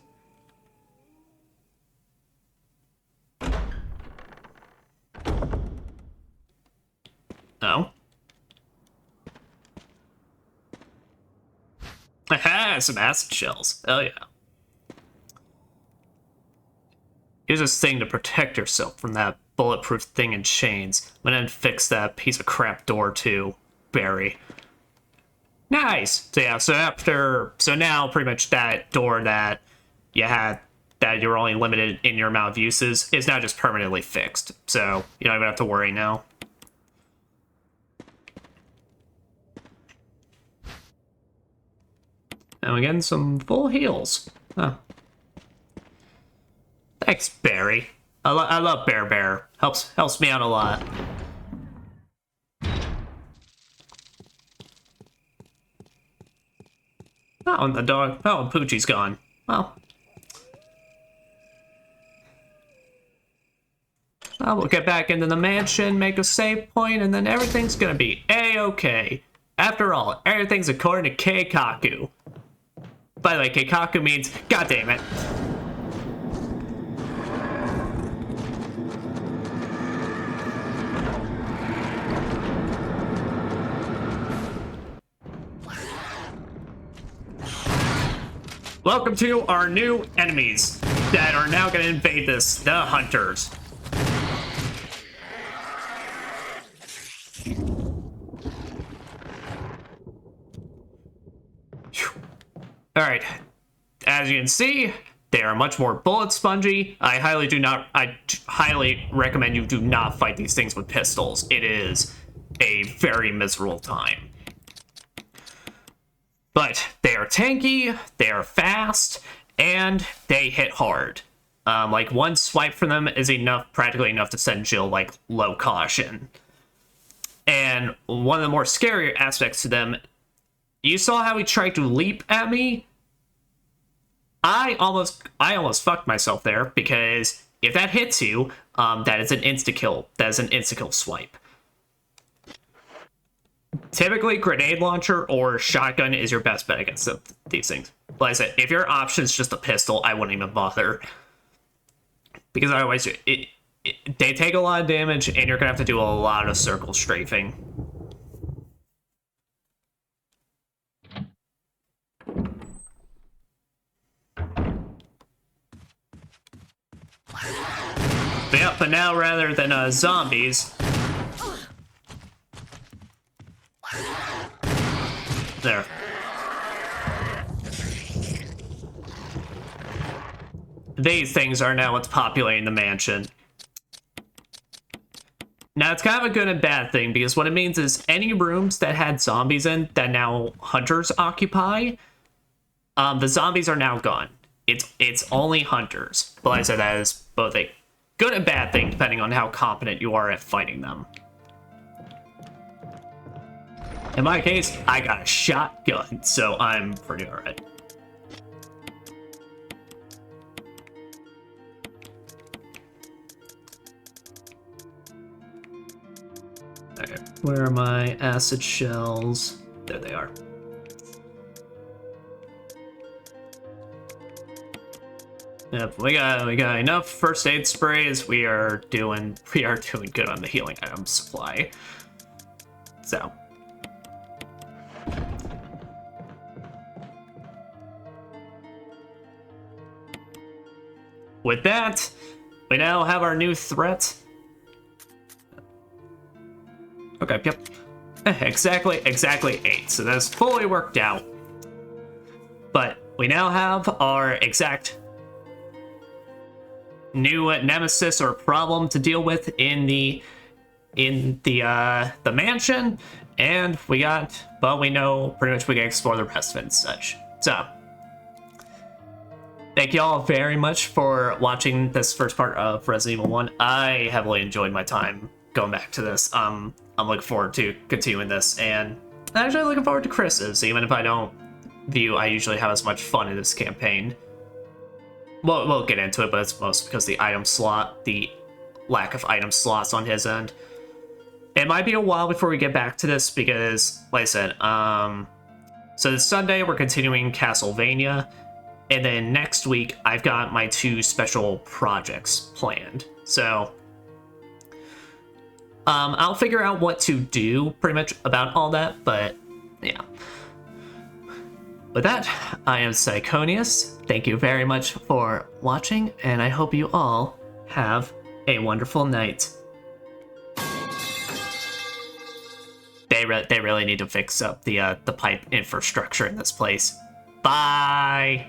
No. Aha, some acid shells. Oh yeah. Use this thing to protect yourself from that bulletproof thing in chains. Went in and fix that piece of crap door too, Barry. Nice. So yeah, so now pretty much that door that you had that you were only limited in your amount of uses is now just permanently fixed. So you don't even have to worry now. And we're getting some full heals. Huh. Thanks, Barry. I love Bear. Helps me out a lot. Oh, and the dog. Oh, and Poochie's gone. Well, we'll get back into the mansion, make a save point, and then everything's gonna be A-okay. After all, everything's according to Keikaku. By the way, Keikaku means, God damn it. Welcome to our new enemies that are now going to invade this, the Hunters. Alright, as you can see, they are much more bullet spongy. I highly recommend you do not fight these things with pistols. It is a very miserable time. But they are tanky, they are fast, and they hit hard. Like one swipe from them is practically enough to send Jill like low caution. And one of the more scary aspects to them, you saw how he tried to leap at me? I almost fucked myself there, because if that hits you, that is an insta-kill. That is an insta-kill swipe. Typically, grenade launcher or shotgun is your best bet against these things. Like I said, if your option is just a pistol, I wouldn't even bother. Because otherwise, they take a lot of damage, and you're going to have to do a lot of circle strafing. But yeah, but now rather than zombies... There. These things are now what's populating the mansion. Now, it's kind of a good and bad thing, because what it means is any rooms that had zombies in that now hunters occupy, the zombies are now gone. It's only hunters. But like I said, that is both a good and bad thing, depending on how competent you are at fighting them. In my case, I got a shotgun, so I'm pretty alright. Okay, Where are my acid shells? There they are. Yep, we got enough first aid sprays. We are doing good on the healing item supply. So. With that, we now have our new threat. Okay, yep. Exactly 8. So that's fully worked out. But we now have our exact new nemesis or problem to deal with in the mansion, and we know pretty much we can explore the rest of it and such. So thank you all very much for watching this first part of Resident Evil 1. I heavily enjoyed my time going back to this. I'm looking forward to continuing this, and I'm actually looking forward to Chris's, even if I don't I usually have as much fun in this campaign. Well, we'll get into it, but it's mostly because the lack of item slots on his end. It might be a while before we get back to this because, like I said, so this Sunday we're continuing Castlevania, and then next week I've got my 2 special projects planned. So I'll figure out what to do pretty much about all that, but yeah. With that, I am Psychonius. Thank you very much for watching, and I hope you all have a wonderful night. They really need to fix up the pipe infrastructure in this place. Bye!